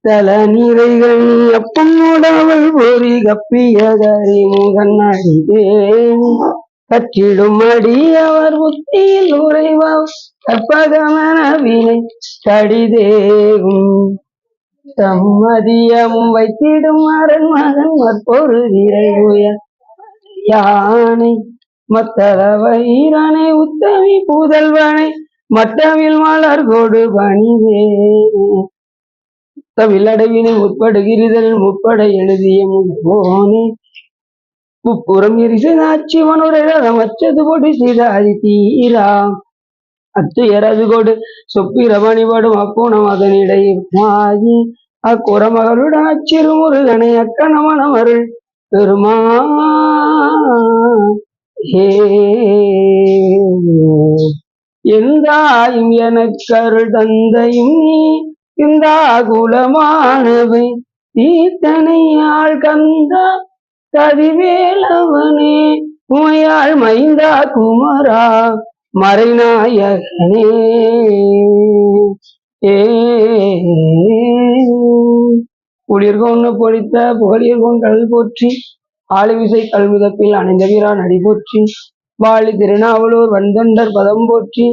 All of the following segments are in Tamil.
தல நீரைகள் அப்பம் உடவள் பொறி கப்பியதறி முகன் அடிதேனி கற்றிடும் அடி அவர் புத்தியில் உறைவா கற்பகமன வினை கடிதேவும் சம்மதியம் வைத்திடும் அரண் மகன் மற்பொரு திரை உயர் யானை மத்தளவீரனை உத்தமி புதல்வனை மட்டவில் மலர் கொடு பணிவே வில்லடைவினை முற்படுகிறதல் முற்பட எழுதிய முதல்வோனே முப்புறம் எரிசனாட்சி மனோரமச்சது கொடு சிதாதி தீரா அத்துயரது கொடு சொப்பிரமணிபடும் அப்புணம் அதனிடையே மாயி அக்குறமகளுடன் அச்சிறு முருகனை அக்கணமணமருள் பெருமா எந்தாயும் எனக்கருள் தந்தையும் நீ இந்த குலமானவை தீத்தனையாள் கந்தா கதிவேலவனே உமையாள் மைந்தா குமரா மறைநாயகனே புலிர்கொண்டு பொழித்த புகழியர்கொன் கடல் போற்றி ஆளுவிசை கல்மிதப்பில் அணைந்த வீரான் அடி போற்றி வாழி திருநாவலூர் வந்தொண்டர் பதம் போற்றி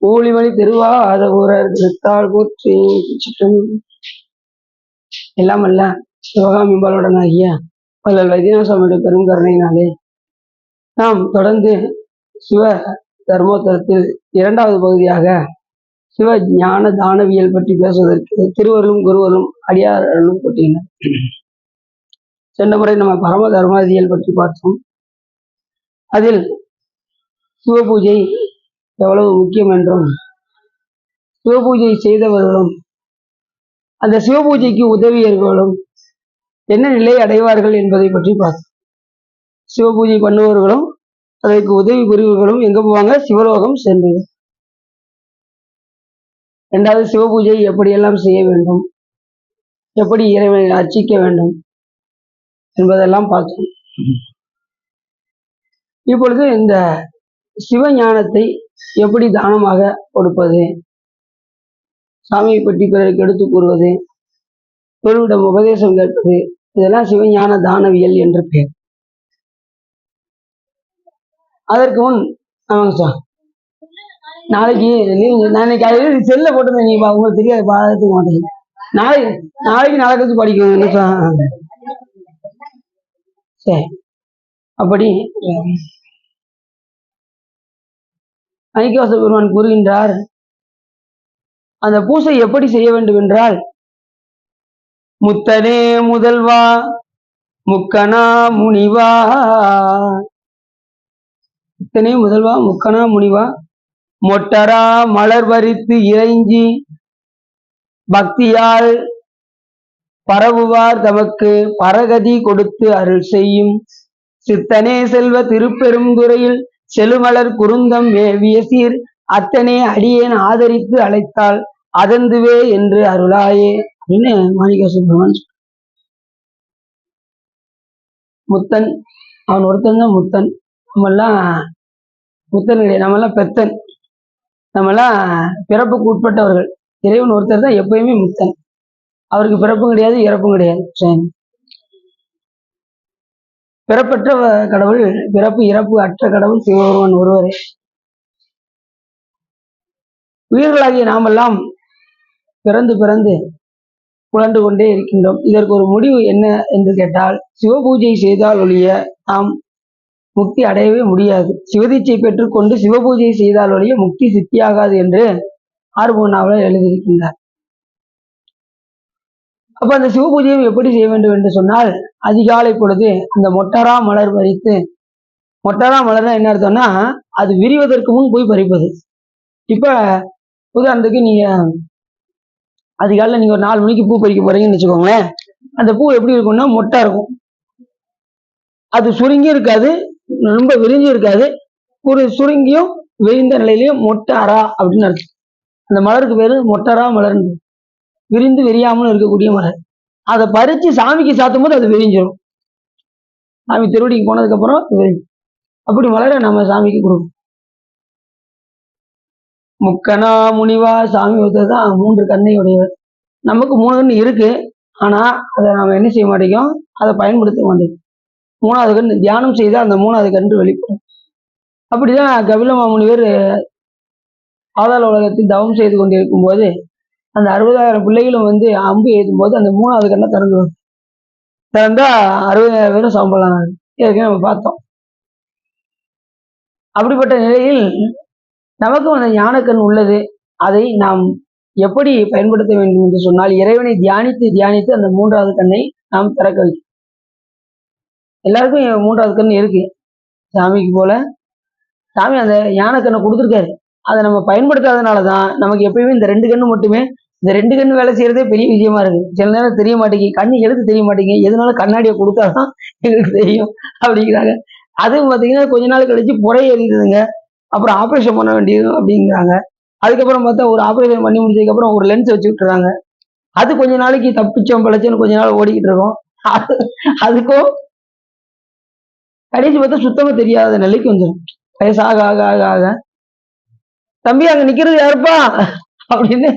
ஊழிமணி திருவாத ஊரர் திருத்தாள் போற்றி. எல்லாம் அல்ல சிவகாமிபாலுடன் ஆகிய வள்ளல் வைத்தியநாதசுவாமியுடைய பெரும் கருணையினாலே நாம் தொடர்ந்து சிவ தர்மோத்தரத்தில் இரண்டாவது பகுதியாக சிவ ஞான தானவியல் பற்றி பேசுவதற்கு திருவருளும் குருவரும் அடியார்களும் போட்டியினர். சென்ற முறை நம்ம பரம தர்மாதியல் பற்றி பார்த்தோம். அதில் சிவபூஜை எவ்வளவு முக்கியம் என்றும் சிவபூஜை செய்தவர்களும் அந்த சிவபூஜைக்கு உதவியர்களும் என்ன நிலை அடைவார்கள் என்பதை பற்றி பார்த்தோம். சிவபூஜை பண்ணுபவர்களும் அதற்கு உதவி புரிவர்களும் எங்க போவாங்க? சிவலோகம் சென்று. இரண்டாவது, சிவபூஜை எப்படியெல்லாம் செய்ய வேண்டும், எப்படி இறைவனை அர்ச்சிக்க வேண்டும் என்பதெல்லாம் பார்த்தோம். இப்பொழுது இந்த சிவஞானத்தை எப்படி தானமாக கொடுப்பது, சாமியை பற்றி பிறருக்கு எடுத்து கூறுவது, பொருளிடம் உபதேசம் கேட்பது, இதெல்லாம் சிவஞான தானவியல் என்று பெயர். அதற்கு முன் நாளைக்கு காலையில் செல்ல போட்டு நீ உங்களுக்கு தெரியாது, பார்த்துக்க மாட்டேங்க. நாளைக்கு நாளை கழிச்சு படிக்கணும். சரி, அப்படி மாணிக்கவாச பெருமான் கூறுகின்றார், அந்த பூசை எப்படி செய்ய வேண்டும் என்றால், முத்தனே முதல்வா முக்கனா முனிவா, முத்தனே முதல்வா முக்கனா முனிவா, மொட்டரா மலர் பறித்து இறைஞ்சி பக்தியால் பரவுவார் தமக்கு பரகதி கொடுத்து அருள் செய்யும் சித்தனே செல்வ திருப்பெருந்துறையில் செழுமலர் குருந்தம் மேவிய சீர் அத்தனே அடியேன் ஆதரித்து அழைத்தால் அதந்துவே என்று அருளாயே அப்படின்னு மாணிக்கவாச பெருமான். முத்தன், அவன் ஒருத்தன் தான் முத்தன். நம்மெல்லாம் முத்தன் கிடையாது, நம்மெல்லாம் பெத்தன், நம்மெல்லாம் பிறப்புக்கு உட்பட்டவர்கள். இறைவன் ஒருத்தர் தான் எப்பயுமே முத்தன். அவருக்கு பிறப்பும் கிடையாது, இறப்பும் கிடையாது. சரி, பிறப்பற்ற கடவுள், பிறப்பு இறப்பு அற்ற கடவுள் சிவபெருமான் ஒருவரே. உயிர்களாகிய நாமெல்லாம் பிறந்து பிறந்து புலண்டு கொண்டே இருக்கின்றோம். இதற்கு ஒரு முடிவு என்ன என்று கேட்டால், சிவபூஜை செய்தால் ஒழிய நாம் முக்தி அடையவே முடியாது. சிவதீட்சை பெற்றுக்கொண்டு சிவபூஜை செய்தால் ஒழிய முக்தி சித்தியாகாது என்று ஆறுமுகனாவலர் எழுதியிருக்கின்றார். அப்ப அந்த சிவபூஜையை எப்படி செய்ய வேண்டும் என்று சொன்னால், அதிகாலை பொழுது அந்த மொட்டரா மலர் பறித்து, மொட்டரா மலர்னா என்ன அர்த்தம்னா அது விரிவதற்கு முன் போய் பறிப்பது. இப்ப உதாரணத்துக்கு நீங்க அதிகாலையில் நீங்க ஒரு 4 மணிக்கு பூ பறிக்க போறீங்கன்னு வச்சுக்கோங்களேன். அந்த பூ எப்படி இருக்கும்னா மொட்டா இருக்கும், அது சுருங்கி இருக்காது, ரொம்ப விரிஞ்சு இருக்காது, ஒரு சுருங்கியும் விரிந்த நிலையிலையும் மொட்டாரா அப்படின்னு அர்த்தம். அந்த மலருக்கு பேரு மொட்டரா மலர், விரிந்து விரியாமல் இருக்கக்கூடிய மலர். அதை பறிச்சு சாமிக்கு சாத்தும் போது அது விரிஞ்சிடும். சாமி திருவடிக்கு போனதுக்கு அப்புறம் அப்படி மலரை நம்ம சாமிக்கு கொடுக்கும். முக்கனா முனிவா சாமி ஒருத்தர் தான் 3 கண்ணை உடையவர். நமக்கு 3 கண் இருக்கு. ஆனா அதை நாம என்ன செய்ய மாட்டேங்கிறோம், அதை பயன்படுத்த மாட்டேங்கிறோம். 3வது கண் தியானம் செய்தால் அந்த 3வது கன்று வெளிப்படும். அப்படிதான் கபில மாமுனிவர் பாதாள உலகத்தில் தவம் செய்து கொண்டிருக்கும் போது அந்த 60,000 பிள்ளைகளும் வந்து அம்பு எய்தும் போது அந்த 3வது கண்ணை திறந்தா 60,000 பேரும் சம்பளம். ஏற்கனவே நம்ம பார்த்தோம். அப்படிப்பட்ட நிலையில் நமக்கும் அந்த ஞானக்கண் உள்ளது. அதை நாம் எப்படி பயன்படுத்த வேண்டும் என்று சொன்னால், இறைவனை தியானித்து தியானித்து அந்த 3வது கண்ணை நாம் திறக்க வைக்கும். எல்லாருக்கும் 3வது கண் இருக்கு. சாமிக்கு போல சாமி அந்த ஞானக்கண்ணை கொடுத்துருக்காரு. அதை நம்ம பயன்படுத்தாதனால தான் நமக்கு எப்பயுமே இந்த 2 கண்ணு மட்டுமே, இந்த 2 கண்ணு வேலை செய்யறதே பெரிய விஷயமா இருக்கு. சில நேரம் தெரிய மாட்டேங்குது, கண்ணு எடுத்து தெரிய மாட்டேங்குது, எதுனாலும் கண்ணாடியை கொடுத்தாதான் எங்களுக்கு தெரியும் அப்படிங்கிறாங்க. அதுவும் பார்த்தீங்கன்னா கொஞ்ச நாள் கழிச்சு புறை ஏறிடுதுங்க. அப்புறம் ஆப்ரேஷன் பண்ண வேண்டியது அப்படிங்கிறாங்க. அதுக்கப்புறம் பார்த்தா ஒரு ஆப்ரேஷன் பண்ணி முடிச்சதுக்கப்புறம் ஒரு லென்ஸ் வச்சு விட்டுறாங்க. அது கொஞ்ச நாளைக்கு தப்பிச்சோம் பிழைச்சோன்னு கொஞ்ச நாள் ஓடிக்கிட்டு இருக்கோம். அதுக்கும் கடைசி பார்த்தா சுத்தமா தெரியாத நிலைக்கு வந்துடும். வயசாக ஆக ஆக ஆக தம்பி அங்க நிக்கிறது யாருப்பா அப்படின்னு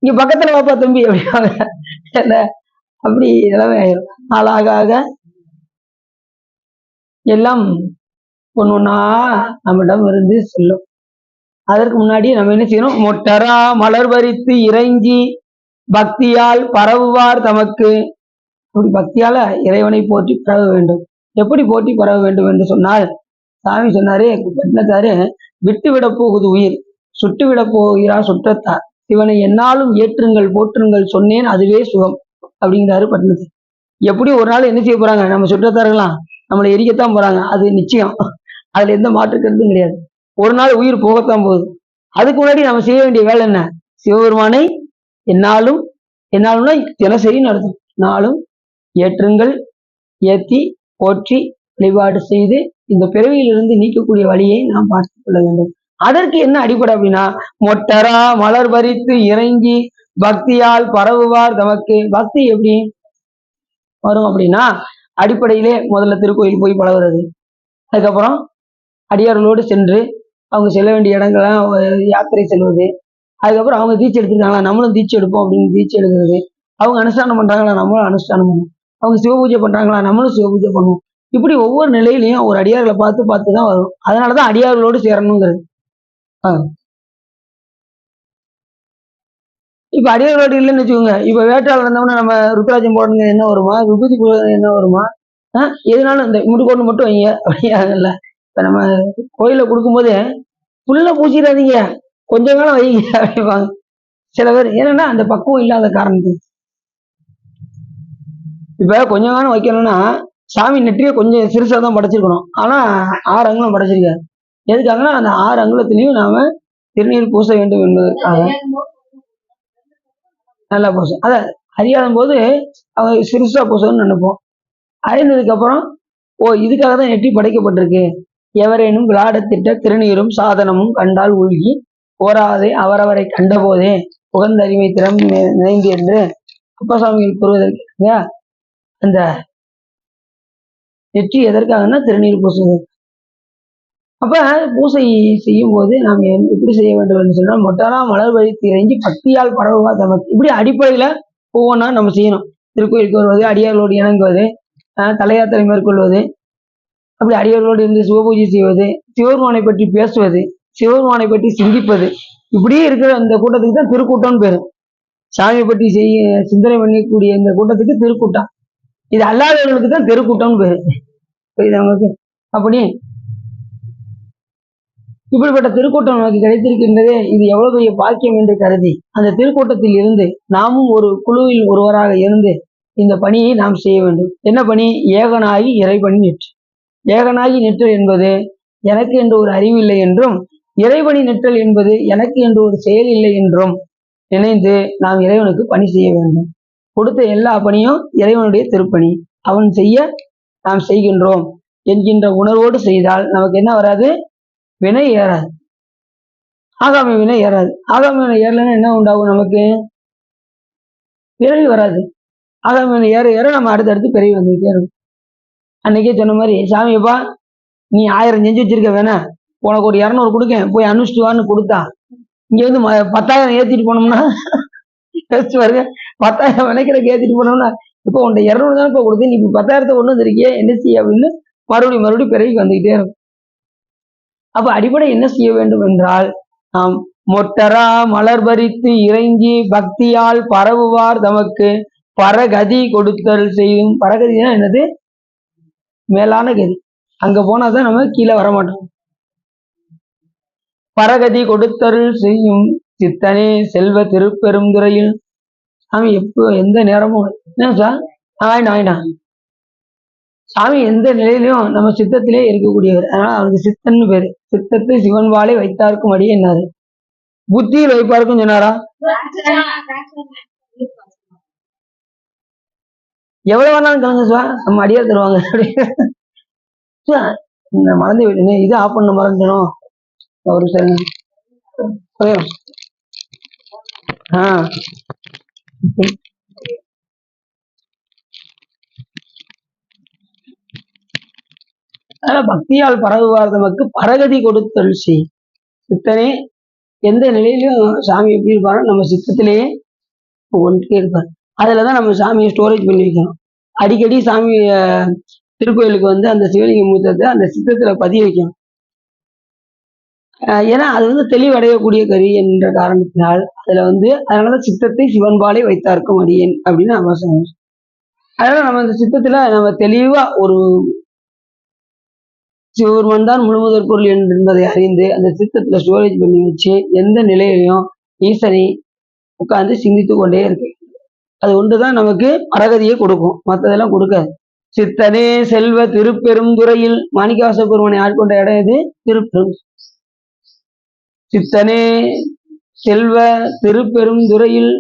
இங்க பக்கத்துல வாப்பா தம்பி அப்படின்னா அப்படி நிலைமை ஆயிரும். நாளாக ஆக எல்லாம் ஒன்னொன்னா நம்மிடம் இருந்து செல்லும். அதற்கு முன்னாடி நம்ம என்ன செய்யணும், மொட்டரா மலர் பறித்து இறங்கி பக்தியால் பரவுவார் தமக்கு. அப்படி பக்தியால இறைவனை போற்றி பரவ வேண்டும். எப்படி போற்றி பரவ வேண்டும் என்று சொன்னால், சாமி சொன்னாரு பட்டினத்தாரு, விட்டு விட போகுது உயிர், சுட்டு விட போகிறா சுற்றத்தார், இவனை என்னாலும் ஏற்றுங்கள் போற்றுங்கள் சொன்னேன் அதுவே சுகம் அப்படிங்கிறாரு பட்டினத்தார். எப்படி ஒரு நாள் என்ன செய்ய போறாங்க, நம்ம சுற்றத்தார்களாம் நம்மளை எரிக்கத்தான் போறாங்க, அது நிச்சயம். அதுல எந்த மாற்று கருத்தும் கிடையாது. ஒரு நாள் உயிர் போகத்தான் போகுது. அதுக்கு முன்னாடி நம்ம செய்ய வேண்டிய வேலை என்ன, சிவபெருமானை என்னாலும், என்னாலும்னா தினசரி நடத்தும், நாளும் ஏற்றுங்கள், ஏத்தி போற்றி வழிபாடு செய்து இந்த பிறவியிலிருந்து நீக்கக்கூடிய வழியை நாம் பார்த்துக் கொள்ள வேண்டும். அதற்கு என்ன அடிப்படை அப்படின்னா, மொட்டரா மலர் பறித்து இறங்கி பக்தியால் பரவுவார் தமக்கு. பக்தி எப்படி வரும் அப்படின்னா, அடிப்படையிலே முதல்ல திருக்கோயில் போய் பழகுறது, அதுக்கப்புறம் அடியார்களோடு சென்று அவங்க செல்ல வேண்டிய இடங்கள்லாம் யாத்திரை செல்வது, அதுக்கப்புறம் அவங்க தீட்சை எடுத்துருக்காங்களா நம்மளும் தீட்சை எடுப்போம் அப்படின்னு தீட்சை எடுக்கிறது, அவங்க அனுஷ்டானம் பண்றாங்களா நம்மளும் அனுஷ்டானம் பண்ணுவோம், அவங்க சிவபூஜை பண்றாங்களா நம்மளும் சிவபூஜை பண்ணுவோம். இப்படி ஒவ்வொரு நிலையிலையும் ஒரு அடியார்களை பார்த்து பார்த்து தான் வரும். அதனாலதான் அடியார்களோடு சேரணுங்கிறது. இப்ப அடியார்களோடு இல்லைன்னு வச்சுக்கோங்க, இப்ப வேட்டாளர் இருந்தோம்னா நம்ம ருத்ராஜம் போடுங்க என்ன வருமா, விபூதி போடுறது என்ன வருமா, எதுனாலும் இந்த முடுக்கொண்டு மட்டும் வைங்க அப்படியாங்கல்ல. இப்ப நம்ம கோயில கொடுக்கும்போது ஃபுல்லா பூசிடாதீங்க, கொஞ்ச காலம் வைங்க அப்படிப்பாங்க சில பேர். ஏன்னா அந்த பக்குவம் இல்லாத காரணத்துக்கு. இப்ப கொஞ்ச காலம் வைக்கணும்னா சாமி நெற்றியை கொஞ்சம் சிறுசா தான் படைச்சிருக்கணும், ஆனா 6 அங்குலம் படைச்சிருக்காரு. எதுக்காகனா அந்த 6 அங்குலத்திலையும் நாம திருநீர் பூச வேண்டும் என்பதற்காக. நல்லா பூசும், அத அறியாத போது அவங்க சிறுசா பூசணும்னு நினைப்போம். அறிந்ததுக்கு அப்புறம் ஓ இதுக்காக தான் நெற்றி படைக்கப்பட்டிருக்கு, எவரேனும் விளாடத்திட்ட திருநீரும் சாதனமும் கண்டால் உள்கி ஓராதே அவரவரை கண்ட போதே உகந்த அறிவை திறம் நிறைந்து என்று அப்பசாமிகள் கூறுவதற்கு அந்த நெற்றி எதற்காகனா திருநீர் பூசுவது. அப்ப பூசை செய்யும் போது நாம் எப்படி செய்ய வேண்டும் என்று சொன்னால், மொட்டாரா மலர் வைத்து இறங்கி பக்தியால் பரவுவா தமக்கு. இப்படி அடிப்படையில ஒவ்வொன்றா நம்ம செய்யணும். திருக்கோயிலுக்கு வருவது, அடியார்களோடு இணங்குவது, தலையாத்திரை மேற்கொள்வது, அப்படி அடியார்களோடு இருந்து சிவபூஜை செய்வது, சிவபெருமானை பற்றி பேசுவது, சிவபெருமானை பற்றி சிந்திப்பது, இப்படியே இருக்கிற இந்த கூட்டத்துக்கு தான் திருக்கூட்டம்னு பேரு. சாமியை பற்றி சிந்தனை பண்ணக்கூடிய இந்த கூட்டத்துக்கு திருக்கூட்டம். இது அல்லாதவர்களுக்கு தான் தெருக்கூட்டம்னு பேரு. நமக்கு அப்படி இப்படிப்பட்ட திருக்கூட்டம் நமக்கு கிடைத்திருக்கின்றதே, இது எவ்வளவு பெரிய பாக்கியம் என்று கருதி அந்த திருக்கூட்டத்தில் இருந்து நாமும் ஒரு குழுவில் ஒருவராக இருந்து இந்த பணியை நாம் செய்ய வேண்டும். என்ன பணி? ஏகனாகி இறைபணி நிற்றல். ஏகனாகி நிற்றல் என்பது எனக்கு என்று ஒரு அறிவு இல்லை என்றும், இறைபணி நிற்றல் என்பது எனக்கு என்று ஒரு செயல் இல்லை என்றும் நினைந்து நாம் இறைவனுக்கு பணி செய்ய வேண்டும். கொடுத்த எல்லா பணியும் இறைவனுடைய திருப்பணி, அவன் செய்ய நாம் செய்கின்றோம் என்கின்ற உணர்வோடு செய்தால் நமக்கு என்ன வராது? வினை ஏறாது, ஆகாமி வினை ஏறாது. ஆகாமி வினை ஏறலைன்னா என்ன உண்டாகும்? நமக்கு பிறவி வராது. ஆகாமி வினை ஏற ஏற நம்ம அடுத்தடுத்து பிறவி வந்துகிட்டே இருக்கும். அன்னைக்கே சொன்ன மாதிரி, சாமியப்பா நீ 1000 செஞ்சு வச்சிருக்க வேணா, உனக்கு ஒரு 200 கொடுக்கேன், போய் அனுப்பிச்சிட்டு வான்னு கொடுத்தா, இங்க வந்து 10,000 ஏத்திட்டு போனோம்னா யோசிச்சு பாருங்க. 10,000 விளைக்கிறதுக்கு ஏத்திட்டு போனோம்னா, இப்போ உன்ட்ட 200 தானே இப்போ கொடுத்து, நீ இப்போ 10,000 கொண்டு வந்திருக்கியே, என்ன செய்ய அப்படின்னு மறுபடியும் பிறகு வந்துகிட்டே இருக்கும். அப்ப அடிப்படை என்ன செய்ய வேண்டும் என்றால், நாம் மொட்டரா மலர் பறித்து இறைஞ்சி பக்தியால் பரவுவார் தமக்கு பரகதி கொடுத்தல் செய்யும். பரகதினா என்னது? மேலான கதி. அங்க போனாதான் நம்ம கீழே வர மாட்டோம். பரகதி கொடுத்தருள் செய்யும் சித்தனே செல்வ திருப்பெருந்துறையில். சாமி எப்போ எந்த நேரமும் என்ன சார் வாங்கிட்டான் சாமி எந்த நிலையிலையும் நம்ம சித்தத்திலே இருக்கக்கூடியவர். அதனால அவருக்கு சித்தன்னு பேரு. சித்தத்தை சிவன்பாலை வைத்தார்க்கும் அடி என்னாரு, புத்தியில் வைப்பாருக்கும் சொன்னாரா? எவ்வளவு வேணாலும் கலங்க சார், நம்ம அடியார் தருவாங்க. இந்த மறந்து விடுங்க, இது ஆஃப் பண்ண மறந்துடும் ஒரு சரி. பக்தியால் பரவுவார் நமக்கு பரகதி கொடுத்தல் செய். சித்தனே எந்த நிலையிலும் சாமி எப்படி இருப்பாரோ நம்ம சித்தத்திலேயே ஒன்றியே இருப்பார். அதுலதான் நம்ம சாமியை ஸ்டோரேஜ் பண்ணி வைக்கணும். அடிக்கடி சாமி திருக்கோயிலுக்கு வந்து அந்த சிவலிங்க மூத்தத்தை அந்த சித்தத்துல பதிய வைக்கணும். ஏன்னா அது வந்து தெளிவடையக்கூடிய கரி என்ற காரணத்தினால் அதுல வந்து அதனாலதான் சித்தத்தை சிவன்பாலை வைத்தார்க்கும் அடியேன் அப்படின்னு அவசியம். அதனால நம்ம அந்த சித்தத்துல நம்ம தெளிவா ஒரு சிவபெருமான் தான் முழுமுதற் பொருள் என்பதை அறிந்து அந்த சித்தத்துல ஸ்டோரேஜ் பண்ணி வச்சு எந்த நிலையிலையும் ஈசனை உட்கார்ந்து சிந்தித்து கொண்டே இருக்கு. அது ஒன்றுதான் நமக்கு பரகதியை கொடுக்கும், மற்றதெல்லாம் கொடுக்காது. சித்தனே செல்வ திருப்பெருந்துறையில். மாணிக்கவாச பெருமானை ஆட்கொண்ட இடம் எது? திருப்பெரும். சித்தனே செல்வ திருப்பெருந்துறையில்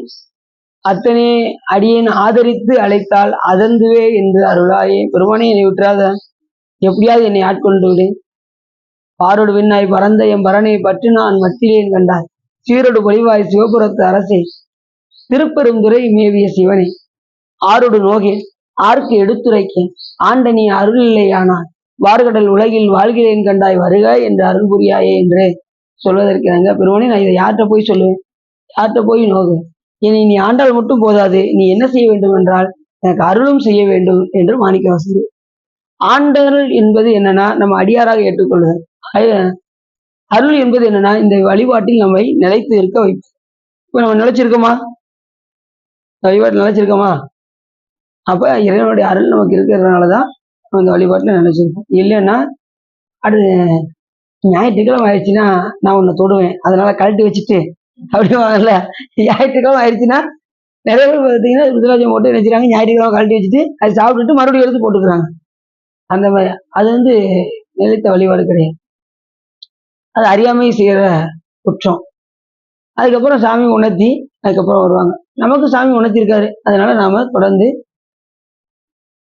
அத்தனை அடியேன் ஆதரித்து அழைத்தால் அதந்துவே என்று அருளாயே. பெருமானே என்னை விட்டுறாத, எப்படியாவது என்னை ஆட்கொண்டு விடு. பாரோடு விண்ணாய் பறந்த என் பரனை பற்றி நான் மத்திலேன் கண்டாய். சீரோடு பொலிவாய் சிவபுரத்து அரசே, திருப்பெருந்துறை மேவிய சிவனே, ஆரோடு நோகே ஆருக்கு எடுத்துரைக்கேன் ஆண்ட நீ அருள் இல்லையானால் வார்கடல் உலகில் வாழ்கிறேன் கண்டாய் வருக என்று அருள் புரியாயே என்று சொல்வதற்கிறாங்க. பெருமானே நான் இதை யார்கிட்ட போய் சொல்லுவேன், யார்கிட்ட போய் நோகு, என்னை நீ ஆண்டால் மட்டும் போதாது, நீ என்ன செய்ய வேண்டும் என்றால் எனக்கு அருளும் செய்ய வேண்டும் என்று மாணிக்கவாசகர். ஆண்டல் என்பது என்னன்னா நம்ம அடியாராக ஏற்றுக்கொள்ளுதல். அருள் என்பது என்னன்னா இந்த வழிபாட்டில் நம்மை நிலைத்து இருக்க வைப்பது. இப்ப நம்ம நிலைச்சிருக்கோமா? வழிபாட்டில் நிலைச்சிருக்கோமா? அப்ப இறைவனுடைய அருள் நமக்கு இருக்கிறதுனாலதான் நம்ம இந்த வழிபாட்டுல நினைச்சிருக்கோம். இல்லைன்னா அடுத்து ஞாயிற்றுக்கிழமை ஆயிடுச்சுன்னா நான் உன்னை தொடுவேன், அதனால கழட்டி வச்சுட்டு அப்படி வாங்கல. ஞாயிற்றுக்கிழமை ஆயிடுச்சுன்னா நிறைய பேர் பார்த்தீங்கன்னா ருத்ராஜம் போட்டு நினைச்சிருக்காங்க, ஞாயிற்றுக்கிழமை கழட்டி வச்சுட்டு அது சாப்பிட்டுட்டு மறுபடியும் எடுத்து போட்டுக்கிறாங்க. அந்த மாதிரி அது வந்து நிலைத்த வழிபாடு கிடையாது, அது அறியாமை செய்யற குற்றம். அதுக்கப்புறம் சாமி உணர்த்தி அதுக்கப்புறம் வருவாங்க. நமக்கு சாமி உணர்த்திருக்காரு, அதனால நாம தொடர்ந்து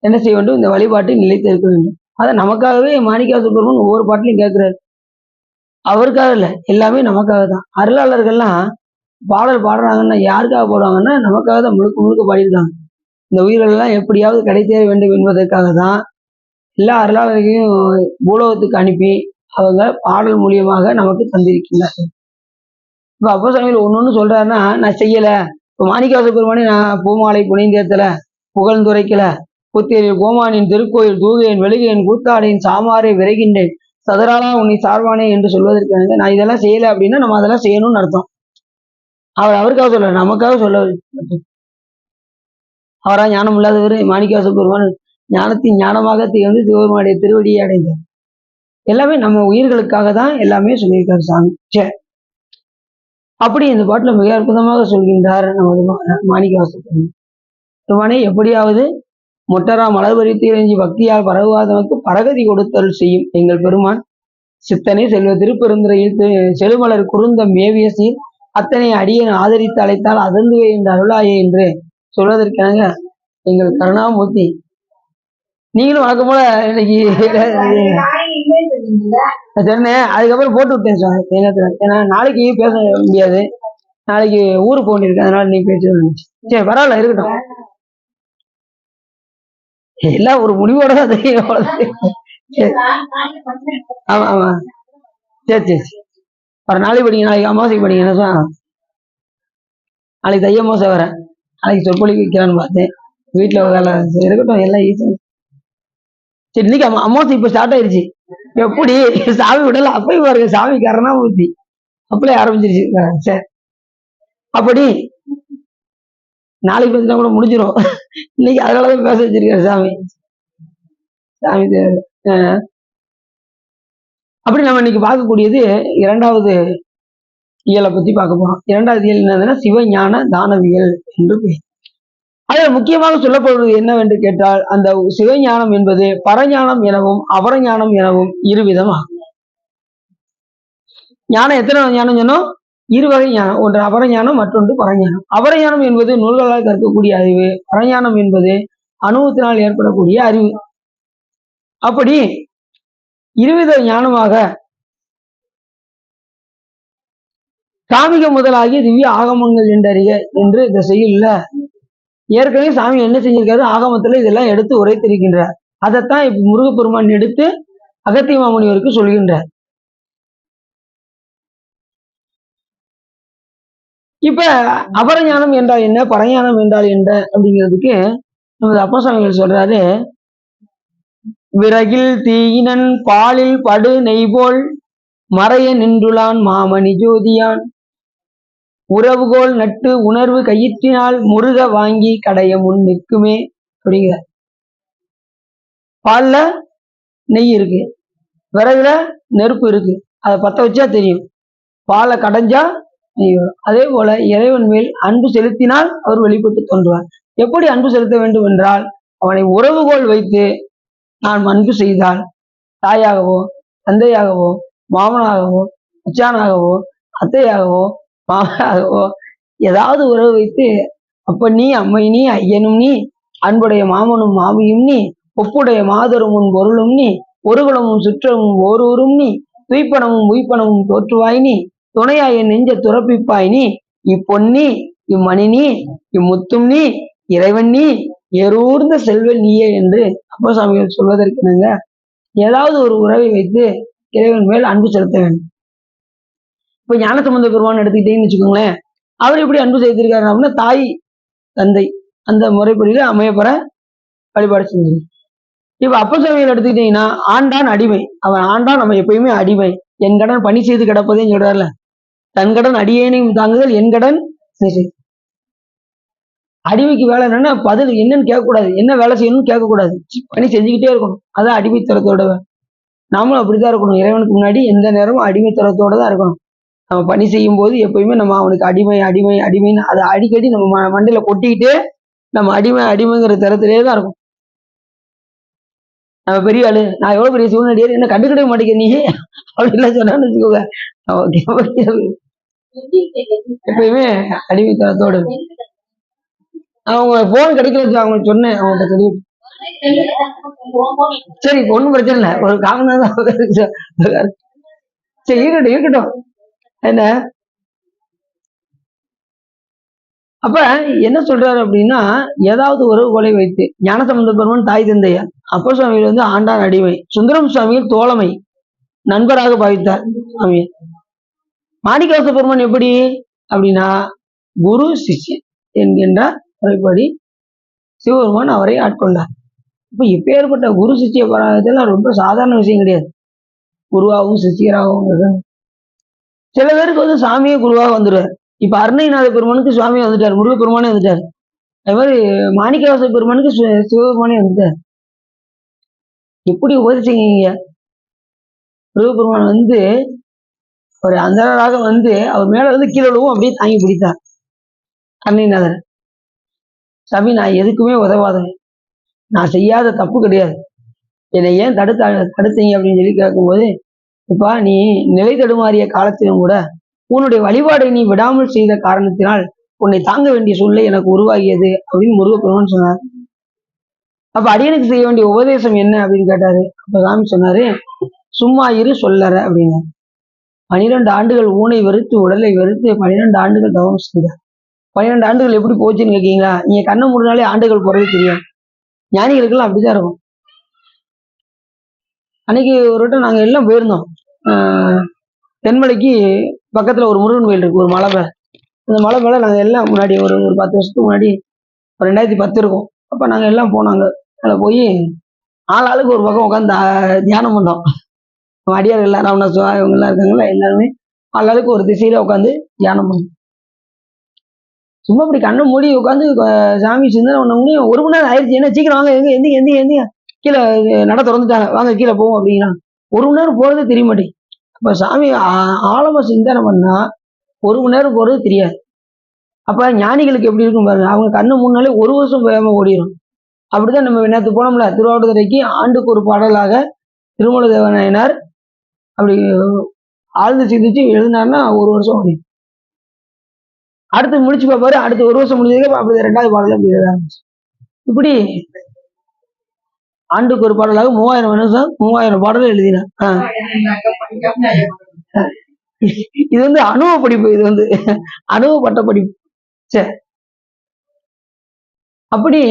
என்ன செய்ய வேண்டும், இந்த வழிபாட்டை நிலைத்து இருக்க வேண்டும். அதை நமக்காகவே மாணிக்கவாச பெருமான் ஒவ்வொரு பாட்டிலையும் கேட்கிறாரு. அவருக்காக இல்லை, எல்லாமே நமக்காக தான். அருளாளர்கள்லாம் பாடல் பாடுறாங்கன்னா யாருக்காக பாடுவாங்கன்னா நமக்காக தான் முழுக்க முழுக்க பாடியிருக்காங்க. இந்த உயிரெல்லாம் எப்படியாவது கிடைத்தே வேண்டும் என்பதற்காக தான் எல்லா அருளாளர்களையும் பூலோகத்துக்கு அனுப்பி அவங்க பாடல் மூலியமாக நமக்கு தந்திருக்கின்றார்கள். இப்ப அப்போ சமையல் ஒன்னொன்னு சொல்றாருன்னா நான் செய்யல. இப்போ மாணிக்கவாச பெருமானே நான் பூமாலை புனைந்தேத்தல, புகழ்ந்துரைக்கல, புத்தேரில் கோமானின் திருக்கோயில் தூகையன் வெளுகையன் கூத்தாடையின் சாமாரை விரைகின்றேன் சதராளா உன்னை சார்பானே என்று சொல்வதற்கு நான் இதெல்லாம் செய்யல அப்படின்னா நம்ம அதெல்லாம் செய்யணும்னு அர்த்தம். அவர் அவருக்காக சொல்ல, நமக்காக சொல்ல. அவரா ஞானம் இல்லாதவர் மாணிக்கவாச பெருமான் ஞானத்தின் ஞானமாக திகழ்ந்து சிவபெருமானுடைய திருவடியை அடைந்தார். எல்லாமே நம்ம உயிர்களுக்காக தான் எல்லாமே சொல்லியிருக்காரு சாமி. சரி, அப்படி இந்த பாட்டுல மிக அற்புதமாக சொல்கின்றார் நமது மாணிக்கவாச பெருமானே. எப்படியாவது மொட்டரா மலர் பறித்து இறைஞ்சி பக்தியால் பரவாதவனுக்கு பரகதி கொடுத்தல் செய்யும் எங்கள் பெருமான். சித்தனை செல்வ திருப்பெருந்துறையில் செழுமலர் குறுந்த மேவிய சீர் அத்தனை அடியன் ஆதரித்து அழைத்தால் அதந்துவே என்று அருளாயே என்று சொல்வதற்காக எங்கள் கருணாமூர்த்தி. நீங்களும் வழக்கம் போல இன்னைக்கு சொன்னேன், அதுக்கப்புறம் போட்டு விட்டேன் சார் நேரத்துல. ஏன்னா நாளைக்கு பேச முடியாது, நாளைக்கு ஊருக்கு போக வேண்டியிருக்கு, அதனால நீ பேச. சரி பரவாயில்ல, இருக்கட்டும். எல்லாம் ஒரு முடிவோட தான் தெரியும். ஆமா ஆமா சரி சரி சரி. ஒரு நாளைக்கு படிங்க, நாளைக்கு அமாவாசைக்கு படிங்க. என்ன சொன்னா நாளைக்கு தை அமாவாசை வரேன், நாளைக்கு சொற்பொழிவு வைக்கலான்னு பார்த்தேன். வீட்டில் வேலை இருக்கட்டும், எல்லாம் ஈஸி. சரி, இன்னைக்கு அமாவாசை இப்போ ஸ்டார்ட் ஆயிருச்சு. எப்படி சாமி விடல அப்பயும் பாருங்க, சாமி கருணாமூர்த்தி அப்படியே ஆரம்பிச்சிருச்சு. சரி, அப்படி நாளைக்கு பேசினா கூட முடிஞ்சிடும். இன்னைக்கு அதனாலதான் பேச வச்சிருக்காரு சாமி. சாமி அப்படி நம்ம இன்னைக்கு பார்க்கக்கூடியது இரண்டாவது இயலை பத்தி பார்க்க போறோம். இரண்டாவது இயல் என்னதுன்னா சிவஞான தானவியல் என்று பேர். அதில் முக்கியமாக சொல்லப்படுவது என்னவென்று கேட்டால், அந்த சிவஞானம் என்பது பரஞானம் எனவும் அபரஞானம் எனவும் இருவிதம் ஆகும். ஞானம் எத்தனை ஞானம் சொன்னோம்? இருவகை ஞானம். ஒன்று அபரஞானம், மற்றொன்று பரஞானம். அபரஞானம் என்பது நூல்களால் கற்கக்கூடிய அறிவு, பரஞானம் என்பது அனுபவத்தினால் ஏற்படக்கூடிய அறிவு. அப்படி இருவித ஞானமாக காமிக முதலாகிய திவ்ய ஆகமங்கள் என்றறிக என்று இந்த செய்யுள்ல ஏற்கனவே சாமி என்ன செஞ்சிருக்காரு, ஆகமத்துல இதெல்லாம் எடுத்து உரைத்திருக்கின்றார். அதைத்தான் இப்ப முருகப்பெருமான் எடுத்து அகத்திய மாமுனிவருக்கு சொல்கின்றார். இப்ப அபரஞானம் என்றால் என்ன, பரஞானம் என்றால் என்ன அப்படிங்கிறதுக்கு நமது அப்பசாமிகள் சொல்றாரு, விறகில் தீயினன் பாலில் படு நெய்போல் மறைய நின்றுளான் மாமணி ஜோதியான் உறவுகோல் நட்டு உணர்வு கயிற்றினால் முருக வாங்கி கடைய முன் நிற்குமே அப்படிங்கிற. பால்ல நெய் இருக்கு, விறகுல நெருப்பு இருக்கு, அதை பத்த வச்சா தெரியும். பாலை கடைஞ்சா நெய் வரும். அதே போல இறைவன் மேல் அன்பு செலுத்தினால் அவர் வெளிப்பட்டு தோன்றுவார். எப்படி அன்பு செலுத்த வேண்டும் என்றால், அவனை உறவுகோல் வைத்து நான் அன்பு செய்தால், தாயாகவோ தந்தையாகவோ மாமனாகவோ உச்சானாகவோ அத்தையாகவோ மாமனாகவோ ஏதாவது உறவு வைத்து, அப்ப நீ அம்மை நீ ஐயனும் நீ அன்புடைய மாமனும் மாமியும் நீ ஒப்புடைய மாதரும் உன் பொருளும் நீ ஒருகுலமும் சுற்றமும் ஓரூரும் நீ துய்ப்பனமும் உய்ப்பனமும் தோற்றுவாய் நீ துணையாய் என் நெஞ்ச துறப்பிப்பாய் நீ இப்பொன்னி இம்மணி நீ இம்முத்தும் நீ இறைவன் நீ ஏறூர்ந்த செல்வன் நீயே என்று அப்பசாமிகள் சொல்வதற்கு ஏதாவது ஒரு உறவை வைத்து இறைவன் மேல் அன்பு செலுத்த வேண்டும். இப்ப ஞானசம்பந்த பெருமான் எடுத்துக்கிட்டேன்னு வச்சுக்கோங்களேன், அவர் எப்படி அன்பு செய்திருக்காரு அப்படின்னா, தாய் தந்தை அந்த முறைப்படியில அமையப்பெற வழிபாடு செஞ்சு. இப்ப அப்பசாமிகள் எடுத்துக்கிட்டீங்கன்னா, ஆண்டான் அடிமை, அவன் ஆண்டான், நம்ம எப்பயுமே அடிமை. என் கடன் பணி செய்து கிடப்பதேன்னு சொல்றாருல, தன் கடன் அடியேனையும் தாங்குதல் என் கடன். அடிமைக்கு வேலை என்னன்னா, பதில் என்னன்னு கேட்கக்கூடாது, என்ன வேலை செய்யணும்னு கேட்கக்கூடாது, பணி செஞ்சுக்கிட்டே இருக்கணும். அதான் அடிமைத்தரத்தோட. நாமளும் அப்படித்தான் இருக்கணும். இறைவனுக்கு முன்னாடி எந்த நேரமும் அடிமைத்தரத்தோட தான் இருக்கணும். நம்ம பணி செய்யும் போது எப்பயுமே நம்ம அவனுக்கு அடிமை அடிமை அடிமைன்னு அதை அடிக்கடி நம்ம மண்டையில கொட்டிக்கிட்டு நம்ம அடிமை அடிமைங்கிற தரத்திலே தான் இருக்கும். நம்ம பெரிய ஆளு, நான் எவ்வளவு பெரிய சூழ்நிலையாரு, என்ன கண்டுக்கிடவே மாட்டேங்க நீ அப்படின்லாம் சொன்னான்னு வச்சுக்கோங்க, எப்பயுமே அடிமைத்தனத்தோடு. அவங்க போன் கிடைக்கல, அவங்க சொன்னேன் அவங்கள்ட்ட சொல்லி. சரி, ஒண்ணும் பிரச்சனை இல்லை, ஒரு காரணம் தான். சரி, இருக்கட்டும் இருக்கட்டும். என்ன அப்ப என்ன சொல்றாரு அப்படின்னா, ஏதாவது உறவுகளை வைத்து ஞானசம்பந்த பெருமான் தாய் தந்தையார், அப்பர் சுவாமிகள் ஆண்டான் அடிமை, சுந்தரம் சுவாமிகள் தோழமை நண்பராக பாவித்தார் சுவாமி. மாணிக்கவாச பெருமான் எப்படி அப்படின்னா, குரு சிஷ்யன் என்கின்ற முறைப்படி சிவபெருமான் அவரை ஆட்கொண்டார். இப்ப இப்பேற்பட்ட குரு சிஷ்ய பராயத்தெல்லாம் ரொம்ப சாதாரண விஷயம் கிடையாது. குருவாகவும் சிஷியராகவும் சில பேருக்கு சாமியே குருவாக வந்துடுவார். இப்ப அருணைநாத பெருமானுக்கு சுவாமி வந்துட்டார், முருக பெருமானே வந்துட்டார். அது மாதிரி மாணிக்கவாச பெருமானுக்கு சிவபெருமானே வந்துட்டார். எப்படி உபதேசிங்க, முருகப்பெருமான் ஒரு அந்தராக அவர் மேல கீழே விழுவும் அப்படியே தாங்கி பிடித்தார் அருணைநாதர். சாமி, நான் எதுக்குமே உதவாதேன், நான் செய்யாத தப்பு கிடையாது, என்னை ஏன் தடுத்தீங்க அப்படின்னு சொல்லி கேட்கும்போது, இப்பா நீ நிலை தடுமாறிய காலத்திலும் கூட உன்னுடைய வழிபாடை நீ விடாமல் செய்த காரணத்தினால் உன்னை தாங்க வேண்டிய சூழ்நிலை எனக்கு உருவாகியது அப்படின்னு முருகப்பெருமான் சொன்னார். அப்ப அடியனுக்கு செய்ய வேண்டிய உபதேசம் என்ன அப்படின்னு கேட்டாரு. அப்ப சாமி சொன்னாரு, சும்மா இரு சொல்லற அப்படிங்க. 12 ஆண்டுகள் ஊனை வெறுத்து உடலை வெறுத்து 12 ஆண்டுகள் தவம் செய்தார். 12 ஆண்டுகள் எப்படி போச்சுன்னு கேட்கீங்களா? நீங்க கண்ணை மூடினாலே ஆண்டுகள் போறது தெரியும். ஞானிகளுக்கெல்லாம் அப்படிதான் இருக்கும். அன்னைக்கு ஒரு வட்டம் நாங்க எல்லாம் போயிருந்தோம், தென்மலைக்கு பக்கத்துல ஒரு முருகன் கோயில் இருக்கு, ஒரு மலை மேல. அந்த மலை மேல நாங்க எல்லாம் முன்னாடி ஒரு ஒரு 10 வருஷத்துக்கு முன்னாடி, ஒரு 2010 இருக்கும். அப்ப நாங்க எல்லாம் போனாங்க. அதில் போய் ஆளாளுக்கு ஒரு பக்கம் உட்காந்து தியானம் பண்ணோம். அடியார்கள் எல்லாம் ராமநாத சுவா இவங்க எல்லாம் இருக்காங்களா, எல்லாருமே ஆளாளுக்கு ஒரு திசையில உட்காந்து தியானம் பண்ணோம். சும்மா இப்படி கண்ணை மூடி உட்காந்து சாமி சிந்தனை பண்ண முடியும். 1 மணி நேரம் ஆயிடுச்சு, என்ன சீக்கிரம் வாங்க, எங்க எந்திங்க எந்திங்க எந்திங்க, கீழே நட திறந்துட்டாங்க, வாங்க கீழே போவோம் அப்படின்னா 1 மணி நேரம் போறதே தெரிய மாட்டேங்குது. அப்ப சாமி ஆழமா சிந்தனை பண்ணா 1 மணி நேரம் போறது தெரியாது. அப்ப ஞானிகளுக்கு எப்படி இருக்கும் பாருங்க, அவங்க கண்ணு முன்னாலே 1 வருஷம் வேகமா ஓடிடும். அப்படிதான் நம்ம நேற்று போனோம்ல திருவாவடுதுறைக்கு, ஆண்டுக்கு ஒரு பாடலாக திருமூல தேவநாயனார் அப்படி ஆழ்ந்து சிந்திச்சு எழுதினார்னா 1 வருஷம் ஓடிடும். அடுத்து முடிச்சு பார்ப்பாரு, அடுத்து 1 வருஷம் முடிஞ்சதுக்கு அப்படி 2வது பாடல அப்படி எழுத ஆரம்பிச்சு. இப்படி ஆண்டுக்கு ஒரு பாடலாக 3000 வருஷம் 3000 பாடல் எழுதினார். இது வந்து அனுபவ படிப்பு, இது வந்து அனுபவப்பட்ட படிப்பு. சரி, அப்படி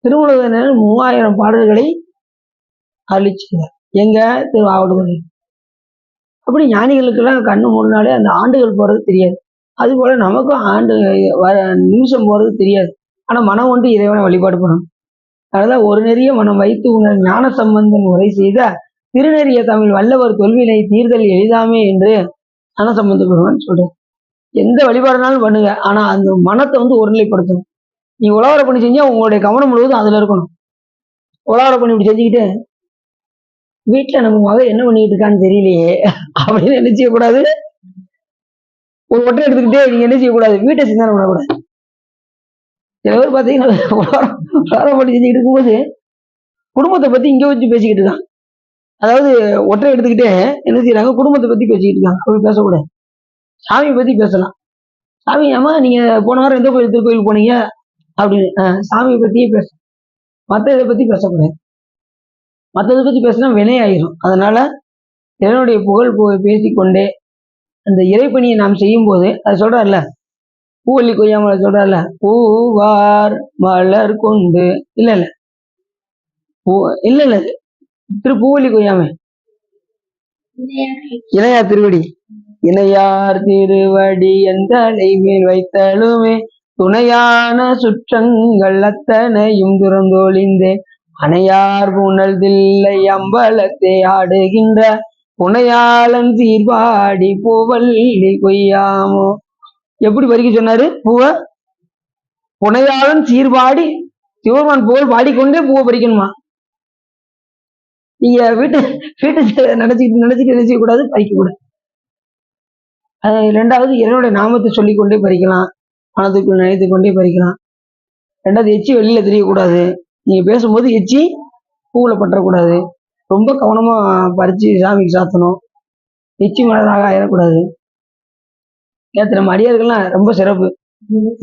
திருமூலர் 3000 பாடல்களை அழிச்சார் எங்க திருவாவடுதுறை. அப்படி ஞானிகளுக்கெல்லாம் கண்ணு மூடினாலே அந்த ஆண்டுகள் போறது தெரியாது. அது போல நமக்கும் ஆண்டு நிமிஷம் போறது தெரியாது. ஆனா மனம் கொண்டு இறைவனை வழிபாடு பண்ணணும். அதனால ஒரு நெறிய மனம் வைத்து உணர் ஞான சம்பந்தன் உரை செய்த திருநெறிய தமிழ் வல்லவர் தொல்வினை தீர்தல் எளிதாமே என்று ஞான சம்பந்த பெருமான் சொல்றாரு. எந்த வழிபாடுனாலும் பண்ணுங்க, ஆனா அந்த மனத்தை வந்து ஒருநிலைப்படுத்தணும். நீ உலவர பண்ணி செஞ்சா உங்களுடைய கவனம் முழுவதும் அதுல இருக்கணும். உலவர பண்ணி இப்படி செஞ்சுக்கிட்டு வீட்டுல நம்ம மகன் என்ன பண்ணிட்டு இருக்கான்னு தெரியலையே அப்படின்னு என்ன செய்யக்கூடாது, ஒரு ஒற்றை எடுத்துக்கிட்டே நீங்க என்ன செய்யக்கூடாது, வீட்டை சிந்தனை பண்ணக்கூடாது. சில பேர் பாத்தீங்கன்னா உலவர பண்ணி செஞ்சுக்கிட்டு இருக்கும்போது குடும்பத்தை பத்தி இங்க வச்சு பேசிக்கிட்டு இருக்காங்க. அதாவது ஒற்றை எடுத்துக்கிட்டே என்ன செய்யறாங்க, குடும்பத்தை பத்தி பேசிக்கிட்டு இருக்காங்க. அப்படி பேசக்கூடாது, சாமியை பத்தி பேசலாம். சாமி அம்மா நீங்க போன வாரம் எந்த கோயில் திருக்கோயில் போனீங்க அப்படின்னு சாமியை பத்தியே பேச, மற்ற இதை பத்தி பேசக்கூடாது. மற்றதை பத்தி பேசினா வினை ஆயிரும். அதனால இறைவனுடைய புகழ் பேசிக்கொண்டே அந்த இறைப்பணியை நாம் செய்யும் போது அது சொல்றாருல, பூவல்லி கொய்யாமலை சொல்றாருல, பூவார் மலர் கொண்டு இல்ல இல்ல பூ இல்ல இல்ல பூவல்லி கொய்யாமை இணையார் திருவடி, இணையார் திருவடி எந்தலை மேல் வைத்தலுமே துணையான சுற்றங்கள் அத்தனையும் துறந்தொழிந்தே அணையார் புனல் தில்லை அம்பலத்தை ஆடுகின்ற புனையாளன் சீர்பாடி பூவல்லி கொய்யாமோ. எப்படி பறிக்க சொன்னாரு, பூவை புனையாளன் சீர்பாடி சிவருமான் புகழ் பாடிக்கொண்டே பூவை பறிக்கணுமா. நீங்க வீட்டு நினைச்சுக்கிட்டு நினைச்சிக்க கூடாது, பறிக்க கூடாது. 2வது இறைவனுடைய நாமத்தை சொல்லிக்கொண்டே பறிக்கலாம், மனதுக்குள் நினைத்து கொண்டே பறிக்கலாம். 2வது எச்சி வெளியில தெரியக்கூடாது. நீங்க பேசும்போது எச்சி பூவுல பற்றக்கூடாது. ரொம்ப கவனமா பறிச்சு சாமிக்கு சாத்தணும். எச்சி மலராக ஆயிடக்கூடாது. நேற்று நம்ம அடியார்கள்லாம் ரொம்ப சிறப்பு.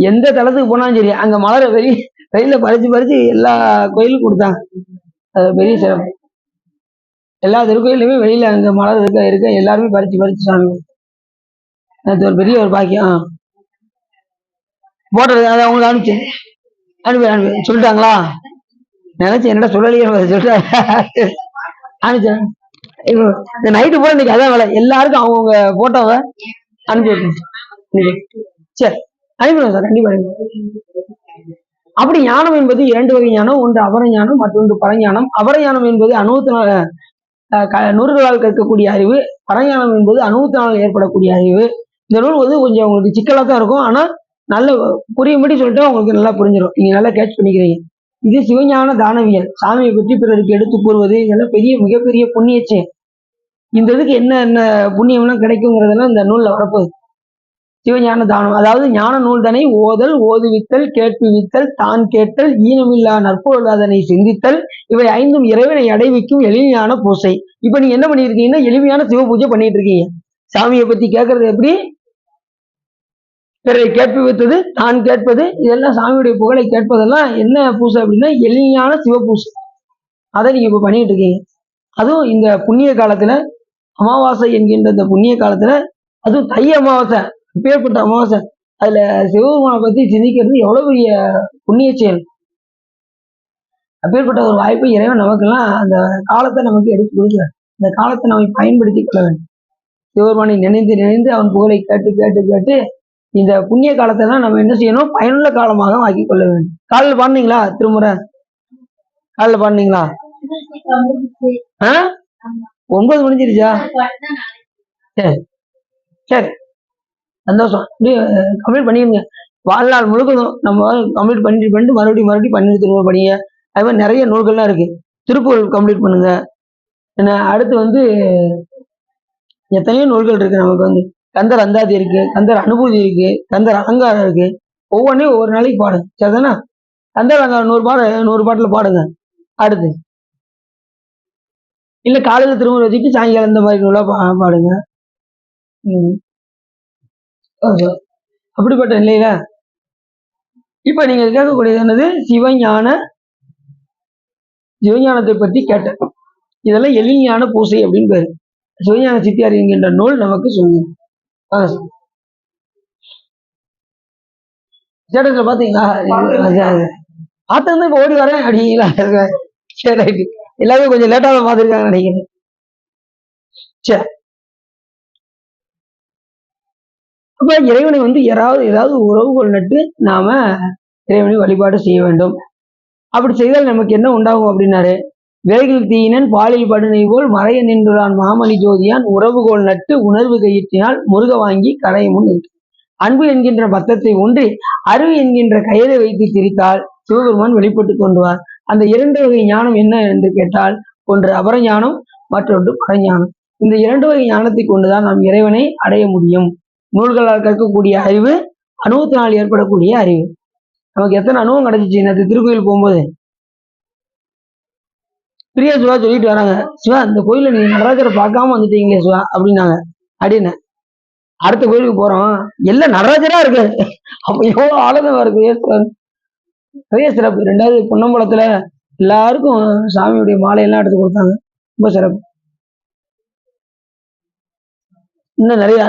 எந்த தளத்துக்கு போனாலும் சரி அங்க மலரை வெளியில பறிச்சு எல்லா கோயிலுக்கும் கொடுத்தாங்க. அது பெரிய சிறப்பு. எல்லா திருக்கோயிலுமே வெளியில அங்க மலர் இருக்க எல்லாருமே பறிச்சு சாமி. அது ஒரு பெரிய ஒரு பாக்கியம். போட்டது அதை அவங்களுக்கு அனுப்பி சொல்லிட்டாங்களா, நினைச்சு என்னடா சொல்லலையே சொல்லிட்டு அனுப்பிச்சேன். இந்த நைட்டு போல இன்னைக்கு அதான் வேலை, எல்லாருக்கும் அவங்கவுங்க போட்டோவை அனுப்பி வைக்கணும். சரி அனுப்பிடுவோம் சார், கண்டிப்பா அனுப்பி. அப்படி ஞானம் என்பது 2 வகை ஞானம், ஒன்று அபரஞானம், மற்றொன்று பரஞானம். அபரஞானம் என்பது நூறுகளால் கற்கக்கூடிய அறிவு, பரஞானம் என்பது அனுபவத்தினால் ஏற்படக்கூடிய அறிவு. இந்த நூல் வந்து கொஞ்சம் உங்களுக்கு சிக்கலா தான் இருக்கும், ஆனா நல்ல புரியும்படி சொல்லிட்டு உங்களுக்கு நல்லா புரிஞ்சிடும், நீங்க நல்லா கேட்ச் பண்ணிக்கிறீங்க. இது சிவஞான தானவியல், சாமியை பற்றி பிறருக்கு எடுத்து கூறுவது, இதெல்லாம் மிகப்பெரிய புண்ணியச்சே. இந்த இதுக்கு என்ன என்ன புண்ணியம்லாம் கிடைக்குங்கிறதெல்லாம் இந்த நூல்ல வரப்போகுது. சிவஞான தானம், அதாவது ஞான நூல் தனை ஓதல், ஓதுவித்தல், கேட்புவித்தல், தான் கேட்டல், ஈனமில்லா நற்பொருள் அதனை சிந்தித்தல், இவை 5ம் இறைவனை அடைவிக்கும் எளிமையான பூசை. இப்ப நீங்க என்ன பண்ணிருக்கீங்கன்னா எளிமையான சிவ பூஜை பண்ணிட்டு இருக்கீங்க. சாமியை பத்தி கேட்கறது எப்படி, பிறரை கேட்புவித்தது, தான் கேட்பது, இதெல்லாம் சாமியுடைய புகழை கேட்பதெல்லாம் என்ன பூசை அப்படின்னா எளிமையான சிவ பூசை. அதை நீங்க இப்ப பண்ணிட்டு இருக்கீங்க. அதுவும் இந்த புண்ணிய காலத்துல, அமாவாசை என்கின்ற இந்த புண்ணிய காலத்துல, அதுவும் தை அமாவாசை, இப்பேற்பட்ட அமாவாசை, அதுல சிவபெருமானை பத்தி சிந்திக்கிறது எவ்வளவு பெரிய புண்ணிய செயல். அப்பேற்பட்ட ஒரு வாய்ப்பு இறைவன் நமக்கெல்லாம் அந்த காலத்தை நமக்கு எடுத்து கொடுக்கிறார். இந்த காலத்தை நம்ம பயன்படுத்தி கொள்ள வேண்டும். சிவபெருமானை நினைந்து நினைந்து அவன் புகழை கேட்டு கேட்டு கேட்டு இந்த புண்ணிய காலத்தெல்லாம் நம்ம என்ன செய்யணும், பயனுள்ள காலமாக ஆக்கி கொள்ள வேண்டும். காலையில் பாடுனீங்களா? திருமுறை காலையில் பாடுனீங்களா? 9 முடிஞ்சிருச்சா? சரி சரி, சந்தோஷம். இப்படியே கம்ப்ளீட் பண்ணிடுங்க. வாழ்நாள் முழுக்கணும் நம்ம கம்ப்ளீட் பண்ணிட்டு மறுபடியும் பண்ணி திரும்ப படிங்க. அது மாதிரி நிறைய நூல்கள்லாம் இருக்கு. திருக்குறள் கம்ப்ளீட் பண்ணுங்க. என்ன அடுத்து வந்து எத்தனையோ நூல்கள் இருக்கு. நமக்கு வந்து கந்தர் அந்தாதி இருக்கு, கந்தர் அனுபூதி இருக்கு, கந்தர் அலங்காரம் இருக்கு. ஒவ்வொன்றையும் ஒவ்வொரு நாளைக்கு பாடுங்க. சரிதானா? கந்தர் அலங்காரம் 100 பாட்டில் பாடுங்க. அடுத்து இல்ல காலையில திரும்ப வச்சுட்டு சாயங்காலம் இந்த மாதிரி நூலா பாடுங்க. அப்படிப்பட்ட நிலையில இப்ப நீங்க கேட்கக்கூடியது என்னது? சிவஞானத்தை பற்றி கேட்டேன். இதெல்லாம் எளிஞான பூசை அப்படின்னு பேரு. சிவஞான சித்தியார் என்கின்ற நூல் நமக்கு சொல்லுங்க. ஸ்டேட்டஸ்ல பாத்தீங்களா? பார்த்தா இப்ப ஓடி வரேன் அப்படிங்களா? சரி ரைட்டு. எல்லாமே கொஞ்சம் லேட்டா தான் பார்த்துருக்காங்க நினைக்கிறேன். சரி, அப்ப இறைவனை வந்து ஏதாவது உறவுகள் நட்டு நாம இறைவனை வழிபாடு செய்ய வேண்டும். அப்படி செய்தால் நமக்கு என்ன உண்டாகும் அப்படின்னாரு, விறகில் தீயினன் பாலில் படுனை போல் மறைய நின்றுதான் மாமணி ஜோதியான் உறவுகோள் நட்டு உணர்வு கையிற்றினால் முருக வாங்கி கரையமுன் இருக்கு. அன்பு என்கின்ற பத்தத்தை ஒன்றி அறிவு என்கின்ற கயிறை வைத்து திரித்தால் சிவபெருமான் வெளிப்பட்டு கொண்டுவார். அந்த 2 வகை ஞானம் என்ன என்று கேட்டால், ஒன்று அபரஞானம், மற்றொன்று பரஞானம். இந்த 2 வகை ஞானத்தை கொண்டுதான் நாம் இறைவனை அடைய முடியும். நூல்களால் கற்கக்கூடிய அறிவு, அனுபவத்தினால் ஏற்படக்கூடிய அறிவு. நமக்கு எத்தனை அனுபவம் கிடைச்சிச்சு நேற்று திருக்கோயில் போகும்போது. பிரியா சிவா சொல்லிட்டு வராங்க, சிவா இந்த கோயில நீங்க நடராஜரை பார்க்காம வந்துட்டீங்களே சிவா அப்படின்னாங்க. அப்படின்னு அடுத்த கோயிலுக்கு போறோம், எல்லாம் நடராஜரா இருக்கு. அப்ப எவ்வளவு ஆனந்தமா இருக்கு. நிறைய சிறப்பு. 2வது பொன்னம்பலத்துல எல்லாருக்கும் சாமியுடைய மாலையெல்லாம் எடுத்து கொடுத்தாங்க. ரொம்ப சிறப்பு. இன்னும் நிறைய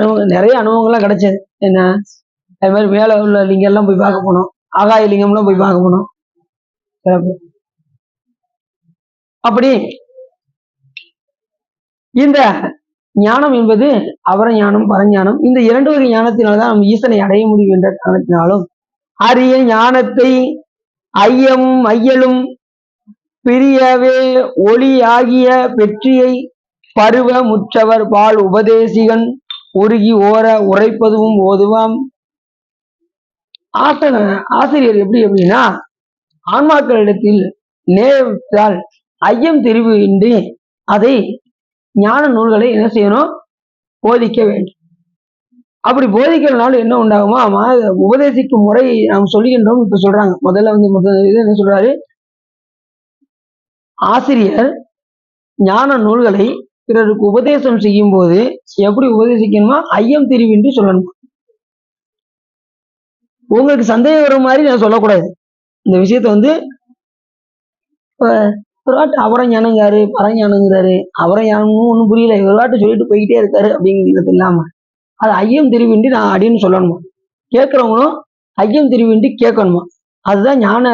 அனுபவங்கள்லாம் கிடைச்சது. என்ன அது மாதிரி மேல உள்ள லிங்கம் எல்லாம் போய் பார்க்க போனோம், ஆகாய லிங்கம்லாம் போய் பார்க்க போனோம். சிறப்பு. அப்படி இந்த ஞானம் என்பது அவர ஞானம், பரஞானம். இந்த 2 வகை ஞானத்தினால்தான் நம்ம ஈசனை அடைய முடியும் என்ற காரணத்தினாலும் அரிய ஞானத்தை ஐயமும் ஐயலும் பிரியவே ஒளி ஆகிய பெற்றியை பருவ முற்றவர் பால் உபதேசிகன் உருகி ஓர உரைப்பதுவும் ஓதுவாம். ஆசிரியர் எப்படி அப்படின்னா, ஆன்மாக்களிடத்தில் நேரத்தால் ஐயம் தெரிவு இன்றி அதை ஞான நூல்களை என்ன செய்யணும், போதிக்க வேண்டும். அப்படி போதிக்கிறதுனால என்ன உண்டாகுமா, உபதேசிக்கும் முறை நாம் சொல்லுகின்றோம். இப்ப சொல்றாங்க, முதல்ல வந்து இது என்ன சொல்றாரு, ஆசிரியர் ஞான நூல்களை பிறருக்கு உபதேசம் செய்யும் போது எப்படி உபதேசிக்கணுமா, ஐயம் தெரிவின்றி சொல்லணும். உங்களுக்கு சந்தேகம் வர மாதிரி நான் சொல்லக்கூடாது. இந்த விஷயத்த வந்து ஒரு வாட்டு அவரை ஞானங்காரு, பரஞானங்கிறாரு. அவரை ஞானமும் ஒன்றும் புரியல, ஒரு வாட்டு சொல்லிட்டு போய்கிட்டே இருக்காரு அப்படிங்கிறது இல்லாம அது ஐயம் தெரிவின்றி நான் அப்படின்னு சொல்லணுமா, கேட்கிறவங்களும் ஐயம் தெரிவின்றி கேட்கணுமா, அதுதான் ஞான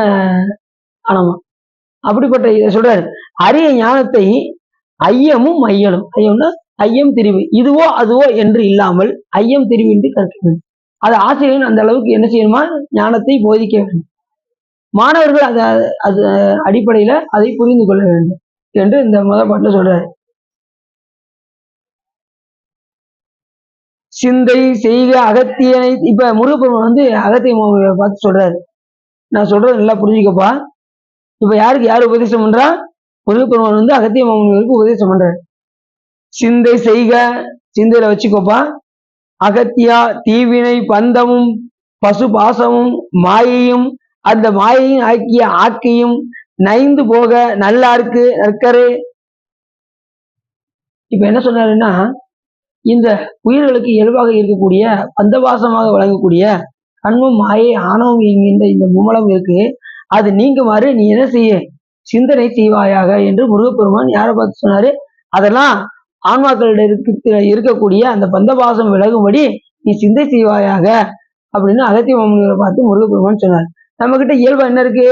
ஆனமா. அப்படிப்பட்ட இதை சொல்றாரு. அரிய ஞானத்தை ஐயமும் ஐயலும், ஐயம்னா ஐயம் தெரிவு, இதுவோ அதுவோ என்று இல்லாமல் ஐயம் தெரிவின்றி கற்க வேண்டும். அது ஆசிரியர் அந்த அளவுக்கு என்ன செய்யணுமா, ஞானத்தை போதிக்க வேண்டும். மாணவர்கள் அது அடிப்படையில அதை புரிந்து கொள்ள வேண்டும் என்று இந்த முதல் பாட்டுல சொல்றாரு. சிந்தை செய்க அகத்தியனை. இப்ப முருகப்பெருமான் வந்து அகத்திய மாமுனியை பார்த்து சொல்றாரு, நான் சொல்றது நல்லா புரிஞ்சுக்கப்பா. இப்ப யார் உபதேசம் பண்றா, முருகப்பெருமான் வந்து அகத்திய மாமுனிவருக்கு உபதேசம் பண்றாரு. சிந்தை செய்க, சிந்தையில வச்சுக்கோப்பா. அகத்தியா தீவினை பந்தமும் பசு பாசமும் மாயையும் அந்த மாயையும் ஆக்கிய ஆக்கையும் நைந்து போக நல்லாருக்கு நற்கரே. இப்ப என்ன சொன்னாருன்னா, இந்த உயிர்களுக்கு இயல்பாக இருக்கக்கூடிய பந்தபாசமாக வழங்கக்கூடிய கண்மம் மாயை ஆணவம் என்கின்ற இந்த மும்மலம் இருக்கு, அது நீங்குமாறு நீ என்ன செய்ய, சிந்தனை செய்வாயாக என்று முருகப்பெருமான் யாரை பார்த்து சொன்னாரு, அதெல்லாம் ஆன்மாக்களிடம் இருக்கக்கூடிய அந்த பந்தபாசம் விலகும்படி நீ சிந்தை செய்வாயாக அப்படின்னு அகத்திய மாமுனிவரை பார்த்து முருகப்பெருமான் சொன்னார். நம்ம கிட்ட இயல்பா என்ன இருக்கு,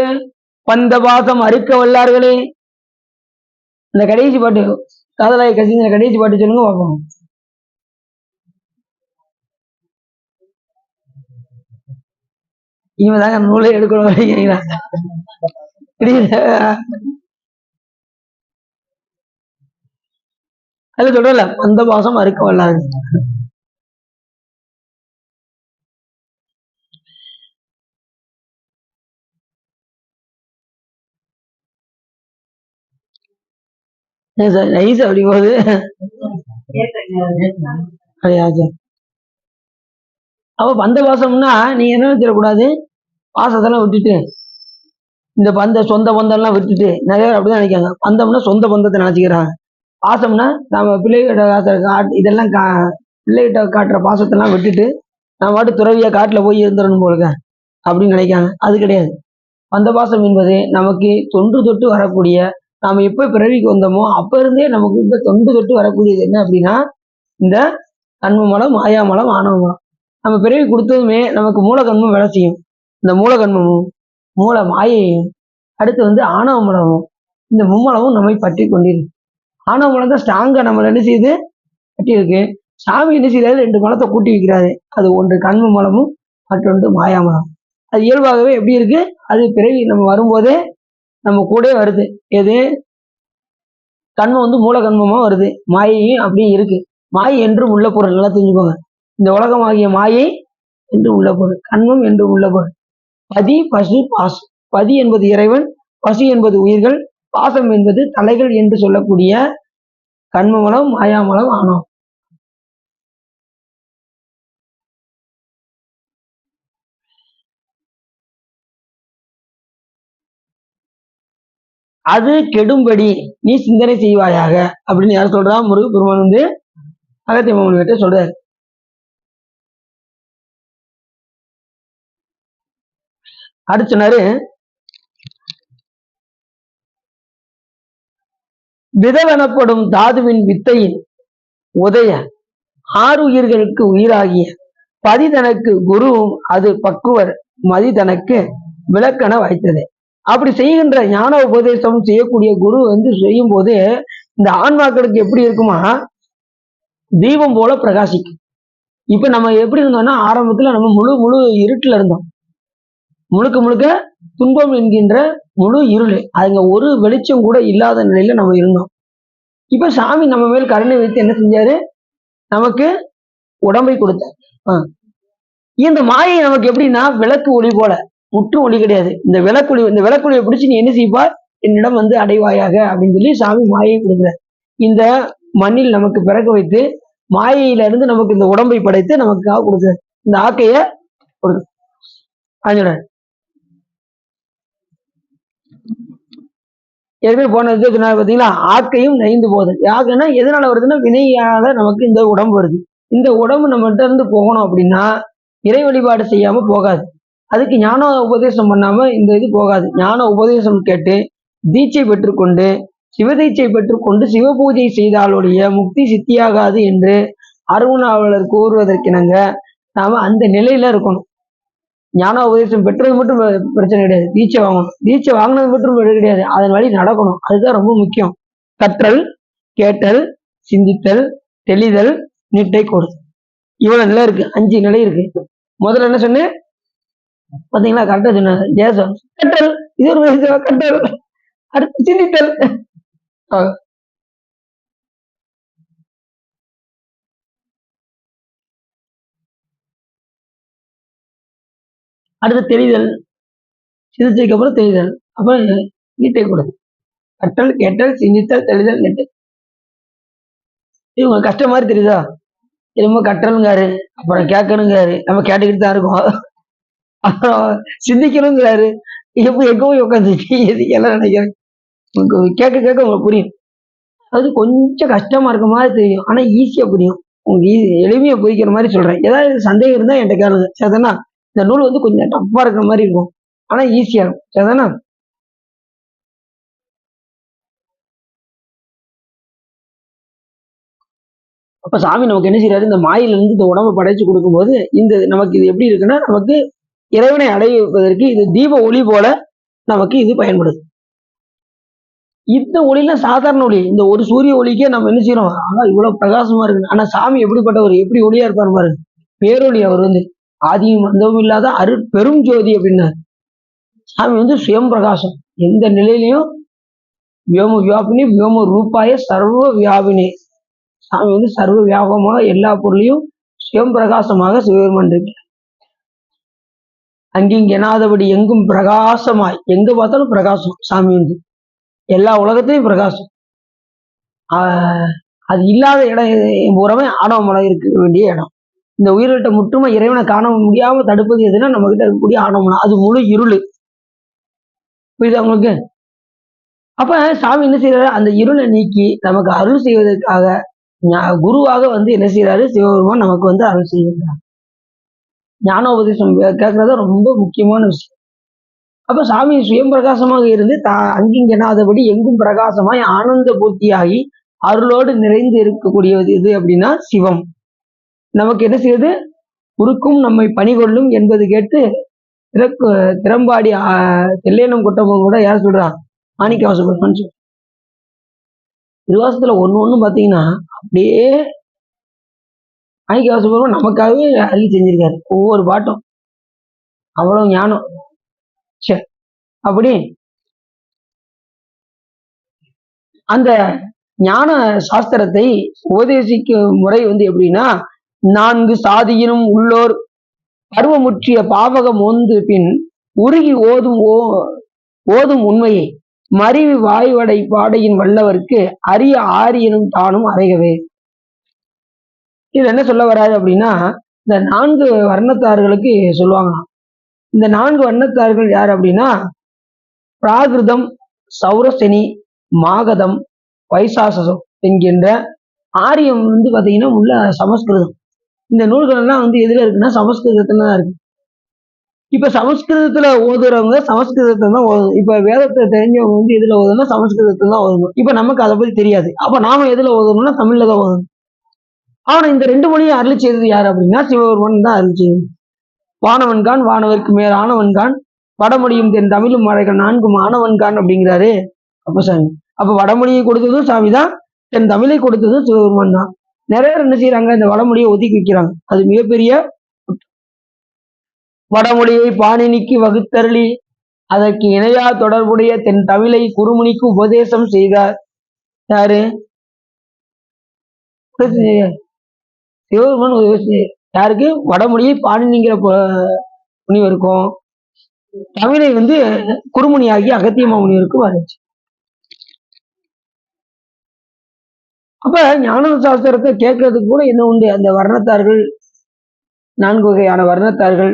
பந்தபாசம் அறுக்க வல்லார்களே. இந்த கடைசி பாட்டு, காதலாய் கசிந்த கடைசி பாட்டு சொல்லுங்க பார்ப்போம். இவதாங்க நூலே எடுக்கணும் அப்படிங்கிறீங்களா? அது சொல்றல அந்த பாசம் அறுக்க வல்லாது. நைஸ் அப்படி போகுது. அப்ப பந்த பாசம்னா நீங்க என்ன நினைச்சிடக்கூடாது, பாசத்தெல்லாம் விட்டுட்டு இந்த சொந்த பந்தம் எல்லாம் விட்டுட்டு நிறைய பேர் அப்படிதான் நினைக்காங்க. பந்தம்னா சொந்த பந்தத்தை நினைச்சுக்கிறாங்க. பாசம்னா நம்ம பிள்ளைகிட்ட இதெல்லாம் பிள்ளைகிட்ட காட்டுற பாசத்தெல்லாம் விட்டுட்டு நான் பாட்டு துறவியா காட்டுல போய் இருந்துடணும் போலுங்க அப்படின்னு நினைக்காங்க. அது கிடையாது. பந்த பாசம் என்பது நமக்கு தொன்று தொட்டு வரக்கூடிய, நாம எப்ப பிறவிக்கு வந்தோமோ அப்ப இருந்தே நமக்கு இந்த தொன்று தொட்டு வரக்கூடியது என்ன அப்படின்னா இந்த கண்ம மலம், மாயா மலம், ஆணவ மலம். நம்ம பிறவி கொடுத்ததுமே நமக்கு மூலகன்மம் வேலை செய்யும். இந்த மூலகன்மமும் மூல மாயையும் அடுத்து ஆணவ மலமும் இந்த மும்மலமும் நம்மை பற்றி கொண்டிருக்கு. ஆணவ மலம் தான் ஸ்ட்ராங்கா நம்மளை என்ன செய்யுது, கட்டி இருக்கு. சாமி என்ன செய்யறாரு, 2 மலத்தை கூட்டி வைக்கிறாரு. அது ஒன்று கண்ம மலமும் மற்றொன்று மாயா மலம். அது இயல்பாகவே எப்படி இருக்கு, அது பிறவி நம்ம வரும்போதே நம்ம கூட வருது. எது கண்மம் மூல கண்மமா வருது, மாயையும் அப்படியே இருக்கு. மாயை என்றும் உள்ள பொருள், நல்லா தெரிஞ்சுக்கோங்க. இந்த உலகம் ஆகிய மாயை என்று உள்ள பொருள், கண்மம் என்று உள்ள பொருள். பதி பசு பாசு. பதி என்பது இறைவன், பசு என்பது உயிர்கள், பாசம் என்பது தலைகள் என்று சொல்லக்கூடிய கண்மமலம், மாயாமலம், ஆணவம். அது கெடும்படி நீ சிந்தனை செய்வாயாக அப்படின்னு யார் சொல்றா, முருகப்பெருமான் அகத்திய மாமன் கிட்ட சொல்றாரு. அடுத்து சொன்னாரு, விதவெனப்படும் தாதுவின் வித்தையின் உதய 6 உயிர்களுக்கு உயிராகிய பதி தனக்கு குருவும் அது பக்குவர் மதி தனக்கு விளக்கென வைத்தது. அப்படி செய்கின்ற ஞான உபதேசம் செய்யக்கூடிய குரு செய்யும் போது இந்த ஆன்மாக்களுக்கு எப்படி இருக்குமா, தீபம் போல பிரகாசிக்கும். இப்ப நம்ம எப்படி இருந்தோம்னா, ஆரம்பத்துல நம்ம முழு இருட்டுல இருந்தோம். முழுக்க முழுக்க துன்பம் என்கின்ற முழு இருள், அதுங்க ஒரு வெளிச்சம் கூட இல்லாத நிலையில நம்ம இருந்தோம். இப்ப சாமி நம்ம மேல் கருணை வைத்து என்ன செஞ்சாரு, நமக்கு உடம்பை கொடுத்தார். இந்த மாயை நமக்கு எப்படின்னா விளக்கு ஒளி போல, முற்று ஒளி கிடையாது. இந்த விளக்குழியை பிடிச்சு நீ என்ன செய்ப்பா, என்னிடம் அடைவாயாக அப்படின்னு சொல்லி சாமி மாயை கொடுக்குறார். இந்த மண்ணில் நமக்கு பிறக்க வைத்து மாயையில இருந்து நமக்கு இந்த உடம்பை படைத்து நமக்காக கொடுக்குறார். இந்த ஆக்கைய கொடுக்குறார். ஏற்கனவே போன சொன்னார் பார்த்தீங்களா, ஆக்கையும் நைந்து போகுது. யாருக்குன்னா எதனால வருதுன்னா வினையால நமக்கு இந்த உடம்பு வருது. இந்த உடம்பு நம்மகிட்ட இருந்து போகணும் அப்படின்னா இறை வழிபாடு செய்யாம போகாது. அதுக்கு ஞான உபதேசம் பண்ணாம இந்த இது போகாது. ஞான உபதேசம் கேட்டு தீட்சை பெற்றுக்கொண்டு சிவதீட்சை பெற்றுக்கொண்டு சிவபூஜை செய்தாலுடைய முக்தி சித்தியாகாது என்று அருணாவலர் கூறுவதற்கிணங்க நாம அந்த நிலையில இருக்கணும். ஞான உபதேசம் பெற்றது மட்டும் பிரச்சனை கிடையாது, தீட்சை வாங்கணும். தீட்சை வாங்கினது மட்டும் கிடையாது, அதன் வழி நடக்கணும். அதுதான் ரொம்ப முக்கியம். கற்றல், கேட்டல், சிந்தித்தல், தெளிதல், நிட்டை கொடுத்தல். இவ்வளவு நிலை இருக்கு, 5 நிலை இருக்கு. முதல்ல என்ன சொன்னேன் பாத்தீங்களா, கரெக்டா சொன்னாங்க ஜெயசம். கற்றல், இது ஒரு கற்றல். அடுத்து சிந்தித்தல், அடுத்து தெளிதல், சிந்திச்சதுக்கு அப்புறம் தெளிதல், அப்புறம் நீட்டை கொடுது. கற்றல், கேட்டல், சிந்தித்தல், தெளிதல், நீட்டை. இது உங்களுக்கு கஷ்டம் மாதிரி தெரியுதா? ரொம்ப கற்றலுங்காரு, அப்புறம் கேட்கணுங்காரு, நம்ம கேட்டுக்கிட்டு தான் இருக்கோம். அப்புறம் சிந்திக்கணுங்கிறாரு, எப்போ எங்கேயும் உட்காந்து எல்லாம் நினைக்கிறேன். கேட்க கேட்க உங்களுக்கு புரியும். அது கொஞ்சம் கஷ்டமா இருக்க மாதிரி தெரியும், ஆனா ஈஸியா புரியும். உங்களுக்கு எளிமையா புரிக்கிற மாதிரி சொல்றேன். ஏதாவது சந்தேகம் இருந்தா என்கிட்ட கேளுங்க, சரிதானா? இந்த நூல் கொஞ்சம் டஃப்பா இருக்கிற மாதிரி இருக்கும், ஆனா ஈஸியா இருக்கும், சரிதானா? அப்ப சாமி நமக்கு என்ன செய்யறாரு, இந்த மாயில இருந்து இந்த உடம்பை படைச்சு கொடுக்கும்போது நமக்கு இது எப்படி இருக்குன்னா, நமக்கு இறைவனை அடைவதற்கு இது தீப ஒளி போல நமக்கு இது பயன்படுது. இந்த ஒளிலாம் சாதாரண ஒளி. இந்த ஒரு சூரிய ஒளிக்கே நம்ம என்ன செய்யறோம், ஆனா இவ்வளவு பிரகாசமா இருக்கு. ஆனா சாமி எப்படிப்பட்டவர், எப்படி ஒளியா இருப்பாரு பாருங்க, பேரொளி. அவர் ஆதியும் அந்தமும் இல்லாத பெரும் ஜோதி அப்படின்னாரு. சாமி வந்து சுயம் பிரகாசம், எந்த நிலையிலையும் வியோம வியாபினி வியோம ரூபாய சர்வ வியாபினி. சாமி வந்து சர்வ வியாபகமாக எல்லா பொருளையும் சுயம் பிரகாசமாக சிவபெருமான் இருக்கு. அங்கிங்க எனாதபடி எங்கும் பிரகாசமாய், எங்க பார்த்தாலும் பிரகாசம். சாமி வந்து எல்லா உலகத்திலையும் பிரகாசம். அது இல்லாத இடம் பூராமே ஆணவ மலை இருக்க வேண்டிய இடம். இந்த உயிரிட்ட முற்றுமை இறைவனை காண முடியாம தடுப்பது எதுனா நம்ம கிட்ட இருக்கக்கூடிய ஆணவ மலை, அது முழு இருள். புரியுதா உங்களுக்கு? அப்ப சாமி என்ன செய்யறாரு, அந்த இருளை நீக்கி நமக்கு அருள் செய்வதற்காக குருவாக வந்து என்ன செய்யறாரு, சிவபெருமான் நமக்கு வந்து அருள் செய்கிறார். ஞானோபதேசம் கேட்கறது ரொம்ப முக்கியமான விஷயம். அப்ப சாமி சுயம் பிரகாசமாக இருந்து அங்கிங்கெனாதபடி எங்கும் பிரகாசமாய் ஆனந்த பூர்த்தியாகி அருளோடு நிறைந்து இருக்கக்கூடியது எது அப்படின்னா சிவம். நமக்கு என்ன செய்யுது, உருக்கும் நம்மை பணிகொள்ளும் என்பது கேட்டு திறம்பாடி தெல்லேனம் குட்டமும் கூட யார் சொல்றா, மாணிக்கவாசகர். திருவாசத்துல ஒண்ணு பாத்தீங்கன்னா அப்படியே மாணிக்கவாசகர் நமக்காகவே அருளி செஞ்சிருக்காரு. ஒவ்வொரு பாட்டும் அவ்வளவு ஞானம். சரி, அப்படி அந்த ஞான சாஸ்திரத்தை உபதேசிக்கும் முறை வந்து எப்படின்னா, 4 சாதியினும் உள்ளோர் பருவமுற்றிய பாவகம் ஓந்து பின் உருகி ஓதும் உண்மையை மறிவு வாய்வடை பாடையின் வல்லவர்க்கு அரிய ஆரியனும் தானும் அறைகவே. இது என்ன சொல்ல வராது அப்படின்னா, இந்த 4 வர்ணத்தார்களுக்கு சொல்லுவாங்களாம். இந்த 4 வர்ணத்தார்கள் யார் அப்படின்னா, பிராகிருதம், சௌரசெனி, மாகதம், வைசாசம் என்கின்ற ஆரியம் வந்து பாத்தீங்கன்னா உள்ள சமஸ்கிருதம். இந்த நூல்கள் எல்லாம் வந்து எதுல இருக்குன்னா சமஸ்கிருதத்துல தான் இருக்கு. இப்ப சமஸ்கிருதத்துல ஓதுறவங்க சமஸ்கிருதத்தை தான் ஓதணும். இப்ப வேதத்தை தெரிஞ்சவங்க வந்து எதுல ஓதணும்னா சமஸ்கிருதத்துல தான் ஓதணும். இப்ப நமக்கு அதை பத்தி தெரியாது. அப்ப நாம எதுல ஓதணும்னா தமிழ்ல தான் ஓதணும். ஆனா இந்த 2 மொழியும் அருளி செய்தது யாரு அப்படின்னா சிவபெருமான் தான் அருளி செய்தது. வானவன்கான் வானவருக்கு மேல் ஆனவன்கான் வடமொழியும் தென் தமிழும் மழைகள் 4 மாணவன்கான் அப்படிங்கிறாரு அப்ப சாமி. அப்ப வடமொழியை கொடுத்ததும் சாமி தான், தென் தமிழை கொடுத்ததும் சிவபெருமான் தான். நிறைய பேர் என்ன செய்யறாங்க, இந்த வடமொழியை ஒதுக்கி வைக்கிறாங்க. அது மிகப்பெரிய வடமொழியை பாணினிக்கு வகுத்தருளி அதற்கு இணையா தொடர்புடைய தென் தமிழை குருமுனிக்கு உபதேசம் செய்தார். யாரு? சிவபெருமான் யாருக்கு? வடமொழியை பாணினிங்கிற முனிவருக்கும் தமிழை வந்து குருமுனியாகி அகத்தியமா முனிவருக்கும் வந்துச்சு. அப்ப ஞான சாஸ்திரத்தை கேட்கறதுக்கு கூட என்ன உண்டு, அந்த வர்ணத்தார்கள் 4 வகையான வர்ணத்தார்கள்.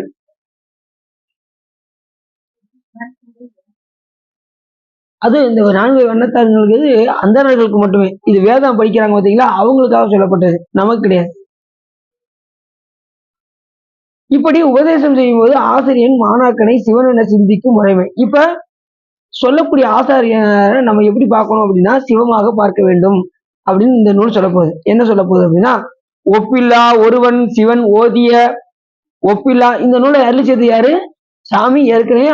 அது இந்த 4 வண்ணத்தார்களுக்கு அந்தணர்களுக்கு மட்டுமே. இது வேதம் படிக்கிறாங்க பார்த்தீங்களா, அவங்களுக்காக சொல்லப்பட்டது, நமக்கு கிடையாது. இப்படி உபதேசம் செய்யும் போது ஆசிரியன் மாணாக்கனை சிவன் என சிந்திக்கும் முறைமை. இப்ப சொல்லக்கூடிய ஆசாரியரை நம்ம எப்படி பார்க்கணும் அப்படின்னா சிவமாக பார்க்க வேண்டும் அப்படின்னு இந்த நூல் சொல்ல போகுது. என்ன சொல்ல போகுது அப்படின்னா, ஒப்பில்லா ஒருவன் சிவன் ஓதிய ஒப்பில்லா. இந்த நூலை அருளிச்சது யாரு? சாமி ஏற்கனவே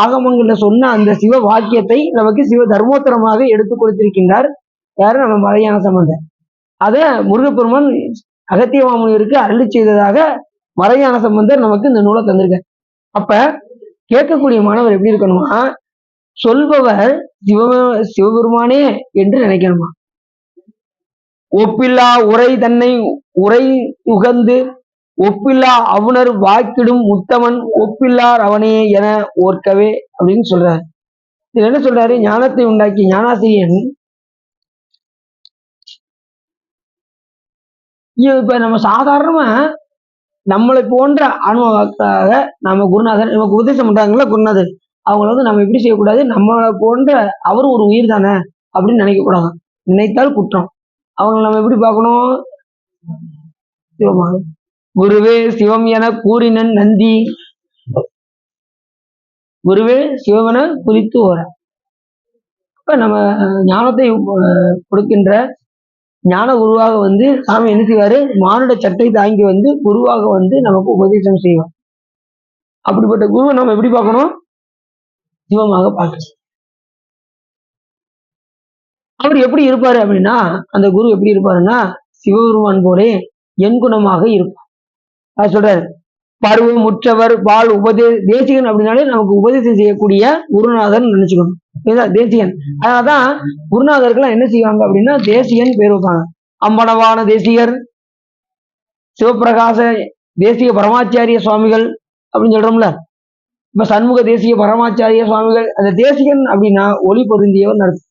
ஆகமங்கள்ல சொன்ன அந்த சிவ வாக்கியத்தை நமக்கு சிவ தர்மோத்தரமாக எடுத்து கொடுத்திருக்கின்றார். யாரு? நம்ம மலையான சம்பந்தர். அத முருகப்பெருமான் அகத்திய மாமுனிவருக்கு அருளி செய்ததாக மலையான சம்பந்தர் நமக்கு இந்த நூலை தந்திருக்க. அப்ப கேட்கக்கூடிய மாணவர் எப்படி இருக்கணுமா, சொல்பவர் சிவபெருமானே என்று நினைக்கணுமா. ஒப்பில்லா உரை தன்னை உரை உகந்து ஒப்பில்லா அவுணர் வாக்கிடும் உத்தமன் ஒப்பில்லார் அவனே என ஓர்க்கவே அப்படின்னு சொல்றாரு. இதுல என்ன சொல்றாரு, ஞானத்தை உண்டாக்கி ஞானாசிரியன் இப்ப நம்ம சாதாரணமா நம்மளை போன்ற ஆன்மாவாக்காக நம்ம குருநாதர் நமக்கு உபதேசம் பண்றாங்கல்ல குருநாதர், அவங்கள வந்து நம்ம எப்படி செய்யக்கூடாது, நம்மளை போன்ற அவரும் ஒரு உயிர் தானே அப்படின்னு நினைக்க கூடாது. நினைத்தால் குற்றம். அவங்களை நம்ம எப்படி பார்க்கணும், சிவமாக குருவே சிவம் என கூறினன் நந்தி. குருவே சிவமென குறித்து வர. அப்ப நம்ம ஞானத்தை கொடுக்கின்ற ஞான குருவாக வந்து சாமி என்ன செய்வாரு, மானுட சட்டை தாங்கி வந்து குருவாக வந்து நமக்கு உபதேசம் செய்வார். அப்படிப்பட்ட குருவை நம்ம எப்படி பார்க்கணும், சிவமாக பார்க்கணும். அவர் எப்படி இருப்பாரு அப்படின்னா, அந்த குரு எப்படி இருப்பாருன்னா சிவபெருமான் போலே என் குணமாக இருப்பார். அது சொல்றாரு, பருவம் முற்றவர் பால் தேசிகன் அப்படின்னாலே நமக்கு உபதேசம் செய்யக்கூடிய குருநாதர் நினைச்சுக்கணும். இதுதான் தேசிகன். அதனாலதான் குருநாதர்கள் என்ன செய்வாங்க அப்படின்னா தேசிகன் பேர் வைப்பாங்க. அம்பலவான தேசிகர், சிவபிரகாச தேசிய பரமாச்சாரிய சுவாமிகள் அப்படின்னு சொல்றோம்ல. இப்ப சண்முக தேசிய பரமாச்சாரிய சுவாமிகள். அந்த தேசிகன் அப்படின்னா ஒளி பொருந்தியவர் நடத்து.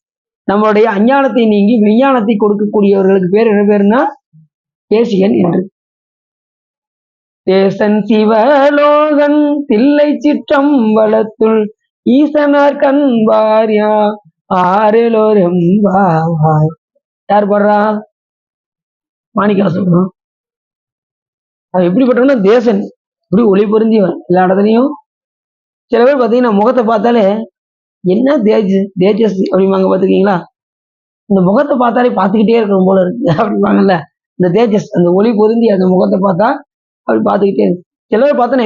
நம்மளுடைய அஞ்ஞானத்தை நீங்கி விஞ்ஞானத்தை கொடுக்கக்கூடியவர்களுக்கு பேர் என்ன பேருன்னா தேசிகன் என்று. தேசன் சிவலோகன் தில்லை சிற்றம்பலத்துள் ஈசனார் கண்பாரியா ஆரெலோரெம்பாவாய். யார் பாடுறா? மாணிக்கவாசகர். அது எப்படிப்பட்டவனா தேசன், இப்படி ஒளி பொருந்தியவன் எல்லா இடத்துலையும். சில பேர் பார்த்தீங்கன்னா முகத்தை பார்த்தாலே என்ன தேஜஸ் அப்படிம்பாங்க, பார்த்துருக்கீங்களா? இந்த முகத்தை பார்த்தாலே பார்த்துக்கிட்டே இருக்கணும் போல இருக்கு அப்படிம்பாங்கல்ல. இந்த தேஜஸ், அந்த ஒளி பொருந்தி அந்த முகத்தை பார்த்தா அப்படி பார்த்துக்கிட்டே இருக்கு. சில பேர் பார்த்தனே,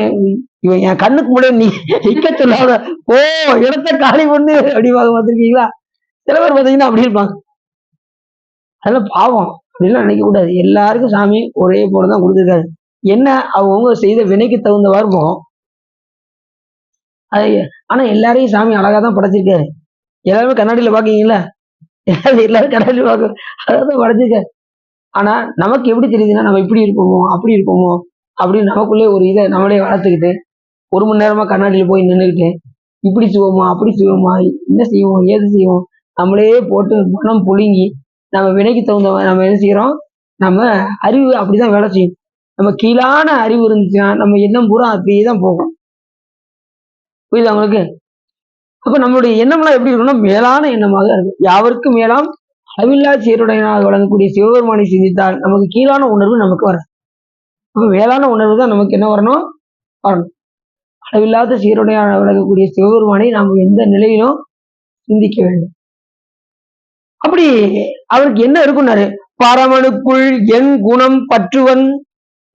இவன் என் கண்ணுக்கு முன்னாடி நீ நிக்க சொல்லாத, ஓ இடத்த காலி பண்ணு அப்படிம்பாங்க, பார்த்துருக்கீங்களா? சில பேர் பார்த்தீங்கன்னா அப்படி இருப்பாங்க. அதெல்லாம் பாவம் அப்படின்லாம் நினைக்க கூடாது. எல்லாருக்கும் சாமி ஒரே போலதான் கொடுத்துருக்காரு. என்ன அவங்க செய்த வினைக்கு தகுந்தவாறு முகம். அது ஆனா எல்லாரையும் சாமி அழகா தான் படைச்சிருக்காரு. எல்லாருமே கண்ணாடியில பாக்கீங்களா? எல்லாரும் கண்ணாடியில பாக்க அழகாதான் படைச்சிருக்காரு. ஆனா நமக்கு எப்படி தெரியுதுன்னா நம்ம இப்படி இருப்போமோ அப்படி இருப்போமோ அப்படின்னு நமக்குள்ளே ஒரு இதை நம்மளே வளர்த்துக்கிட்டு 1 மணி நேரமா கண்ணாடியில போய் நின்றுக்கிட்டு இப்படி செய்வோமா அப்படி செய்வோமா என்ன செய்வோம் ஏது செய்வோம் நம்மளே போட்டு மனம் புழுங்கி நம்ம வினைக்கு தகுந்த நம்ம என்ன செய்யறோம், நம்ம அறிவு அப்படிதான் வேலை செய்யும். நம்ம கீழான அறிவு இருந்துச்சுன்னா நம்ம எண்ணம் பூரா அப்படியே தான் போகும். புரியுது அவங்களுக்கு? அப்ப நம்மளுடைய எண்ணம்லாம் எப்படி இருக்குன்னா மேலான எண்ணமாக இருக்கு. யாவருக்கும் மேலாம் அளவில்லா சீருடையனாக வழங்கக்கூடிய சிவபெருமானை சிந்தித்தால் நமக்கு கீழான உணர்வு நமக்கு வரும். அப்ப மேலான உணர்வு தான் நமக்கு என்ன வரணும், வரணும். அளவில்லாத சீருடையாக வழங்கக்கூடிய சிவபெருமானை நாம் எந்த நிலையிலும் சிந்திக்க வேண்டும். அப்படி அவருக்கு என்ன இருக்குன்னாரு, பரமனுக்குள் என் குணம் பற்றுவன்.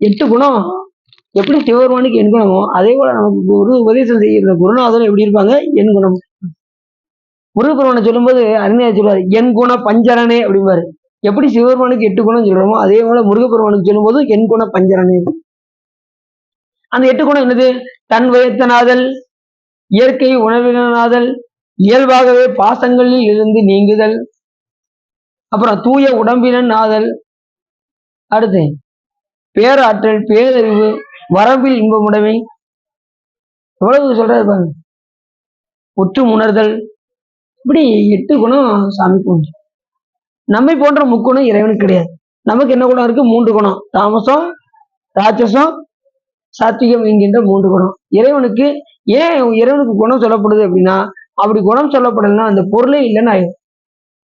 8 குணம் எப்படி சிவபெருமானுக்கு என் குணமோ அதே போல நமக்கு குரு உபதேசம் செய்கிற குருநாதன் எப்படி இருப்பாங்க, என் குணம். முருகப்பெருமானை சொல்லும்போது அறிஞர் சொல்லுவாரு என் குண பஞ்சரனே அப்படிம்பாரு. எப்படி சிவபெருமானுக்கு 8 குணம் சொல்றோமோ அதே போல முருகப்பெருமானுக்கு சொல்லும்போது என் குண பஞ்சரனே. அந்த 8 குணம் என்னது? தன் வயத்தனாதல், இயற்கை உணர்வினாதல், இயல்பாகவே பாசங்களில் இருந்து நீங்குதல், அப்புறம் தூய உடம்பினன் ஆதல், அடுத்து பேராற்றல், பேரறிவு, வரம்பில் இன்பமுடைமை. எவ்வளவு சொல்றாரு பாருங்க. ஒற்றும் உணர்தல். இப்படி 8 குணம் சாமிக்கு உண்டு. நம்மை போன்ற முக்குணம் இறைவனுக்கு கிடையாது. நமக்கு என்ன குணம் இருக்கு? 3 குணம். தாமசம், ராட்சசம், சாத்விகம் என்கின்ற 3 குணம். இறைவனுக்கு ஏன் இறைவனுக்கு குணம் சொல்லப்படுது அப்படின்னா, அப்படி குணம் சொல்லப்படலைன்னா அந்த பொருளே இல்லைன்னு ஆயிடும்.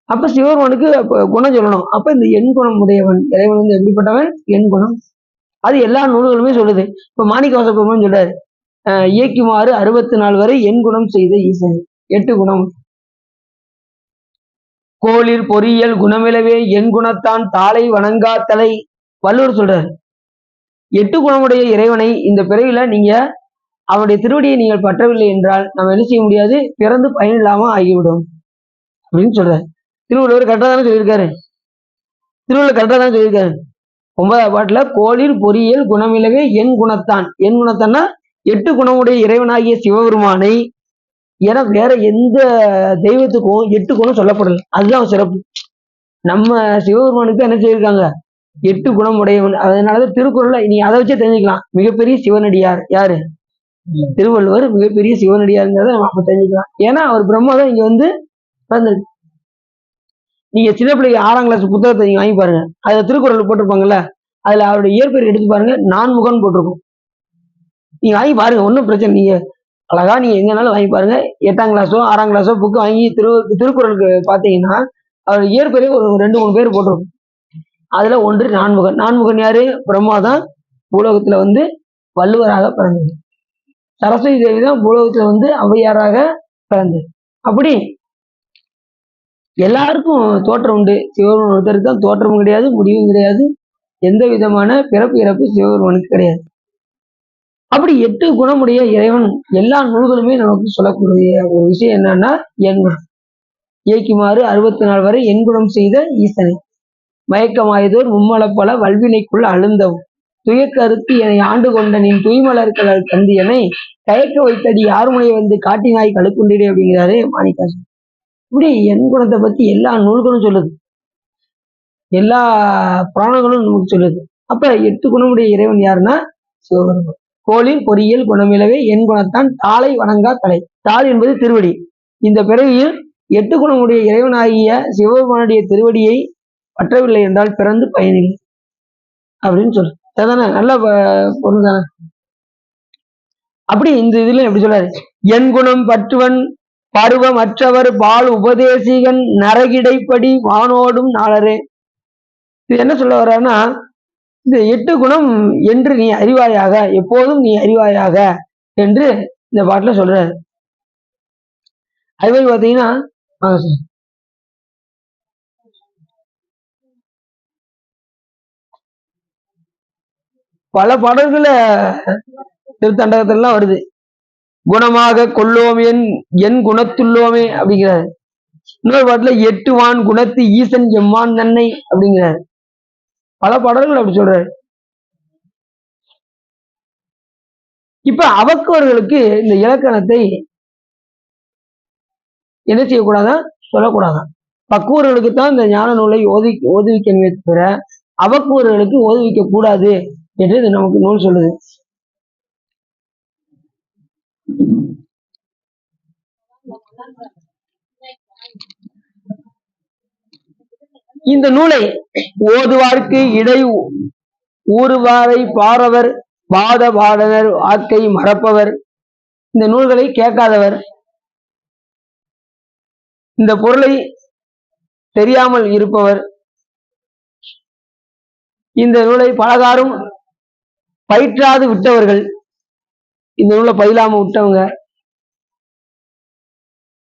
அப்ப சிவபெருமானுக்கு குணம் சொல்லணும். அப்ப இந்த எண் குணம் உடையவன் இறைவன் வந்து எப்படிப்பட்டவன்? எண் குணம். அது எல்லா நூல்களுமே சொல்லுது. இப்ப மாணிக்கவாசக பெருமான் சொல்றாரு, இயக்குமாறு 64 வரை எண் குணம் செய்த ஈசன். 8 குணம். கோளிர் பொறியியல் குணமிலவே என் குணத்தான் தாளை வணங்கா தலை. வள்ளுவர் சொல்றாரு, 8 குணமுடைய இறைவனை இந்த பிறவில நீங்க அவனுடைய திருவடியை நீங்கள் பற்றவில்லை என்றால் நம்ம என்ன செய்ய முடியாது, பிறந்து பயனில்லாம ஆகிவிடும் அப்படின்னு சொல்றாரு. திருவள்ளுவர் கரெக்டா தானே சொல்லியிருக்காரு. திருவள்ளுவர் கரெக்டா தானே சொல்லியிருக்காரு. 9ஆம் பாட்டுல கோளிர் பொறியியல் குணமிலவே என் குணத்தான். என் குணத்தான்னா 8 குணமுடைய இறைவனாகிய சிவபெருமானை ஏன்னா வேற எந்த தெய்வத்துக்கும் 8 குணம் சொல்லப்படல. அதுதான் சிறப்பு. நம்ம சிவபெருமானுக்கு என்ன செய்திருக்காங்க, 8 குணம் உடையவன். அதனாலதான் திருக்குறள்ல நீ அதை வச்சே தெரிஞ்சுக்கலாம். மிகப்பெரிய சிவனடியார் யாரு? திருவள்ளுவர். மிகப்பெரிய சிவனடியாருங்கிறத நம்ம அப்ப தெரிஞ்சுக்கலாம். ஏன்னா அவர் பிரம்மா தான் இங்க வந்து பிறந்தது. நீங்க சின்ன பிள்ளைங்க 6ஆம் கிளாஸ் புத்தகத்தை நீங்க வாங்கி பாருங்க. அதுல திருக்குறள் போட்டிருப்பாங்கல்ல, அதுல அவருடைய இயற்பெயர் எடுத்து பாருங்க, நான்முகன் போட்டிருக்கும். நீங்க வாங்கி பாருங்க, ஒன்றும் பிரச்சனை. நீங்க அழகா நீங்க எங்கனாலும் வாங்கி பாருங்க. 8ஆம் கிளாஸோ 6ஆம் கிளாஸோ புக்கு வாங்கி திருக்குறளுக்கு பாத்தீங்கன்னா அவர் இயற்பெயரே ஒரு 2-3 பேர் போட்டிருக்கும். அதுல ஒன்று நான்முகன். நான்முகன் யாரு? பிரம்மா தான் பூலோகத்துல வந்து வள்ளுவராக பிறந்தது. சரஸ்வதி தேவி தான் பூலோகத்துல வந்து ஔவையாராக பிறந்தது. அப்படி எல்லாருக்கும் தோற்றம் உண்டு. சிவபெருமான் ஒருத்தருக்கு தான் தோற்றமும் கிடையாது, முடிவும் கிடையாது. எந்த விதமான பிறப்பு இறப்பு சிவபெருமானுக்கு கிடையாது. அப்படி 8 குணமுடைய இறைவன் எல்லா நூல்களுமே நமக்கு சொல்லக்கூடிய ஒரு விஷயம் என்னன்னா என் குணம். இயக்குமாறு 64 வரை என் குணம் செய்த ஈசனை மயக்கமாயதோர் மும்மலப்பல வல்வினைக்குள் அழுந்தவும். துயக்கருத்து என்னை ஆண்டு கொண்ட நின் தூய்மலர்கள் தந்து என்னை கயக்க வைத்தடி யாருமுனை வந்து காட்டினாய் கழுக்குண்டிடு அப்படிங்கிறாரு மாணிக்காசன். இப்படி என் குணத்தை பத்தி எல்லா நூல்களும் சொல்லுது, எல்லா புராணங்களும் நமக்கு சொல்லுது. அப்ப 8 குணமுடைய இறைவன் யாருன்னா சிவபெருமான். கோளில் பொறியியல் குணமிலவே என் குணத்தான் தாளை வணங்கா தலை. தாள் என்பது திருவடி. இந்த பிறவியில் 8 குணமுடைய இறைவனாகிய சிவபெருமானுடைய திருவடியை பற்றவில்லை என்றால் பிறந்து பயனில்லை அப்படின்னு சொல்லு. அதானே நல்ல பொருள் தானே. அப்படி இந்த இதுல எப்படி சொல்றாரு, என் குணம் பற்றுவன் பருவமற்றவர் பால் உபதேசிகன் நரகிடைப்படி வானோடும் நாளரே. இது என்ன சொல்ல வர்றாருன்னா, இந்த 8 குணம் என்று நீ அறிவாயாக, எப்போதும் நீ அறிவாயாக என்று இந்த பாட்டுல சொல்றாரு. அது மாதிரி பாத்தீங்கன்னா பல பாடல்கள திருத்தண்டகத்திலாம் வருது. குணமாக கொள்ளோம் என் குணத்துள்ளோமே அப்படிங்கிறாரு. இன்னொரு பாட்டுல 8 வான் குணத்து ஈசன் எம்மான் தன்னை அப்படிங்கிறாரு. பல பாடல்கள் அப்படி சொல்றாரு. இப்ப அவக்குவர்களுக்கு இந்த இலக்கணத்தை என்ன செய்யக்கூடாதான், சொல்லக்கூடாதான். பக்குவர்களுக்கு தான் இந்த ஞான நூலை ஓதுவிக்கணுமே தவிர அவக்குவர்களுக்கு ஓதுவிக்க கூடாது என்று நமக்கு நூல் சொல்லுது. இந்த நூலை ஓதுவார்க்கு இடை ஊறுவாரை பாரவர் வாத பாடனர் வாக்கை மறப்பவர், இந்த நூல்களை கேட்காதவர், இந்த பொருளை தெரியாமல் இருப்பவர், இந்த நூலை பலகாரும் பயிற்றாது விட்டவர்கள், இந்த நூலை பயிலாம விட்டவங்க,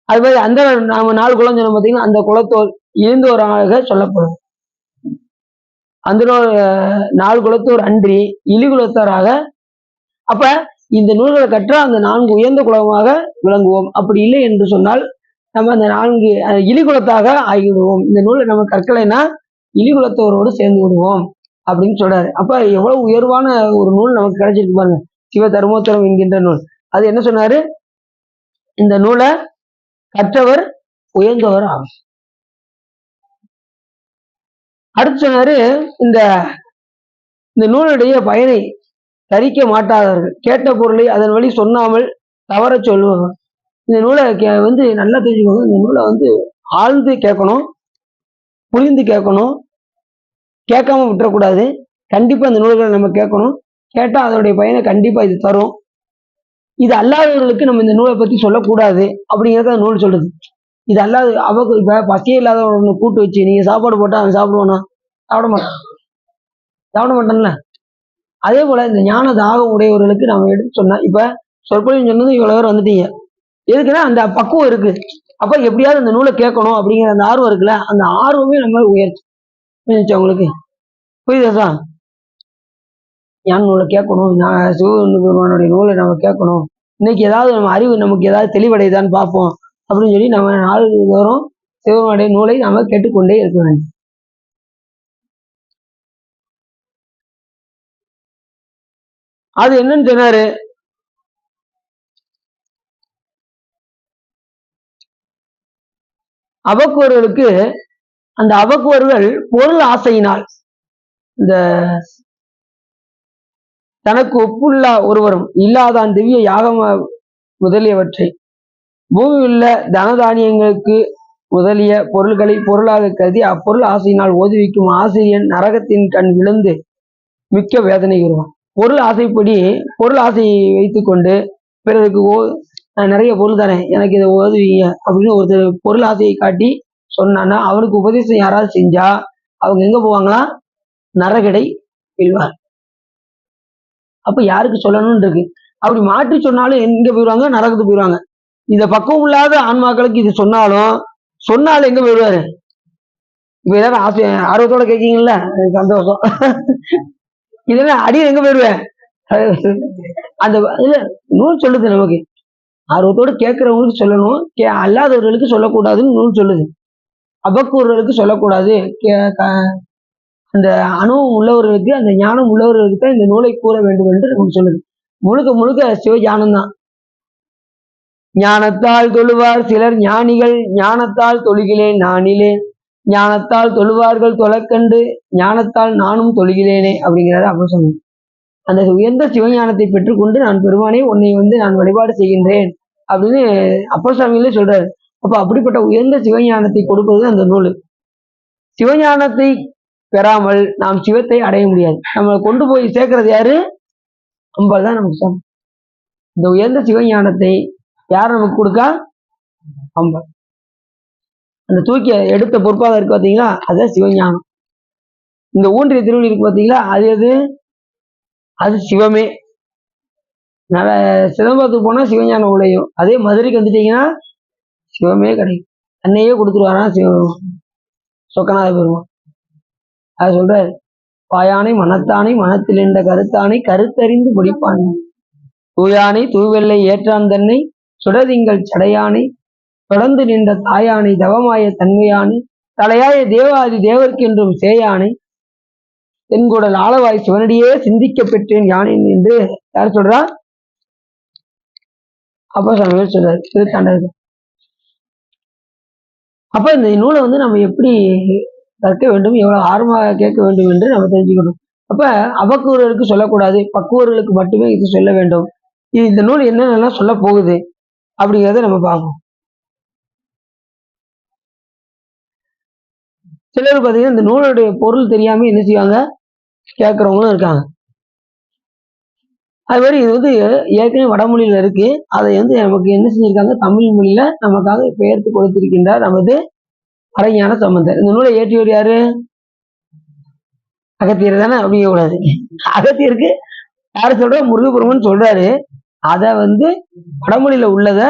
அது மாதிரி அந்த நாம 4 குலம் சொன்ன பார்த்தீங்கன்னா அந்த குலத்தோர் இருந்தோராக சொல்லப்படும். அந்த 4 குலத்தோர் அன்றி இழிகுலத்தோராக. அப்ப இந்த நூல்களை கற்ற அந்த 4 உயர்ந்த குலமாக விளங்குவோம். அப்படி இல்லை என்று சொன்னால் நம்ம அந்த 4 இழிகுலத்தாக ஆகிவிடுவோம். இந்த நூலை நம்ம கற்கலைன்னா இழிகுலத்தோரோடு சேர்ந்து விடுவோம் அப்படின்னு சொல்றாரு. அப்ப எவ்வளவு உயர்வான ஒரு நூல் நமக்கு கிடைச்சிருக்கு பாருங்க, சிவ தர்மோத்தரம் என்கின்ற நூல். அது என்ன சொன்னாரு, இந்த நூலை கற்றவர் உயர்ந்தவர் ஆகும். அடுத்து சொன்னாரு, இந்த நூலுடைய பயனை தரிக்க மாட்டாதவர்கள், கேட்ட பொருளை அதன் வழி சொன்னாமல் தவற சொல்லுவாங்க. இந்த நூலை நல்லா தெரிஞ்சுக்கோங்க. இந்த நூலை ஆழ்ந்து கேட்கணும், புரிந்து கேட்கணும், கேட்காம விட்டுறக்கூடாது. கண்டிப்பா இந்த நூல்களை நம்ம கேட்கணும். கேட்டா அதனுடைய பயனை கண்டிப்பா இது தரும். இது அல்லாதவர்களுக்கு நம்ம இந்த நூலை பத்தி சொல்லக்கூடாது அப்படிங்கிறத நூல் சொல்லுது. இது அல்லாது அவங்க இப்ப பசியே இல்லாதவங்க கூட்டு வச்சு நீங்க சாப்பாடு போட்டா அவன் சாப்பிடுவானா? சாப்பிட மாட்டான்ல. அதே போல இந்த ஞான தாகம் உடையவர்களுக்கு நம்ம எடுத்து சொன்னா, இப்ப சொற்பொழிவு சொன்னது இவ்வளவு பேர் வந்துட்டீங்க, எதுக்குன்னா அந்த பக்குவம் இருக்கு. அப்ப எப்படியாவது அந்த நூலை கேட்கணும் அப்படிங்கிற அந்த ஆர்வம் இருக்குல்ல, அந்த ஆர்வமே நம்ம உயர்ச்சி. உங்களுக்கு புரியுதா? ஞான நூலை கேட்கணும், சிவபெருமானுடைய நூலை நம்ம கேட்கணும், இன்னைக்கு ஏதாவது நம்ம அறிவு நமக்கு ஏதாவது தெளிவடையுதான்னு பார்ப்போம் அப்படின்னு சொல்லி நம்ம நாள்தோறும் சிவபெருமானுடைய நூலை நாம கேட்டுக்கொண்டே இருக்க வேண்டும். அது என்னன்னு சொன்னாரு, அவக்குவர்களுக்கு அந்த அவக்குவர்கள் பொருள் ஆசையினால், இந்த தனக்கு ஒப்புள்ள ஒருவரும் இல்லாதான் திவ்ய யாகம் முதலியவற்றை பூமியில் உள்ள தனதானியங்களுக்கு முதலிய பொருள்களை பொருளாக கருதி அப்பொருள் ஆசையினால் ஓதுவிக்கும் ஆசிரியன் நரகத்தின் கண் விழுந்து மிக்க வேதனை வருவான். பொருள் ஆசைப்படி பொருள் ஆசையை வைத்துக்கொண்டு பிறருக்கு நான் நிறைய பொருள் தரேன், எனக்கு இதை ஓதுவீங்க அப்படின்னு ஒருத்தர் பொருள் ஆசையை காட்டி சொன்னான்னா அவனுக்கு உபதேசம் யாராவது செஞ்சா அவங்க எங்க போவாங்களா? நரகடை வெல்வார். அப்ப யாருக்கு சொல்லணும்னு இருக்கு. அப்படி மாற்றி சொன்னாலும் எங்க போயிடுவாங்க? நரகத்துக்கு போயிடுவாங்க. இந்த பக்குவம் இல்லாத ஆன்மாக்களுக்கு இது சொன்னாலும் எங்க போயிடுவாரு? இப்ப எல்லாரும் ஆசை ஆர்வத்தோட கேட்கீங்கல்ல, சந்தோஷம். இதெல்லாம் அடியில் எங்க போயிடுவேன்? அந்த இல்ல நூல் சொல்லுது நமக்கு, ஆர்வத்தோடு கேட்கிறவங்களுக்கு சொல்லணும், அல்லாதவர்களுக்கு சொல்லக்கூடாதுன்னு நூல் சொல்லுது. அபக்கூர்களுக்கு சொல்லக்கூடாது, அந்த அனுபவம் உள்ளவர்களுக்கு, அந்த ஞானம் உள்ளவர்களுக்கு தான் இந்த நூலை கூற வேண்டும் என்று நமக்கு சொல்லுது. முழுக்க முழுக்க சிவ ஞானம் தான். ஞானத்தால் தொழுவார் சிலர் ஞானிகள், ஞானத்தால் தொழுகிலேன் நானிலே, ஞானத்தால் தொழுவார்கள் தொழக்கண்டு, ஞானத்தால் நானும் தொழுகிறேனே அப்படிங்கிறாரு அப்போஸ்தலன். அந்த உயர்ந்த சிவஞானத்தை பெற்றுக்கொண்டு நான் பெருமானே உன்னை நான் வழிபாடு செய்கின்றேன் அப்படின்னு அப்போஸ்தலர்களே சொல்றாரு. அப்ப அப்படிப்பட்ட உயர்ந்த சிவஞானத்தை கொடுப்பது அந்த நூல். சிவஞானத்தை பெறாமல் நாம் சிவத்தை அடைய முடியாது. நம்மளை கொண்டு போய் சேர்க்கறது யாரு? அம்பாள் தான் நமக்கு சாமி. இந்த உயர்ந்த சிவஞானத்தை யார் நமக்கு கொடுக்கா? அம்பாள். அந்த தூக்கி எடுத்த பொறுப்பாக இருக்கு பார்த்தீங்களா, அதுதான் சிவஞானம். இந்த ஊன்றிய திருவடி இருக்கு பார்த்தீங்களா, அது எது? அது சிவமே. நல்ல சிதம்பரத்துக்கு போனா சிவஞானம் உழையும். அதே மதுரைக்கு வந்துட்டீங்கன்னா சிவமே கிடைக்கும். அன்னையே கொடுத்துருவாரா சொக்கநாத பெருமான். அது சொல்றாரு, பாயானை மனத்தானை மனத்தில் என்ற கருத்தானை கருத்தறிந்து முடிப்பான், தூயானை தூவெல்லை ஏற்றான் தன்னை சுடதிங்கள் சடையானை தொடர்ந்து நின்ற தாயானை தவமாய தன்மையானை தலையாய தேவாதி தேவர்க்கென்றும் சேயானை தென்குடல் ஆளவாய் சிவனடியே சிந்திக்க பெற்றேன் யானேன் என்று யார் சொல்றா? அப்போஸ்தலர் சொல்றாரு திருத்தாண்டகத்துல. அப்ப இந்த நூலை நம்ம எப்படி கற்க வேண்டும், எவ்வளவு ஆர்வமாக கேட்க வேண்டும் என்று நம்ம தெரிஞ்சுக்கணும். அப்ப அபக்குவர்களுக்கு சொல்லக்கூடாது, பக்குவர்களுக்கு மட்டுமே இது சொல்ல வேண்டும். இந்த நூல் என்னென்னலாம் சொல்ல போகுது அப்படிங்கிறத நம்ம பார்ப்போம். சிலர் பார்த்தீங்கன்னா இந்த நூலுடைய பொருள் தெரியாம என்ன செய்வாங்க, கேட்கறவங்களும் இருக்காங்க. அது மாதிரி இது ஏற்கனவே வடமொழியில இருக்கு. அதை நமக்கு என்ன செஞ்சிருக்காங்க, தமிழ் மொழியில நமக்காக பெயர்த்து கொடுத்திருக்கின்றார் நமது மறைஞான சம்பந்தர். இந்த நூலை இயற்றியவர் யாரு? அகத்தியர் தானே? அப்படிங்க கூடாது. அகத்தியருக்கு யாரு சொல்ற? முருகப்பெருமான் சொல்றாரு. அதை வடமொழியில உள்ளத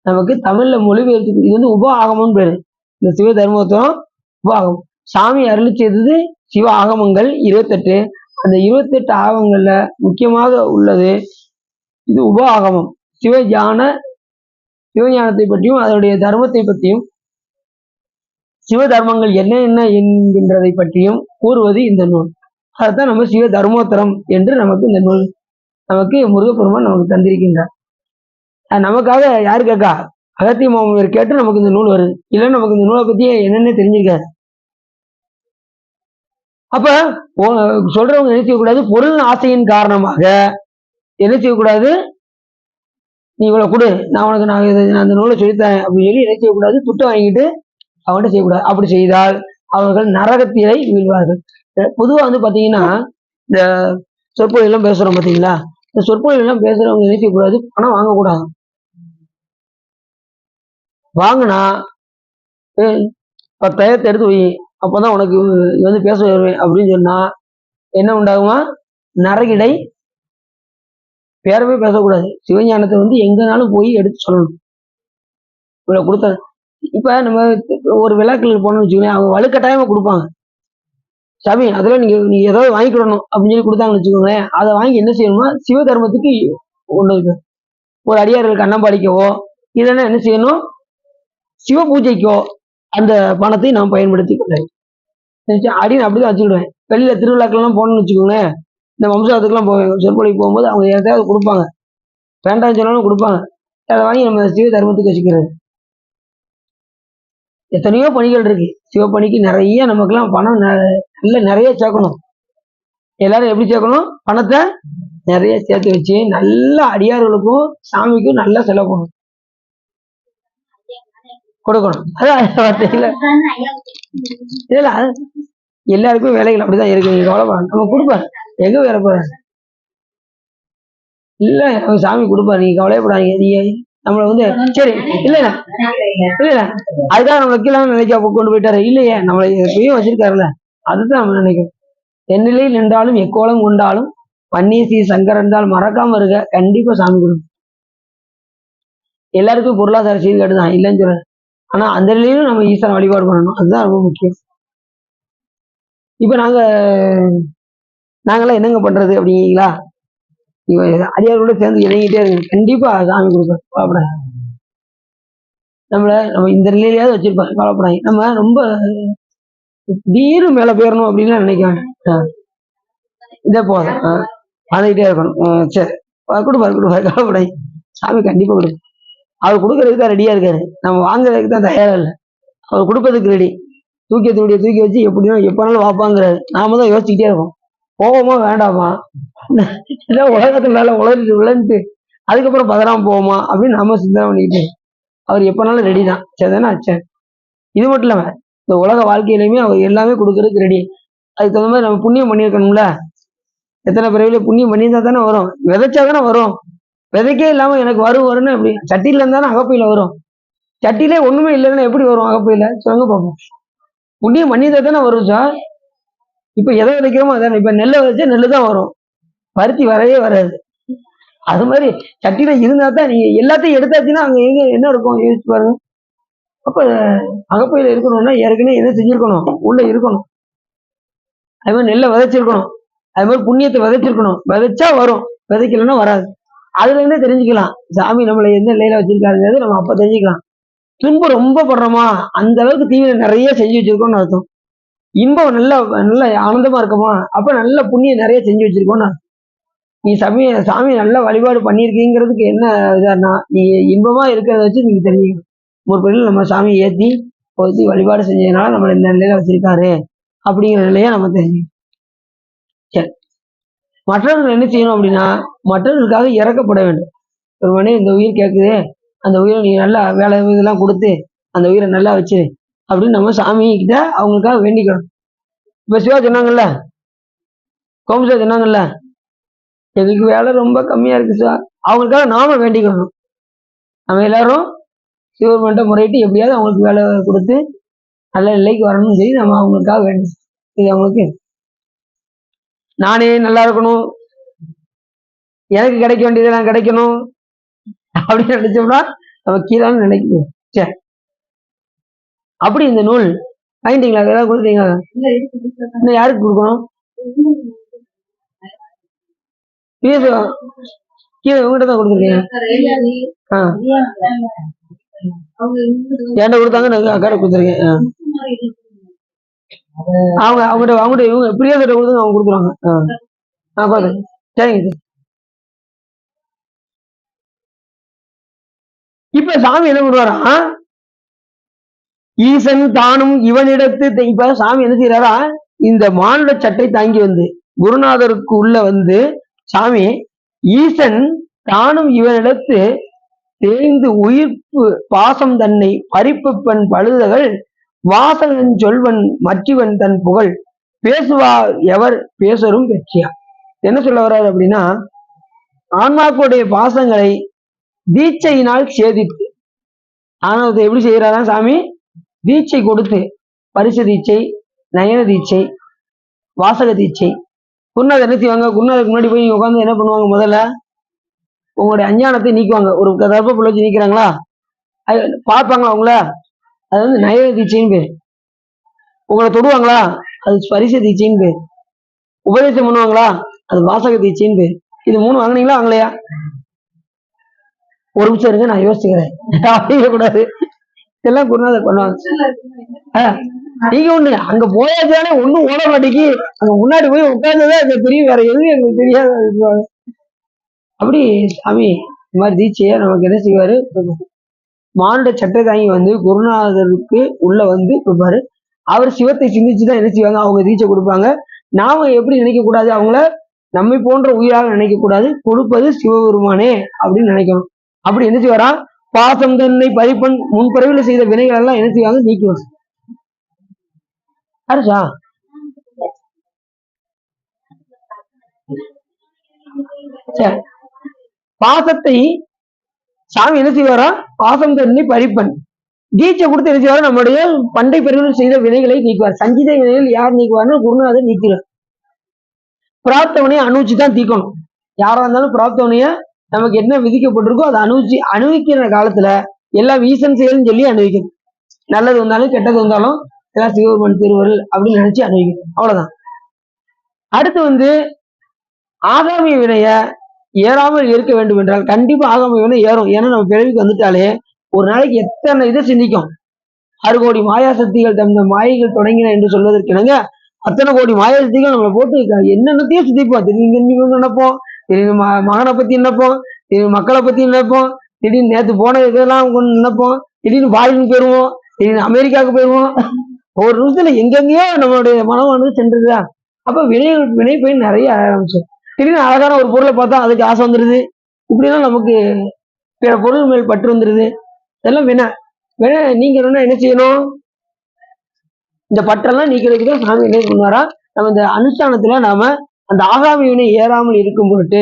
நமக்கு தமிழ்ல மொழிபெயர்த்து, இது உப ஆகமம் பேரு. இந்த சிவ தர்மோத்தரம் உப ஆகமம். சாமி அருளி செய்தது சிவ ஆகமங்கள் 28. அந்த 28 ஆகமங்கள்ல முக்கியமாக உள்ளது இது உப ஆகமம். சிவஞானத்தை பற்றியும் அதனுடைய தர்மத்தை பற்றியும் சிவ தர்மங்கள் என்ன என்கின்றதை பற்றியும் கூறுவது இந்த நூல். அதைத்தான் நம்ம சிவ தர்மோத்தரம் என்று நமக்கு இந்த நூல் நமக்கு முருகப்பெருமான் நமக்கு தந்திருக்கின்றார். நமக்காக யாரு கேட்கா? அகத்திய மாமுனிவர் கேட்டு நமக்கு இந்த நூல் வருது. இல்லைன்னா நமக்கு இந்த நூலை பத்தி என்னென்ன தெரிஞ்சிருக்காரு. அப்ப சொல்றவங்க என்ன செய்யக்கூடாது, பொருள் ஆசையின் காரணமாக என்ன செய்யக்கூடாது, நீ இவ்வளவு கொடு, நான் அந்த நூலை சொல்லித்தரேன் அப்படின்னு சொல்லி என்ன செய்யக்கூடாது, துட்டு வாங்கிட்டு அவங்கள்ட்ட செய்யக்கூடாது. அப்படி செய்தால் அவர்கள் நரகத்திலே வீழ்வார்கள். பொதுவா பாத்தீங்கன்னா இந்த சொற்பொழிவு எல்லாம் பேசுறோம் பாத்தீங்களா, இந்த சொற்பொழிவு எல்லாம் பேசுறவங்க என்ன செய்யக்கூடாது, பணம் வாங்கக்கூடாது. வாங்கினா 10,000 எடுத்து வை, அப்பதான் உனக்கு பேச வருவேன் அப்படின்னு சொன்னா என்ன உண்டாகுமா, நரகிடை. பேரவே பேசக்கூடாது. சிவஞானத்தை எங்கனாலும் போய் எடுத்து சொல்லணும். இவ்வளவு கொடுத்த இப்ப நம்ம ஒரு விழாக்களுக்கு போனோம்னு வச்சுக்கோங்களேன், அவங்க வலுக்கட்டாயமா கொடுப்பாங்க. சாமி அதெல்லாம் நீங்க ஏதாவது வாங்கிக்கிடணும் அப்படின்னு சொல்லி கொடுத்தாங்கன்னு வச்சுக்கோங்களேன், அதை வாங்கி என்ன செய்யணுமா, சிவ தர்மத்துக்கு கொண்டு வந்து ஒரு அடியார்களுக்கு அன்னம்பாளிக்கவோ, இல்லைன்னா என்ன செய்யணும், சிவ பூஜைக்கோ அந்த பணத்தை நாம் பயன்படுத்தி கொள்ளேன் அப்படின்னு அப்படிதான் வச்சுக்கிடுவேன். வெளியில திருவிழாக்கள்லாம் போனோம்னு வச்சுக்கோங்களேன், இந்த வம்சாவத்துக்குலாம் போவேன், சொற்பொழிக்கு போகும்போது அவங்க ஏதாவது கொடுப்பாங்க, வேண்டாம்னு சொன்னாலும் கொடுப்பாங்க. அதை வாங்கி நம்ம சிவ தர்மத்துக்கு வச்சுக்கிறது. எத்தனையோ பணிகள் இருக்கு. சிவப்பணிக்கு நிறைய நமக்கெல்லாம் பணம் நிறைய சேர்க்கணும். எல்லாரும் எப்படி சேர்க்கணும், பணத்தை நிறைய சேர்த்து வச்சு நல்ல அடியார்களுக்கும் சாமிக்கும் நல்லா செலவு பண்ணணும், கொடுக்கணும். இல்ல எல்லாருக்கும் வேலைகள் அப்படிதான் இருக்கு. நீங்க கவலைப்பட, நம்ம கொடுப்பாரு, எங்க வேற போற இல்ல சாமி கொடுப்பாரு, நீங்க கவலைப்படாதீங்க. நீங்க நம்மள சரி இல்ல அதுதான் நம்ம வைக்கலாம்னு நினைக்க கொண்டு போயிட்டாரு இல்லையே, நம்மளை எப்பயும் வச்சிருக்காருல்ல, அதுதான் நம்ம நினைக்கிறோம். தென்னிலையில் நின்றாலும் எக்கோலம் கொண்டாலும் பன்னீர் ஸ்ரீ சங்கர் என்றால் மறக்காம இருக்க, கண்டிப்பா சாமி கொடுக்கும். எல்லாருக்கும் பொருளாதார சீர்கேடு தான் இல்லைன்னு சொல்ல, ஆனா அந்த நிலையிலும் நம்ம ஈஸ்வரன் வழிபாடு பண்ணணும், அதுதான் ரொம்ப முக்கியம். இப்ப நாங்கெல்லாம் என்னங்க பண்றது அப்படிங்களா, அடியாரோட சேர்ந்து இணங்கிட்டே இருங்க, கண்டிப்பா சாமி கொடுப்பாரு, கவலைப்படாது. நம்ம இந்த நிலையிலேயாவது வச்சிருப்பாரு, கவலைப்படாங்க. நம்ம ரொம்ப திடீர்னு மேல போயிடணும் அப்படின்னு நினைக்காங்க. இதே போதும் வந்துகிட்டே இருக்கணும். சரி, கொடுப்பாரு கவலைப்படாது. சாமி கண்டிப்பா கொடுக்கும். அவர் கொடுக்கறதுக்கு தான் ரெடியா இருக்காரு, நம்ம வாங்குறதுக்கு தான் தயாரா இல்லை. அவர் கொடுப்பதுக்கு ரெடி. தூக்கி வச்சு எப்படியோ எப்பனாலும் வாப்பாங்கிறாரு. நாம தான் யோசிச்சுக்கிட்டே இருக்கோம், போவோமா வேண்டாமா, இல்லை உலகத்து மேல விளைஞ்சிட்டு அதுக்கப்புறம் பதறாம போவோமா அப்படின்னு நம்ம சிந்தனை பண்ணிக்கிட்டு. அவர் எப்பனாலும் ரெடி தான். சரி தானே. சரி, இது மட்டும் இல்லாம இந்த உலக வாழ்க்கையிலுமே அவர் எல்லாமே கொடுக்கறதுக்கு ரெடி. அதுக்கு தகுந்த மாதிரி நம்ம புண்ணியம் பண்ணியிருக்கணும்ல. எத்தனை பிறவில புண்ணியம் பண்ணியிருந்தா தானே வரும், விதைச்சா தானே வரும். விதைக்கே இல்லாம எனக்கு வரும்னு எப்படி, சட்டியில இருந்தானே அகப்பையில வரும். சட்டியிலே ஒண்ணுமே இல்லைன்னா எப்படி வரும் அகப்பையில, சொல்லுங்க பார்ப்போம். புண்ணியம் பண்ணியிருந்தா தானே வரும் சார். இப்ப எதை விதைக்கிறோமோ அதானே. இப்ப நெல்லை விதைச்சா நெல்லு தான் வரும், பருத்தி வரவே வராது. அது மாதிரி சட்டியில இருந்தா தான். நீங்க எல்லாத்தையும் எடுத்தாச்சுன்னா அங்க எங்க என்ன இருக்கும் யோசிச்சு பாருங்க. அப்ப அகப்பையில இருக்கணும்னா ஏற்கனவே என்ன செஞ்சிருக்கணும், உள்ள இருக்கணும். அது மாதிரி நெல்லை விதைச்சிருக்கணும், அது மாதிரி புண்ணியத்தை விதைச்சிருக்கணும். விதைச்சா வரும், விதைக்கலன்னா வராது. அதுல இருந்தே தெரிஞ்சுக்கலாம் சாமி நம்மளை எந்த நிலையில வச்சிருக்காருங்கிறது நம்ம அப்ப தெரிஞ்சுக்கலாம். துன்பம் ரொம்ப படுறோமா, அந்த அளவுக்கு தீவிர நிறைய செஞ்சு வச்சிருக்கோம்னு அர்த்தம். இன்பம் நல்ல நல்ல ஆனந்தமா இருக்குமா, அப்ப நல்ல புண்ணியம் நிறைய செஞ்சு வச்சிருக்கோம்னு. நீ சாமி நல்ல வழிபாடு பண்ணியிருக்கீங்கிறதுக்கு என்ன இதானா, நீ இன்பமா இருக்கிறத வச்சு நீங்க தெரிஞ்சுக்கணும். ஒரு பெண்ணில் நம்ம சாமியை ஏற்றி பொருத்தி வழிபாடு செஞ்சதுனால நம்மளை இந்த நிலையில வச்சிருக்காரு அப்படிங்கிற நிலையை நம்ம தெரிஞ்சுக்கணும். சரி, மற்றவர்கள் என்ன செய்யணும் அப்படின்னா, மற்றவர்களுக்காக இறக்கப்பட வேண்டும். ஒரு மணி இந்த உயிர் கேட்குது, அந்த உயிரை நீ நல்லா வேலை இதெல்லாம் கொடுத்து அந்த உயிரை நல்லா வச்சு அப்படின்னு நம்ம சாமி கிட்ட அவங்களுக்காக வேண்டிக்கணும். இப்ப சிவா சொன்னாங்கல்ல, கோமசா சொன்னாங்கல்ல, எங்களுக்கு வேலை ரொம்ப கம்மியா இருக்கு சார், அவங்களுக்காக நாம வேண்டிக்கணும். நம்ம எல்லாரும் சிவபெருமான்கிட்ட முறையிட்டு எப்படியாவது அவங்களுக்கு வேலை கொடுத்து நல்ல நிலைக்கு வரணும்னு சொல்லி நம்ம அவங்களுக்காக வேண்டும். இது அவங்களுக்கு நானே நல்லா இருக்கணும், எனக்கு கிடைக்க வேண்டியதெல்லாம் கிடைக்கணும் அப்படின்னு நினைச்சோம்னா நம்ம கீழான்னு நினைக்கணும். சரி, அப்படி இந்த நூல் வாங்கிட்டீங்களா, ஏதாவது கொடுத்தீங்களா? இன்னும் யாருக்கு கொடுக்கணும்? கீழே உங்ககிட்ட தான் கொடுத்துருக்கீங்க. என்கிட்ட கொடுத்தாங்க, நான் அக்காட கொடுத்துருக்கேன். அவங்ககிட்ட இவங்க பிரியா கிட்ட கொடுத்து அவங்க கொடுக்குறாங்க. பாரு, சரிங்க. இப்ப சாமி என்ன பண்ணுவாரா, ஈசன் தானும் இவனிடத்து. இப்ப சாமி என்ன செய்யறாரா, இந்த மானுட சட்டை தாங்கி வந்து குருநாதருக்கு உள்ள வந்து சாமி ஈசன் தானும் இவனிடத்து தேய்ந்து உயிர்ப்பு பாசம் தன்னை பறிப்பு பெண் பழுதகள் வாசகன் சொல்வன் மற்றவன் தன் புகழ் பேசுவார் எவர் பேசரும் பெற்றியா. என்ன சொல்ல வர்றாரு அப்படின்னா, ஆன்மாக்களுடைய பாசங்களை தீட்சையினால் சேதித்து, ஆணவத்தை எப்படி செய்யறாரா சாமி, தீட்சை கொடுத்து, பரிசு தீட்சை, நயன தீட்சை, வாசக தீட்சை. குருநாதர் என்ன செய்வாங்க, குருநாதருக்கு முன்னாடி போய் உட்காந்து என்ன பண்ணுவாங்க, முதல்ல உங்களுடைய அஞ்ஞானத்தை நீக்குவாங்க. ஒரு கர்ப்ப புள்ளி நீக்கிறாங்களா, பார்ப்பாங்களா அவங்கள, அது வந்து நயன தீட்சைன்னு பேர். உங்களை தொடுவாங்களா, அது பரிச தீட்சைன்னு பேர். உபதேசம் பண்ணுவாங்களா, அது வாசக தீட்சைன்னு பேர். இது 3 வாங்கினீங்களா வாங்கலையா? ஒரு நிமிஷம் இருங்க, நான் யோசிச்சுக்கிறேன். கூடாது, இதெல்லாம் குருநாதர் பண்ணுவாங்க. நீங்க ஒண்ணு அங்க போயாச்சானே ஒண்ணும் ஓட மாட்டேங்கி, அங்க முன்னாடி போய் உட்கார்ந்ததான் எங்களுக்கு தெரியும், வேற எதுவும் எங்களுக்கு தெரியாது. அப்படி சாமி இந்த மாதிரி தீட்சைய நமக்கு என்ன செய்வாரு, மானுட சட்டை தாங்கி வந்து குருநாதருக்கு உள்ள வந்து கொடுப்பாரு. அவர் சிவத்தை சிந்திச்சுதான் என்ன செய்வாங்க, அவங்க தீட்சை கொடுப்பாங்க. நாம எப்படி நினைக்க கூடாது, அவங்கள நம்மை போன்ற உயிராக நினைக்க கூடாது, கொடுப்பது சிவபெருமானே அப்படின்னு நினைக்கணும். அப்படி என்ன செய்வாரா, பாசம் தன்னை பறிப்பன் முன்பிறவில செய்த வினைகள் எல்லாம் என்ன செய்வாங்க, நீக்குவாங்க. அரசா பாசத்தை சாமி என்ன செய்வாரா, பாசம் தன்னை பறிப்பன் தீட்சை கொடுத்து என்ன செய்வாரா, நம்முடைய பண்டை பிறவிகள் செய்த வினைகளை நீக்குவார். சஞ்சித வினைகள் யார் நீக்குவார்னு குருநாதர் நீக்கிறார். பிரார்த்தவனையை அனுபவிச்சுதான் தீக்கணும். யாரா இருந்தாலும் பிரார்த்தவனைய நமக்கு என்ன விதிக்கப்பட்டிருக்கோ அதை அனுபவிக்கிற காலத்துல எல்லாம் ஈசன் செயல்னு சொல்லி அனுபவிக்கணும். நல்லது வந்தாலும் கெட்டது வந்தாலும் எல்லாம் சிவபெருமான் திருவருள் அப்படின்னு நினைச்சு அனுபவிக்கணும். அவ்வளவுதான். அடுத்து வந்து ஆகாமிய வினைய ஏறாமல் இருக்க வேண்டும் என்றால் கண்டிப்பா ஆகாமிய வினை ஏறும். ஏன்னா நம்ம பிறவிக்கு வந்துட்டாலே ஒரு நாளைக்கு எத்தனை இதை சிந்திக்கும். 6 கோடி மாயா சக்திகள் தந்த மாயைகள் தொடங்கின என்று சொல்வதற்கு இணங்க அத்தனை கோடி மாயா சக்திகள் நம்மளை போட்டு என்னென்னத்தையும் சுத்திப்போம். திடீர்னு நினைப்போம், திடீர்னு மகனை பத்தி நினைப்போம், திடீர்னு மக்களை பத்தி நினைப்போம், திடீர்னு நேற்று போன இதெல்லாம் நினைப்போம், திடீர்னு ஃபாரின் போயிடுவோம், திடீர்னு அமெரிக்காவுக்கு போயிடுவோம். ஒரு நிமிஷத்துல எங்கெங்கேயோ நம்மளுடைய மனம் சென்றுதா. அப்ப வினை பயன் நிறைய ஆரம்பிச்சு. திடீர்னு அழகான ஒரு பொருளை பார்த்தா அதுக்கு ஆசை வந்துடுது. இப்படிலாம் நமக்கு பிற பொருள் மேல் பற்று வந்துடுது. இதெல்லாம் வினை நீங்க என்ன செய்யணும்? இந்த பற்றெல்லாம் நீக்கிறதுக்கு தான் சாமி என்ன பண்ணுவாரா, நம்ம இந்த அனுஷ்டானத்துல நாம அந்த ஆகாமி வினை ஏறாமல் இருக்கும் பொருட்டு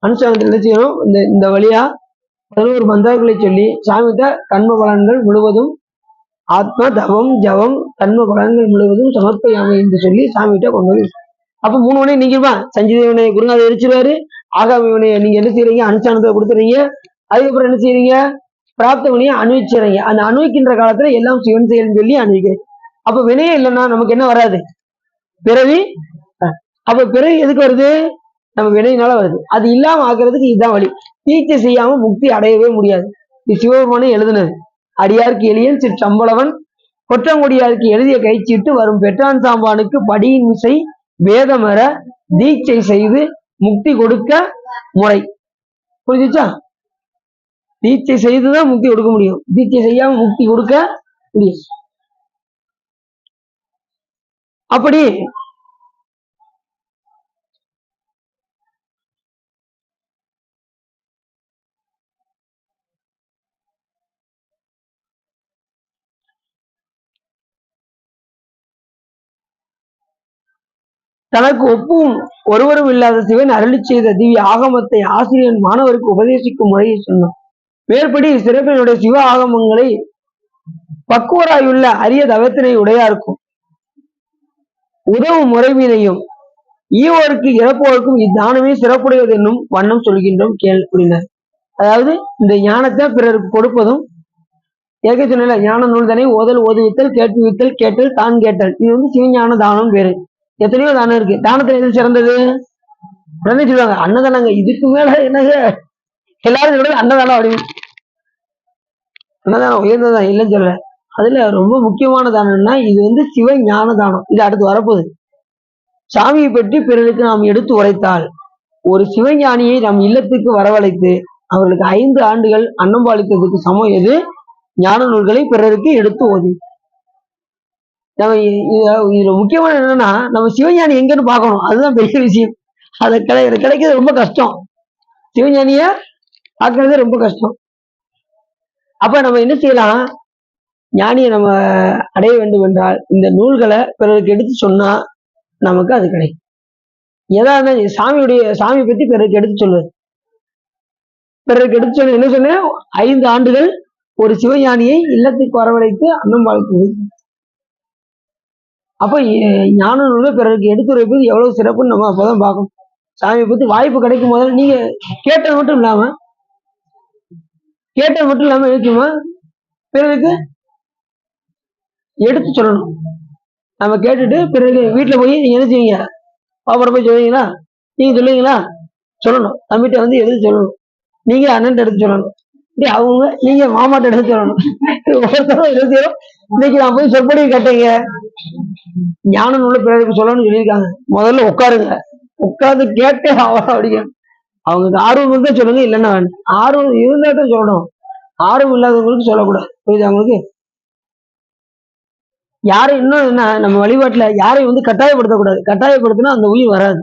அனுஷ்டானத்துல என்ன செய்யணும்? இந்த வழியா 11 மந்திரங்களை சொல்லி சாமிகிட்ட கண்ம பலன்கள் முழுவதும் ஆத்ம தவம் ஜவம் கண்ம பலன்கள் முழுவதும் சமர்ப்பயாமை என்று சொல்லி சாமிகிட்ட கொண்டு வந்து அப்ப 3 வினையை நீங்கிருவான். சஞ்சீத வினையை குருநாதர் எரிச்சிருவாரு. ஆகாமி வினையை நீங்க என்ன செய்யறீங்க? அனுஷ்டானத்தை கொடுத்துறீங்க. அதுக்கப்புறம் என்ன செய்யறீங்க? பிராப்த வினையை அனுபவிச்சுறீங்க. அந்த அனுபவிக்கின்ற காலத்துல எல்லாம் சிவன் செயல்னு சொல்லி அனுபவிக்கிறேன். அப்ப வினையே இல்லைன்னா நமக்கு என்ன வராது? பிறவி. அப்ப பிறவி எதுக்கு வருது? நம்ம வினையினால வருது. அது இல்லாம ஆக்குறதுக்கு இதுதான் வழி. தீட்சை செய்யாம முக்தி அடையவே முடியாது. இது சிவபெருமானே எழுதுனது. அடியாருக்கு எளியன் சம்பளவன் கொற்றங்குடியாருக்கு எழுதிய கைச்சீட்டு வரும் பெற்றான் சாம்பானுக்கு படியின் விசை வேதமர தீட்சை செய்து முக்தி கொடுக்க முறை. புரிஞ்சுச்சா? தீட்சை செய்துதான் முக்தி கொடுக்க முடியும். தீட்சை செய்யாம முக்தி கொடுக்க முடியும். அப்படி தனக்கு ஒப்பும் ஒருவரும் இல்லாத சிவன் அருளி செய்த திவ்ய ஆகமத்தை ஆசிரியன் மாணவருக்கு உபதேசிக்கும் முறையை சொன்னான். மேற்படி சிறப்பினுடைய சிவ ஆகமங்களை பக்குவராயுள்ள அரிய தவத்தினை உடையாருக்கும் உதவும் முறைவினையும் ஈவோருக்கு இறப்போருக்கும் இத்தானமே சிறப்புடையது என்னும் வண்ணம் சொல்கின்றோம் கேள் அப்படின்னார். அதாவது இந்த ஞானத்தை பிறருக்கு கொடுப்பதும் ஏற்க சொன்ன ஞான நூல் தானே ஓதல் ஓதுவித்தல் கேட்டுவித்தல் கேட்டல் தான் கேட்டல். இது சிவஞான தானம் பேரு. எத்தனையோ தானம் இருக்கு. தானத்துல எது சிறந்தது? உடனே சொல்லுவாங்க அன்னதானங்க. இதுக்கு மேல என்னங்க எல்லாரும் சொல்றது அன்னதானம் அப்படின்னு. அன்னதானம் உயர்ந்ததான் இல்லைன்னு சொல்ல. அதுல ரொம்ப முக்கியமான தானம்னா இது சிவ ஞான தானம். இது அடுத்து வரப்போகுது. சாமியை பற்றி பிறருக்கு நாம் எடுத்து உரைத்தால் ஒரு சிவஞானியை நம் இல்லத்துக்கு வரவழைத்து அவர்களுக்கு 5 ஆண்டுகள் அன்னம்பாளித்ததுக்கு சமம் எது? ஞான நூல்களை பிறருக்கு எடுத்து ஓதி. நம்ம இதுல முக்கியமான என்னன்னா நம்ம சிவஞானி எங்கன்னு பார்க்கணும். அதுதான் பெரிய விஷயம். அதை கிடைக்கிறது ரொம்ப கஷ்டம். சிவஞானிய பார்க்கறது ரொம்ப கஷ்டம். அப்ப நம்ம என்ன செய்யலாம்? ஞானியை நம்ம அடைய வேண்டும் என்றால் இந்த நூல்களை பிறருக்கு எடுத்து சொன்னா நமக்கு அது கிடைக்கும். ஏதாவது சாமி பத்தி பிறருக்கு எடுத்து சொல்லுது. பிறருக்கு எடுத்து சொல்ல என்ன சொன்னேன்? 5 ஆண்டுகள் ஒரு சிவஞானியை இல்லத்துக்கு வரவழைத்து அன்னம்பாளித்தது. அப்ப ஞான நூலை பிறருக்கு எடுத்துரைப்பது எவ்வளவு சிறப்புன்னு நம்ம அப்பதான் பார்க்கணும். சாமியை பத்தி வாய்ப்பு கிடைக்கும் போது நீங்க கேட்டது மட்டும் இல்லாம இருக்குமா பிறருக்கு எடுத்து சொல்லணும். நம்ம கேட்டுட்டு பிறகு வீட்டுல போய் நீங்க என்ன செய்வீங்க? பாப்பரை போய் சொல்லுவீங்களா? நீங்க சொல்லுவீங்களா? சொல்லணும். தம்பிட்ட எடுத்து சொல்லணும். நீங்க அண்ணன் எடுத்து சொல்லணும். அவங்க நீங்க மாமாட்ட எடுத்து சொல்லணும். இன்னைக்கு நான் போய் சொற்படி கேட்டீங்க. ஞான நூலை பிறருக்கு சொல்லணும்னு சொல்லியிருக்காங்க. முதல்ல உட்காருங்க. உட்கார்ந்து கேட்டே அப்படிங்க. அவங்களுக்கு ஆர்வம் இருந்தா சொல்லுங்க, இல்லைன்னா வேணும். ஆர்வம் இருந்தாட்டும் சொல்லணும். ஆர்வம் இல்லாதவங்களுக்கு சொல்லக்கூடாது. புரியுது? அவங்களுக்கு யாரும் இன்னும் என்ன நம்ம வழிபாட்டுல யாரையும் கட்டாயப்படுத்தக்கூடாது. கட்டாயப்படுத்தினா அந்த உயிர் வராது.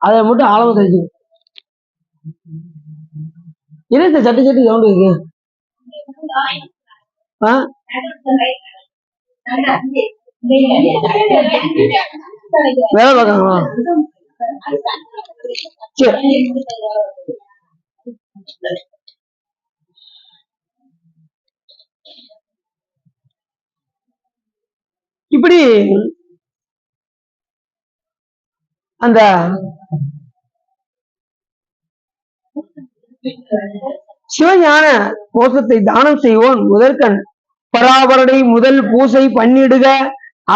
அதை மட்டும் ஆழமா தெரிஞ்சுக்கணும். என்ன சட்டு சவுண்ட் இருக்கு? வேலை பார்க்கணுமா? சரி. இப்படி அந்த சிவஞான கோஷத்தை தானம் செய்வோன் முதற்கண் பராபரடை முதல் பூசை பண்ணிடுக.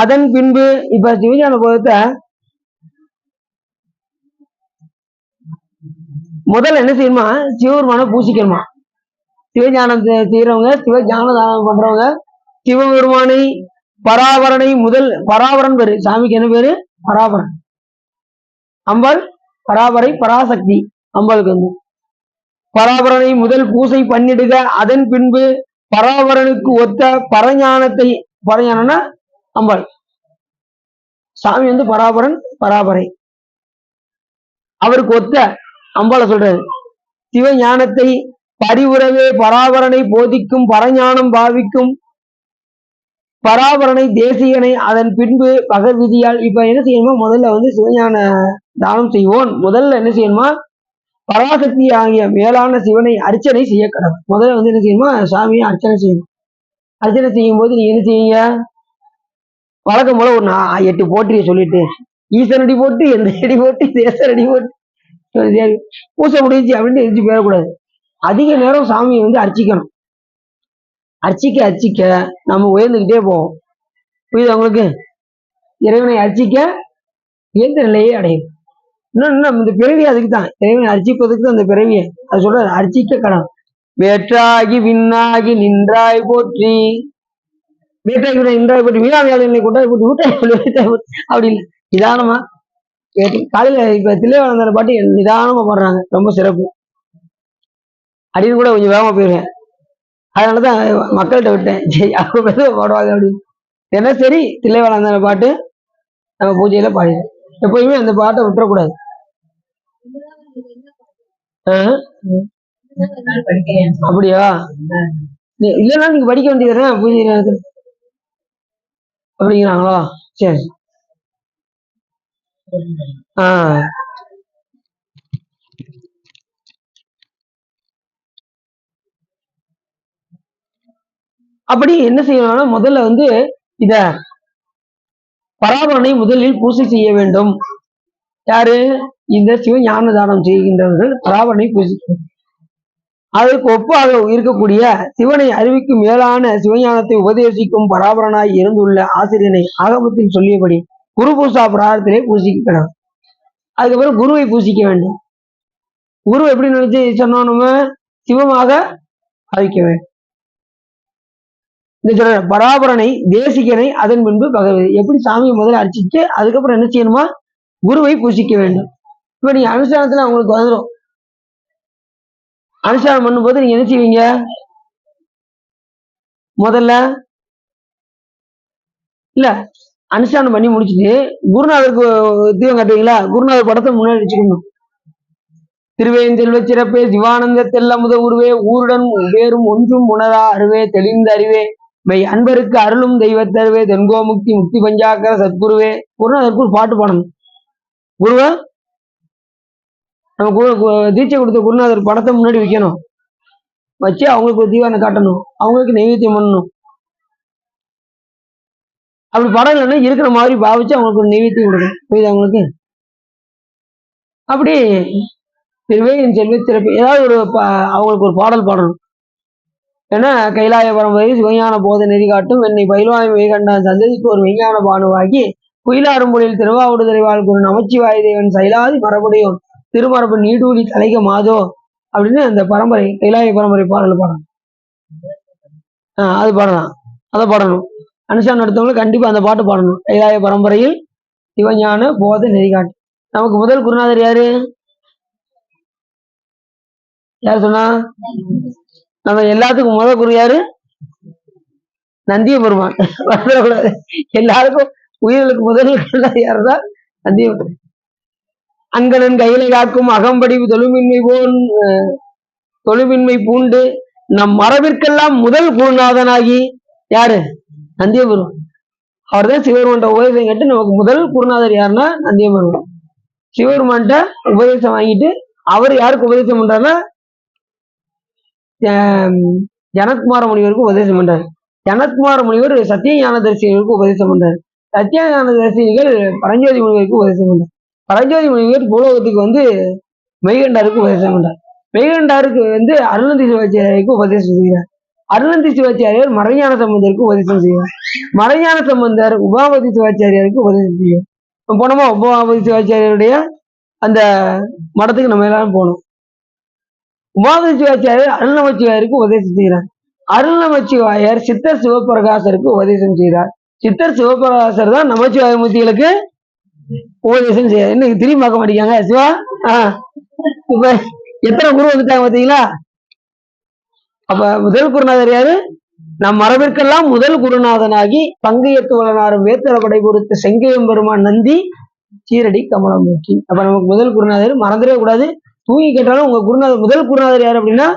அதன் பின்பு இப்ப சிவஞான கோஷத்தை முதல்ல என்ன செய்யணுமா? சிவபெருமான பூசிக்கணுமா? சிவஞானம் செய்யறவங்க, சிவஞான தானம் பண்றவங்க சிவபெருமானை பராபரனை முதல் பராபரன் பேரு, சாமிக்கு என்ன பேரு? பராபரன். அம்பாள் பராபரை பராசக்தி. அம்பாளுக்கு வந்து பராபரனை முதல் பூசை பண்ணிடுக. அதன் பின்பு பராபரனுக்கு ஒத்த பரஞானத்தை, பரஞானம்னா அம்பாள், சாமி வந்து பராபரன் பராபரை, அவருக்கு ஒத்த அம்பாளை சொல்றாரு. சிவஞானத்தை பரிவுறவே பராபரனை போதிக்கும் பரஞானம் பாவிக்கும் பராபரனை தேசிகனை அதன் பின்பு பகவிதியால். இப்ப என்ன செய்யணுமா, முதல்ல வந்து சிவஞான தானம் செய்வோம். முதல்ல என்ன செய்யணுமா, பராசக்தி ஆகிய மேலான சிவனை அர்ச்சனை செய்ய கடவுள். முதல்ல வந்து என்ன செய்யணுமா, சாமியை அர்ச்சனை செய்யணும். அர்ச்சனை செய்யும் போது நீங்க என்ன செய்வீங்க, வழக்கம் போல ஒரு 8 போற்றியை சொல்லிட்டு, ஈசனடி போட்டு, எந்த அடி போட்டு, தேசரடி போட்டு, பூசை முடிஞ்சு அப்படின்னு எரிஞ்சு போயிடக்கூடாது. அதிக நேரம் சாமியை வந்து அர்ச்சிக்கணும். அர்ச்சிக்க அர்ச்சிக்க நம்ம உயர்ந்துகிட்டே போவோம். புரியுது உங்களுக்கு? இறைவனை அர்ச்சிக்க உயர்ந்த நிலையை அடையும். இன்னும் இந்த பிறவி அதுக்கு தான், இறைவனை அர்ச்சிப்பதுக்கு தான் அந்த பிறவியை. அது சொல்ற அர்ச்சிக்க கடன். வேற்றாகி விண்ணாகி நின்றாய் போற்றி, வேற்றாகி நின்றாய் போற்றி, வீணாவியாளர்களை கொண்டாய் போற்றி, ஊட்டாய் போற்றி. அப்படி இல்லை, நிதானமா காலையில இப்ப தில்லைவாழ்ந்த பாட்டு நிதானமா பாடுறாங்க, ரொம்ப சிறப்பு. அப்படின்னு கூட கொஞ்சம் வேகமா போயிருவேன், அதனாலதான் மக்கள்கிட்ட விட்டேன். சரி அவங்க பேச பாடுவாங்க அப்படின்னு. ஏன்னா சரி, தில்லைவாழ்ந்த பாட்டு நம்ம பூஜையில பாடிடுவோம். எப்பயுமே அந்த பாட்டை விட்டுறக்கூடாது. அப்படியா? இல்லைன்னா நீங்க படிக்க வேண்டியது பூஜை நேரத்தில் அப்படிங்கிறாங்களா? சரி. அப்படி என்ன செய்யணும்னா, முதல்ல வந்து இத பராபரனை முதலில் பூசை செய்ய வேண்டும். யாரு? இந்த சிவஞான தானம் செய்கின்றவர்கள் பராபரனை பூசிக்க. அதற்கு ஒப்பாக இருக்கக்கூடிய சிவனை அறிவிக்கும் மேலான சிவஞானத்தை உபதேசிக்கும் பராபரனாய் இருந்துள்ள ஆசிரியனை ஆகமத்தில் சொல்லியபடி குரு பூசா பிராரத்திலே பூசிக்கணும். அதுக்கப்புறம் குருவை பூசிக்க வேண்டும். குரு எப்படி நினைச்சு சொன்னோம், நம்ம சிவமாக அறிவிக்க வேண்டும். இந்த சொல்ற பராபரனை தேசிகனை அதன் பின்பு பகவதி. எப்படி சாமியை முதல்ல அர்ச்சிச்சு அதுக்கப்புறம் என்ன செய்யணுமா, குருவை பூசிக்க வேண்டும். இப்ப நீங்க அனுஷ்டானத்துல அவங்களுக்கு வந்துடும். அனுஷ்டானம் பண்ணும்போது நீங்க என்ன செய்வீங்க, முதல்ல இல்ல அனுஷ்டானம் பண்ணி முடிச்சுட்டு குருநாதருக்கு தீபம் காட்டுவீங்களா, குருநாதர் படத்தை முன்னாடி வச்சுக்கணும். திருவேன் செல்வ சிறப்பே சிவானந்த தெல்லமுத உருவே ஊருடன் வேறும் ஒன்றும் உணரா அருவே தெளிந்த அறிவே மெய் அன்பருக்கு அருளும் தெய்வத்தருவே தென்கோ முக்தி முக்தி பஞ்சாக்கர சத்குருவே. குருநாதருக்கு ஒரு பாட்டு பாடணும். குருவ நம்ம தீட்சை கொடுத்த குருநாதர் படத்தை முன்னாடி வைக்கணும், வச்சு அவங்களுக்கு ஒரு தீவானை காட்டணும், அவங்களுக்கு நைவேத்தியம் பண்ணணும். அப்படி படம் இல்லைன்னா இருக்கிற மாதிரி பாவிச்சு அவங்களுக்கு ஒரு நைவேத்தியம் கொடுக்கணும். புரியுது அவங்களுக்கு? அப்படி திருவே என் செல்வ சிறப்பு ஏதாவது ஒரு அவங்களுக்கு ஒரு பாடல் பாடணும். ஏன்னா கைலாய பரம்பரை சிவஞான போத நெறி காட்டும் என்னை பயில்வாய் மெய்கண்டான் சந்ததிக்கு ஒரு மெய்ஞான பானுவாகி குயிலாரும்பொழில் திருவாவூடுதுறை வாழ் குரு நமச்சிவாய தேவன் சைலாதி மரபுடையோன் திருமரபு நீடூழி தலைக்க மாதோ அப்படின்னு அந்த பரம்பரை கைலாய பரம்பரை பாடல் பாடணும். அது பாடலாம், அதை பாடணும். அனுஷ்டானம் நடத்தவங்களும் கண்டிப்பா அந்த பாட்டு பாடணும். கைலாய பரம்பரையில் சிவஞான போத நெறிகாட்டு. நமக்கு முதல் குருநாதர் யாரு? யார் சொன்னா? நம்ம எல்லாத்துக்கும் முதல் குரு யாரு? நந்திய பெருமான். எல்லாருக்கும் உயிர்களுக்கு முதல் யாருதான்? நந்திய பெருமான். அங்கனன் கையிலை காக்கும் அகம்படிவு தொழுமின்மை பூண்டு நம் மரபிற்கெல்லாம் முதல் குருநாதனாகி யாரு? நந்திய பெருமான். அவர் தான் சிவபெருமான்ட்ட உபதேசம் கேட்டு நமக்கு முதல் குருநாதர் யாருன்னா நந்திய பெருமான். சிவபெருமான்ட்ட உபதேசம் வாங்கிட்டு அவர் யாருக்கு உபதேசம் பண்றாருன்னா ஜனத்குமார முனிவருக்கு உபதேசம் பண்றாரு. ஜனத்குமார முனிவர் சத்தியஞான தரிசிகளுக்கு உபதேசம் பண்றாரு. சத்தியஞான தரிசிகள் பரஞ்சோதி முனிவருக்கு உபதேசம் பண்றாரு. பரஞ்சோதி முனிவர் பூலோகத்துக்கு வந்து மெய்கண்டாருக்கு உபதேசம் பண்றார். மெய்கண்டாருக்கு வந்து அருணந்தி சிவாச்சாரியருக்கு உபதேசம் செய்கிறார். அருணந்தி சிவாச்சாரியர் மறைஞான சம்பந்தருக்கு உபதேசம் செய்வார். மறைஞான சம்பந்தர் உமாபதி சிவாச்சாரியாருக்கு உபதேசம் செய்வார். போனோமா உமாபதி சிவாச்சாரியருடைய அந்த மடத்துக்கு நம்ம எல்லாரும் போனோம். உமாபதி சிவாச்சாரியர் அருணமச்சிவாயருக்கு உபதேசம் செய்கிறார். அருள் நமச்சிவாயர் சித்தர் சிவபிரகாசருக்கு உபதேசம் செய்தார். சித்தர் சிவபிரகாசர் தான் நமச்சிவாய மூர்த்திகளுக்கு உபதேசம் செய்தார். இன்னைக்கு திரும்பி பார்க்க மாட்டேங்காங்க சிவா. இப்ப எத்தனை குரு வந்துட்டாங்க பாத்தீங்களா? அப்ப முதல் குருநாதர் யாரு? நம் மரபிற்கெல்லாம் முதல் குருநாதனாகி பங்கையத்து வளனாரும் வேத்தர படை பொறுத்த செங்கையம் பெருமான் நந்தி சீரடி கமலம் நோக்கி. அப்ப நமக்கு முதல் குருநாதர் மறந்துடவே கூடாது. தூங்கி கேட்டாலும் உங்க குருநாதர் முதல் குருநாதர் யாரு அப்படின்னா,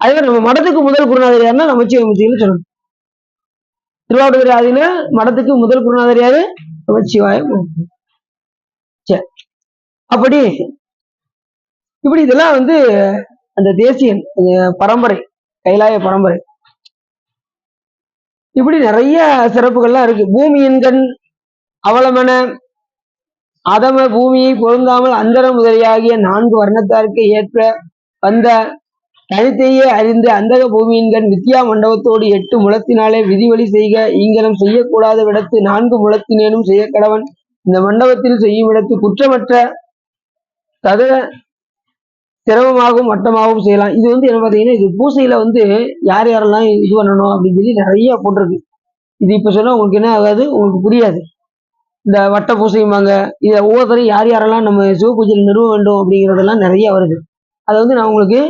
அதே நம்ம மடத்துக்கு முதல் குருநாதர் யாருன்னா நமச்சிவாய மூர்த்தின்னு சொல்லணும். திருவாவடுதுறை ஆதின மடத்துக்கு முதல் குருநாதர் யாரு? நமச்சிவாய மூர்த்தி. சரி, அப்படி இப்படி இதெல்லாம் அந்த தேசியன் பரம்பரை, கைலாய பரம்பரை, இப்படி நிறைய சிறப்புகள்லாம் இருக்கு. பூமியின் கண் அவலமென அதம பூமியை பொருந்தாமல் அந்தர முதலியாகிய 4 வர்ணத்தாருக்கு ஏற்ப வந்த தனித்தையே அறிந்து அந்தக பூமியின் கண் வித்யா மண்டபத்தோடு 8 முழத்தினாலே விதிவழி செய்க. ஈங்கனம் செய்யக்கூடாத விடத்து 4 முழத்தினேனும் செய்ய கடவன். இந்த மண்டபத்தில் செய்யும் இடத்து குற்றமற்ற தத சிரமமாகவும் மட்டமாகவும் செய்யலாம். இது என்ன பார்த்தீங்கன்னா, இது பூசையில யார் யாரெல்லாம் இது பண்ணணும் அப்படின்னு சொல்லி நிறைய போட்டிருக்கு. இது இப்ப சொன்னா உங்களுக்கு என்ன ஆகாது, உங்களுக்கு புரியாது. இந்த வட்ட பூசையுமாங்க, இதை ஒவ்வொருத்தரும் யார் யாரெல்லாம் நம்ம சிவபூஜையில் நிறுவ வேண்டும் அப்படிங்கிறதெல்லாம் நிறைய வருது. அதை நான் உங்களுக்கு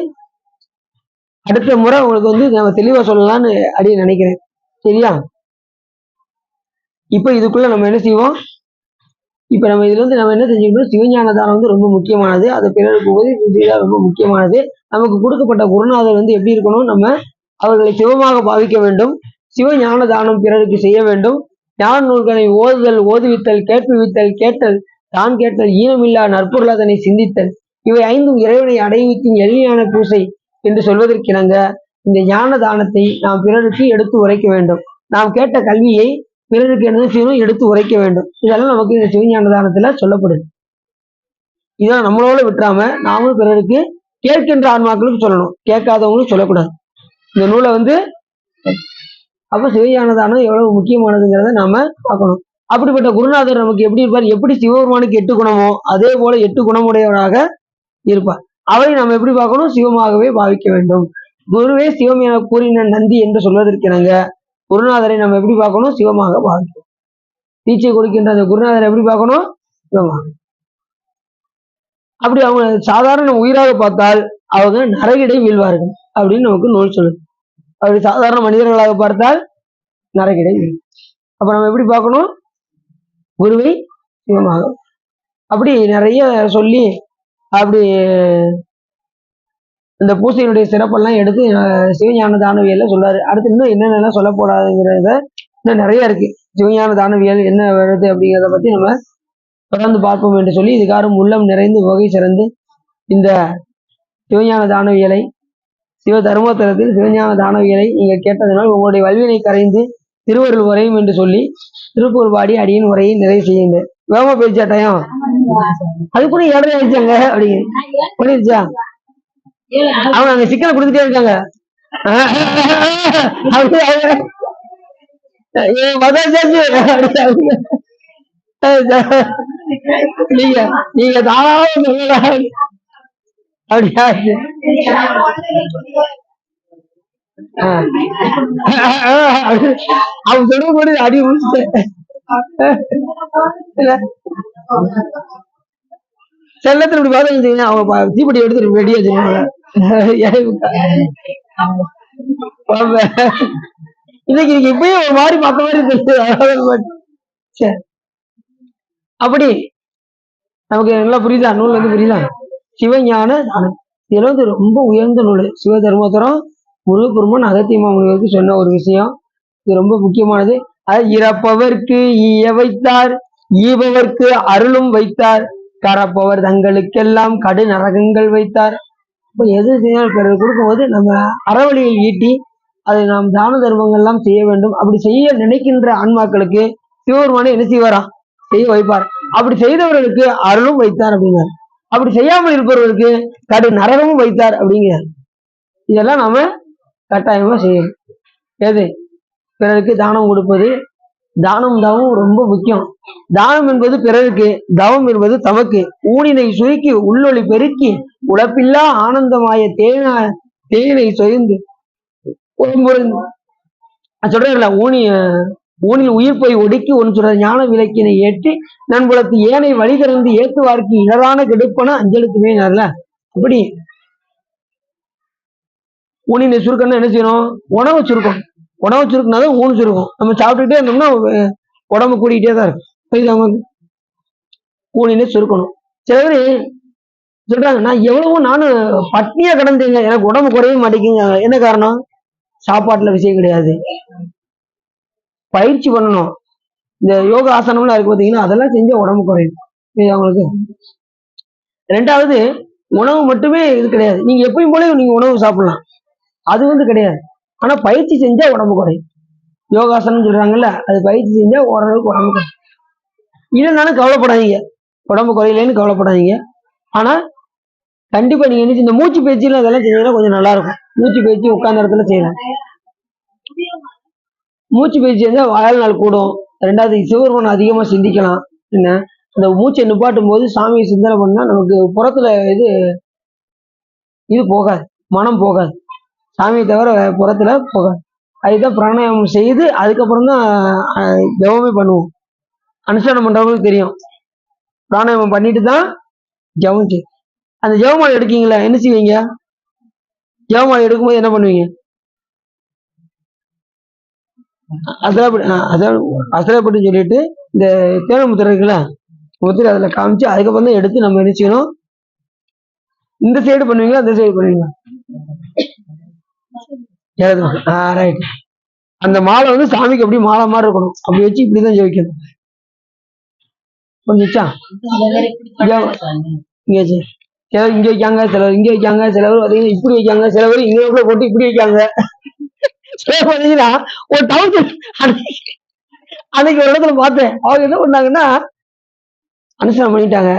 அடுத்த முறை உங்களுக்கு நம்ம தெளிவா சொல்லலாம்னு அப்படின்னு நினைக்கிறேன். சரியா? இப்ப இதுக்குள்ள நம்ம என்ன செய்வோம்? இப்ப நம்ம இதுல நம்ம என்ன செஞ்சுக்கணும்? சிவஞான தானம் ரொம்ப முக்கியமானது. அதை பிறருக்கு உபதேசம் செய்தால் ரொம்ப முக்கியமானது. நமக்கு கொடுக்கப்பட்ட குருநாதர் எப்படி இருக்கணும்? நம்ம அவர்களை சிவமாக பாவிக்க வேண்டும். சிவஞான தானம் பிறருக்கு செய்ய வேண்டும். ஞான நூல்களை ஓதுதல், ஓதுவித்தல், கேட்புவித்தல், கேட்டல், தான் கேட்டல், ஈனமில்லா நற்பொருள் அதனை சிந்தித்தல், இவை 5 இறைவனை அடைவிக்கும் எளிமையான பூசை என்று சொல்வதற்கிணங்க இந்த ஞான தானத்தை நாம் பிறருக்கு எடுத்து உரைக்க வேண்டும். நாம் கேட்ட கல்வியை பிறருக்கு என்ன செய்யணும்? எடுத்து உரைக்க வேண்டும். இதெல்லாம் நமக்கு இந்த சிவஞான தானத்துல சொல்லப்படுது. இதெல்லாம் நம்மளோட விட்டுறாம நாமும் பிறருக்கு கேட்கின்ற ஆன்மாக்களுக்கு சொல்லணும், கேட்காதவங்களும் சொல்லக்கூடாது. இந்த நூலை அப்ப சிவஞான தானம் எவ்வளவு முக்கியமானதுங்கிறத நாம பார்க்கணும். அப்படிப்பட்ட குருநாதர் நமக்கு எப்படி இருப்பார்? எப்படி சிவபெருமானுக்கு 8 குணமோ அதே போல 8 குணமுடையவராக இருப்பார். அவரை நாம் எப்படி பார்க்கணும்? சிவமாகவே பாவிக்க வேண்டும். குருவே சிவம் என கூறின நந்தி என்று சொல்வதற்கிணங்க குருநாதரை நம்ம எப்படி பார்க்கணும்? சிவமாக பாவிக்கணும். தீட்சை கொடுக்கின்ற அந்த குருநாதரை எப்படி பார்க்கணும்? சிவமாக. அப்படி அவங்க சாதாரண உயிராக பார்த்தால் அவங்க நரகிடை வீழ்வார்கள் அப்படின்னு நமக்கு நூல் சொல்லுது. அப்படி சாதாரண மனிதர்களாக பார்த்தால் நரகிடை வீழும். அப்ப நம்ம எப்படி பார்க்கணும்? குருவை சிவமாக. அப்படி நிறைய சொல்லி அப்படி இந்த பூசையினுடைய சிறப்பெல்லாம் எடுத்து சிவஞான தானவியல்ல சொல்றாரு. அடுத்து இன்னும் என்னென்னலாம் சொல்ல போடாதுங்கிறத இன்னும் நிறைய இருக்கு. சிவஞான தானவியல் என்ன வருது அப்படிங்கிறத பத்தி நம்ம தொடர்ந்து பார்ப்போம் என்று சொல்லி இதுக்காரும் உள்ளம் நிறைந்து வகை சிறந்து இந்த சிவஞான தானவியலை சிவ தர்மோத்தரத்தில் சிவஞான தானவியலை நீங்க கேட்டதனால் உங்களுடைய வல்வினை கரைந்து திருவருள் உரையும் என்று சொல்லி திருப்பூர் பாடி அடியின் உரையை நிறைவு செய்யுங்க. வேகமா போயிடுச்சா டயம்? அது கூட 7:30 ஆயிடுச்சாங்க அப்படிங்க பண்ணிருச்சா? அவங்க அங்க சிக்கலை கொடுத்துட்டே இருக்காங்க. நீங்க தாராளம் சொல்லலாம். அப்படியா? அவங்க சொல்ல கூட அடி முடிச்சுட்டேன். செல்லத்துல இப்படி பார்த்தா அவங்க தீப்பெட்டி எடுத்துட்டு ரெடியா வச்சுருவாங்க. இன்னைக்கு இப்பயே ஒரு மாதிரி மத்த மாதிரி தெரியுது. அப்படி நமக்கு நல்லா புரியுதா? நூல் புரியுதா? சிவஞான தானம் இதுல ரொம்ப உயர்ந்த நூல். சிவ தர்மோத்தரம் முருகப்பெருமான் அகத்தியமா முனிவருக்கு சொன்ன ஒரு விஷயம். இது ரொம்ப முக்கியமானது. அது இறப்பவர்க்கு ஈய வைத்தார், ஈபவர்க்கு அருளும் வைத்தார், கரப்பவர் தங்களுக்கெல்லாம் கடு நரகங்கள் வைத்தார். இப்போ எது செய்யணும்? பிறகு கொடுக்கும்போது நம்ம அறவழியை ஈட்டி அதை நாம் தான தர்மங்கள் எல்லாம் செய்ய வேண்டும். அப்படி செய்ய நினைக்கின்ற ஆன்மாக்களுக்கு சிவபெருமானை என்ன செய்வாரா? செய்ய வைப்பார். அப்படி செய்தவர்களுக்கு அருளும் வைத்தார் அப்படிங்கிறார். அப்படி செய்யாமல் இருப்பவர்களுக்கு கடு நரகமும் வைத்தார் அப்படிங்கிறார். இதெல்லாம் நாம கட்டாயமா செய்யணும். எது? பிறருக்கு தானம் கொடுப்பது. தானம் தவம் ரொம்ப முக்கியம். தானம் என்பது பிறருக்கு, தவம் என்பது தமக்கு. ஊனினை சுருக்கி உள்ளொளி பெருக்கி உழப்பில்லா ஆனந்தமாய தேனை சொய்ந்து சொல்றேன்ல, ஊனில் உயிர் போய் ஒடுக்கி ஒன்று சொல்ற ஞான விளக்கினை ஏற்றி நண்புலத்து ஏனை வழி திறந்து ஏத்துவார்க்கு இடரான கெடுப்பன அஞ்சலுக்குமே அப்படி ஊனினை சுருக்கம்னா என்ன செய்யணும்? உணவு சுருக்கம். உணவு சுருக்குனாதான் ஊன் சுருக்கும். நம்ம சாப்பிட்டுட்டே இருந்தோம்னா உடம்பு கூடிக்கிட்டே தான் இருக்கும். ஊனினை சுருக்கணும். சில பேர் சொல்றாங்க, நான் எவ்வளவோ நானும் பட்னியா கிடந்தேங்க, எனக்கு உடம்பு குறைய மாட்டேங்குங்க. என்ன காரணம்? சாப்பாட்டுல விஷயம் கிடையாது, பயிற்சி பண்ணணும். இந்த யோகா ஆசனம்லாம் இருக்கு பார்த்தீங்கன்னா, அதெல்லாம் செஞ்சா உடம்பு குறையும் அவங்களுக்கு. ரெண்டாவது, உணவு மட்டுமே இது கிடையாது. நீங்க எப்பயும் போல நீங்க உணவு சாப்பிடலாம், அது கிடையாது. ஆனா பயிற்சி செஞ்சா உடம்பு குறையும். யோகாசனம் சொல்றாங்கல்ல, அது பயிற்சி செஞ்சா ஓரளவுக்கு உடம்பு குறையும். இல்லைனாலும் கவலைப்படாதீங்க, உடம்பு குறையலன்னு கவலைப்படாதீங்க. ஆனா கண்டிப்பா நீங்க என்ன, இந்த மூச்சு பயிற்சியில அதெல்லாம் செஞ்சீங்கன்னா கொஞ்சம் நல்லா இருக்கும். மூச்சு பயிற்சி உட்கார்ந்த இடத்துல செய்யலாம். மூச்சு பயிற்சி செஞ்சா வாழ்நாள் கூடும். ரெண்டாவது, சிவபெருமான் அதிகமா சிந்திக்கலாம். என்ன, அந்த மூச்சை நிப்பாட்டும் போது சாமியை சிந்தனை பண்ணா நமக்கு புறத்துல இது போகாது, மனம் போகாது. சாமியை தவிர புறத்துல போகாது. அதுதான் பிராணாயாமம் செய்து அதுக்கப்புறம் தான் ஜபமே பண்ணுவோம். அனுஷ்டானம் பண்றவங்களுக்கு தெரியும், பிராணாயாமம் பண்ணிட்டு தான் ஜபம் செய்யும். அந்த ஜபமாலை எடுக்கீங்களா, என்ன செய்வீங்க? ஜபமாலை எடுக்கும்போது என்ன பண்ணுவீங்க? அசலாப்பட்டு சொல்லிட்டு இந்த தேன முத்திரை இருக்குல்ல, முத்திரை அதுல காமிச்சு அதுக்கப்புறம் தான் எடுத்து நம்ம என்ன செய்யணும்? இந்த சைடு பண்ணுவீங்களா, அந்த சைடு பண்ணுவீங்களா? ரைட். அந்த மாலை சாமிக்கு அப்படி மாலை மாதிரி இருக்கணும், அப்படி வச்சு இப்படிதான் ஜெயிக்கணும். புரிஞ்சுச்சா? சிலர் இங்க வைக்காங்க, சிலர் இங்க வைக்காங்க, சிலவர் பாத்தீங்கன்னா இப்படி வைக்காங்க, சிலவர் இங்க போட்டு இப்படி வைக்காங்க. பாத்தீங்கன்னா ஒரு டவுட், அன்னைக்கு ஒரு இடத்துல பார்த்தேன். அவங்க என்ன பண்ணாங்கன்னா, அனுசரணம் பண்ணிட்டாங்க,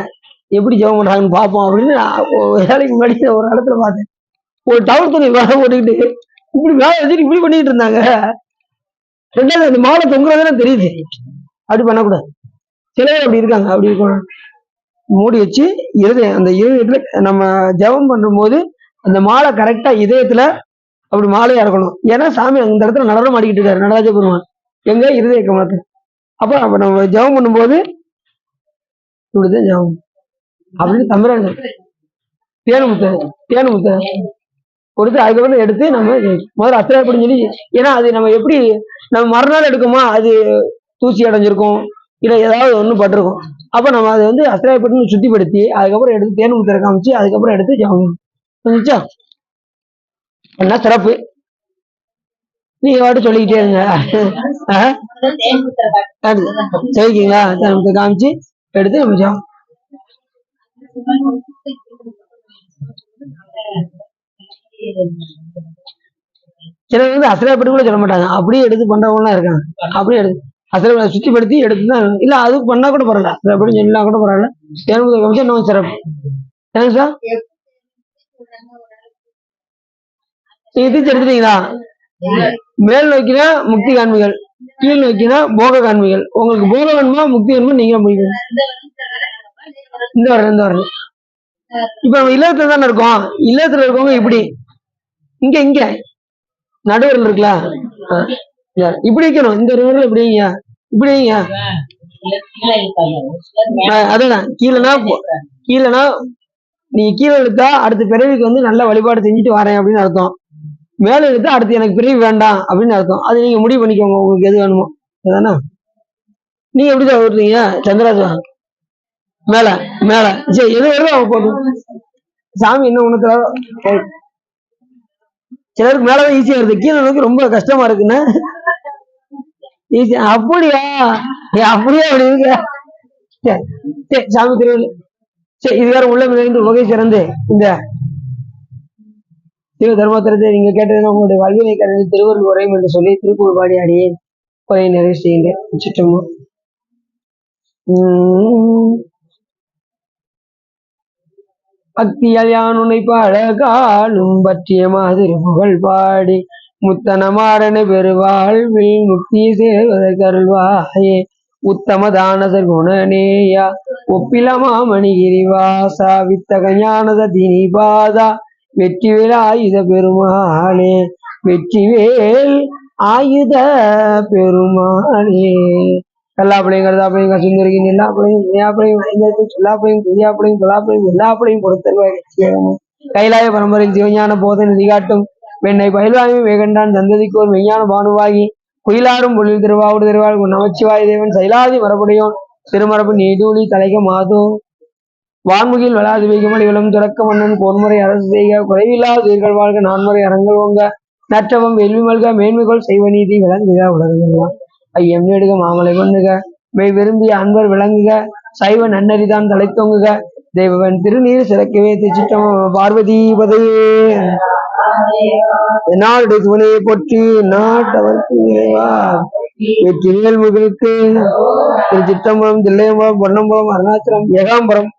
எப்படி ஜெபம் பண்றாங்கன்னு பார்ப்போம் அப்படின்னு வேலைக்கு முன்னாடி ஒரு இடத்துல பார்த்தேன். ஒரு டவுன் துணி மேல போட்டுக்கிட்டு இப்படி மேல வச்சுட்டு இப்படி பண்ணிட்டு இருந்தாங்க. ரெண்டாவது, அந்த மாலை தொங்குறதுன்னு தெரியுது, அப்படி பண்ணக்கூடாது. சிலர் அப்படி இருக்காங்க, அப்படி இருக்கணும். மூடி வச்சு அந்த இதயத்துல நம்ம ஜெபம் பண்ணும் போது அந்த மாலை கரெக்டா இதயத்துல அப்படி மாலையா இருக்கணும். ஏன்னா சாமி அந்த இடத்துல நடனம் ஆடிக்கிட்டு இருக்காரு, நடராஜ பெருமான் எங்க இருதய கமலத்துல. அப்ப நம்ம ஜெபம் பண்ணும்போது இப்படிதான் ஜெபம் அப்படின்னு தம்புறாங்க. தேனுமுத்த கொடுத்து அதுக்கப்புறம் எடுத்து நம்ம முதல்ல அத்திராயப்படின்னு சொல்லி, ஏன்னா அது நம்ம எப்படி நம்ம மறுநாள் எடுக்குமா, அது தூசி அடைஞ்சிருக்கும், இல்லை ஏதாவது ஒன்றும் பட்டிருக்கும். அப்போ நம்ம அதை அத்திராயப்பட்டு சுத்திப்படுத்தி அதுக்கப்புறம் எடுத்து தேனுமுத்திரை காமிச்சு அதுக்கப்புறம் எடுத்து ஜெபம் புரிஞ்சுச்சா? என்ன சிறப்பு, நீங்க வாட்டு சொல்லிக்கிட்டே இருங்க. சரிங்களா? தேனுமுத்திரை காமிச்சு எடுத்து நம்ம ஜெபம். சிலர் அசலைப்பட்டு கூட சொல்ல மாட்டாங்க, அப்படியே எடுத்து பண்றவங்கலாம் இருக்காங்க. அப்படியே எடுத்து அசலை சுத்திப்படுத்தி எடுத்துதான், இல்ல அது பண்ணா கூட பரவாயில்ல, அப்படின்னு சொல்லலாம் கூட பரவாயில்ல. தேனுமுத்திரை காமிச்சு இன்னும் சிறப்பு. ஏங்க சார், நீங்க தீச்சு எடுத்துட்டீங்களா? மேல் நோக்கினா முக்தி காண்மிகள், கீழ் நோக்கினா போக காண்மிகள். உங்களுக்கு போக வேணுமா முக்தி வேணுமா நீங்க முடியும். இந்த வரல இப்ப நம்ம இல்லத்துல தானே இருக்கோம். இல்லத்துல இருக்கவங்க இப்படி இங்க நடுவரில் இருக்குல்ல, இப்படி வைக்கணும். இந்த நடுவரில் இப்படி வைங்க, இப்படி வைங்க. அதான் கீழனா நீங்க கீழே எடுத்தா அடுத்த பிறவிக்கு நல்ல வழிபாடு செஞ்சுட்டு வரேன் அப்படின்னு அர்த்தம். மேல எடுத்தா அடுத்து எனக்கு பிறவி வேண்டாம் அப்படின்னு அர்த்தம். அது நீங்க முடிவு பண்ணிக்கோங்க, உங்களுக்கு எது வேணுமோ. அதானா நீங்க எப்படிதான் ஓடுறீங்க சந்திராஜா? மேல மேல சரி, எது வருதோ அவங்க போட்டு சாமி என்ன உணர்த்துறாரோ. சிலருக்கு மேலதான் ஈஸியா வருது, கீழே நோக்கி ரொம்ப கஷ்டமா இருக்குன்னு ஈஸியா. அப்படியா? அப்படியே அப்படி இருக்கு. சரி சாமி திருவள்ளு. சரி, இது வேற உள்ள நிறைந்து வகை சிறந்து இந்த சிவ தர்மத்திரத்தை நீங்க கேட்டது உங்களுடைய வாழ்வினை கடந்து திருவருள் உரையும் என்று சொல்லி திருப்பூர் பாடி அடியே உரையை நிறைவு செய்யுங்க. சுற்றமோ பக்தியால் யான் உன்னை பாட காலும் பற்றிய மாதிரி புகழ் பாடி முத்தனமாறனை பெருவாழ்வில் முக்தி சேர்வதற்கு அருள்வாயே. உத்தம தானசர் குணநேயா ஒப்பிலமா மணிகிரிவாசா வித்தக ஞானத தினிபாதா வெற்றி விழாயுத பெருமாளே. வெற்றிவேல் ஆயுத பெருமானே. கல்லாப்பளையும் கருதாப்பளையும் கசுந்தரிக்கும் எல்லாப்பளையும் நெய்யாப்பளையும் ஐந்தத்தில் சொல்லாப்பளையும் துரியாப்பளையும் தொல்லாப்பளையும் எல்லாப்பளையும் பொறுத்தருவாய். கைலாய பரம்பரையில் சிவஞான போதனை திகாட்டும் வெண்ணை பயில்வாமி வேகண்டான் சந்ததிக்கோர் மெய்ஞான பானுவாகி குயிலாரும் பொழில் திருவாவூர் திருவாள் நமச்சிவாய தேவன் சைலாதி மரபுடையோன் திருமரபு நீடூழி தலைக மாதோ வான்முகில் வளாது வைகமலை விளம் துறக்க மன்னன் போன்முறை அரசு செய்க குறைவில்லா உயிர்கள் வாழ்க நான்முறை அரங்கள் ஓங்க நற்றவம் வெல்வி மல்க மேன்மைகள் செய்வ நீதி விளங்குக உலகெல்லாம் ஐயம் நேடுக மாமலை பண்ணுக மெய் விரும்பிய அன்பர் விளங்குக சைவ நன்னறிதான் தலைத்தொங்குக தெய்வன் திருநீர் சிறக்கவே திருச்சிட்டம் பார்வதி பதையே நாடு துணையை பொற்றி நாட்டவர்க்கு வெற்றிவேல் முருகனுக்கு திருச்சிற்றம்பலம் தில்லையம்பலம் பொன்னம்பலம் அருணாச்சலம் ஏகாம்பரம்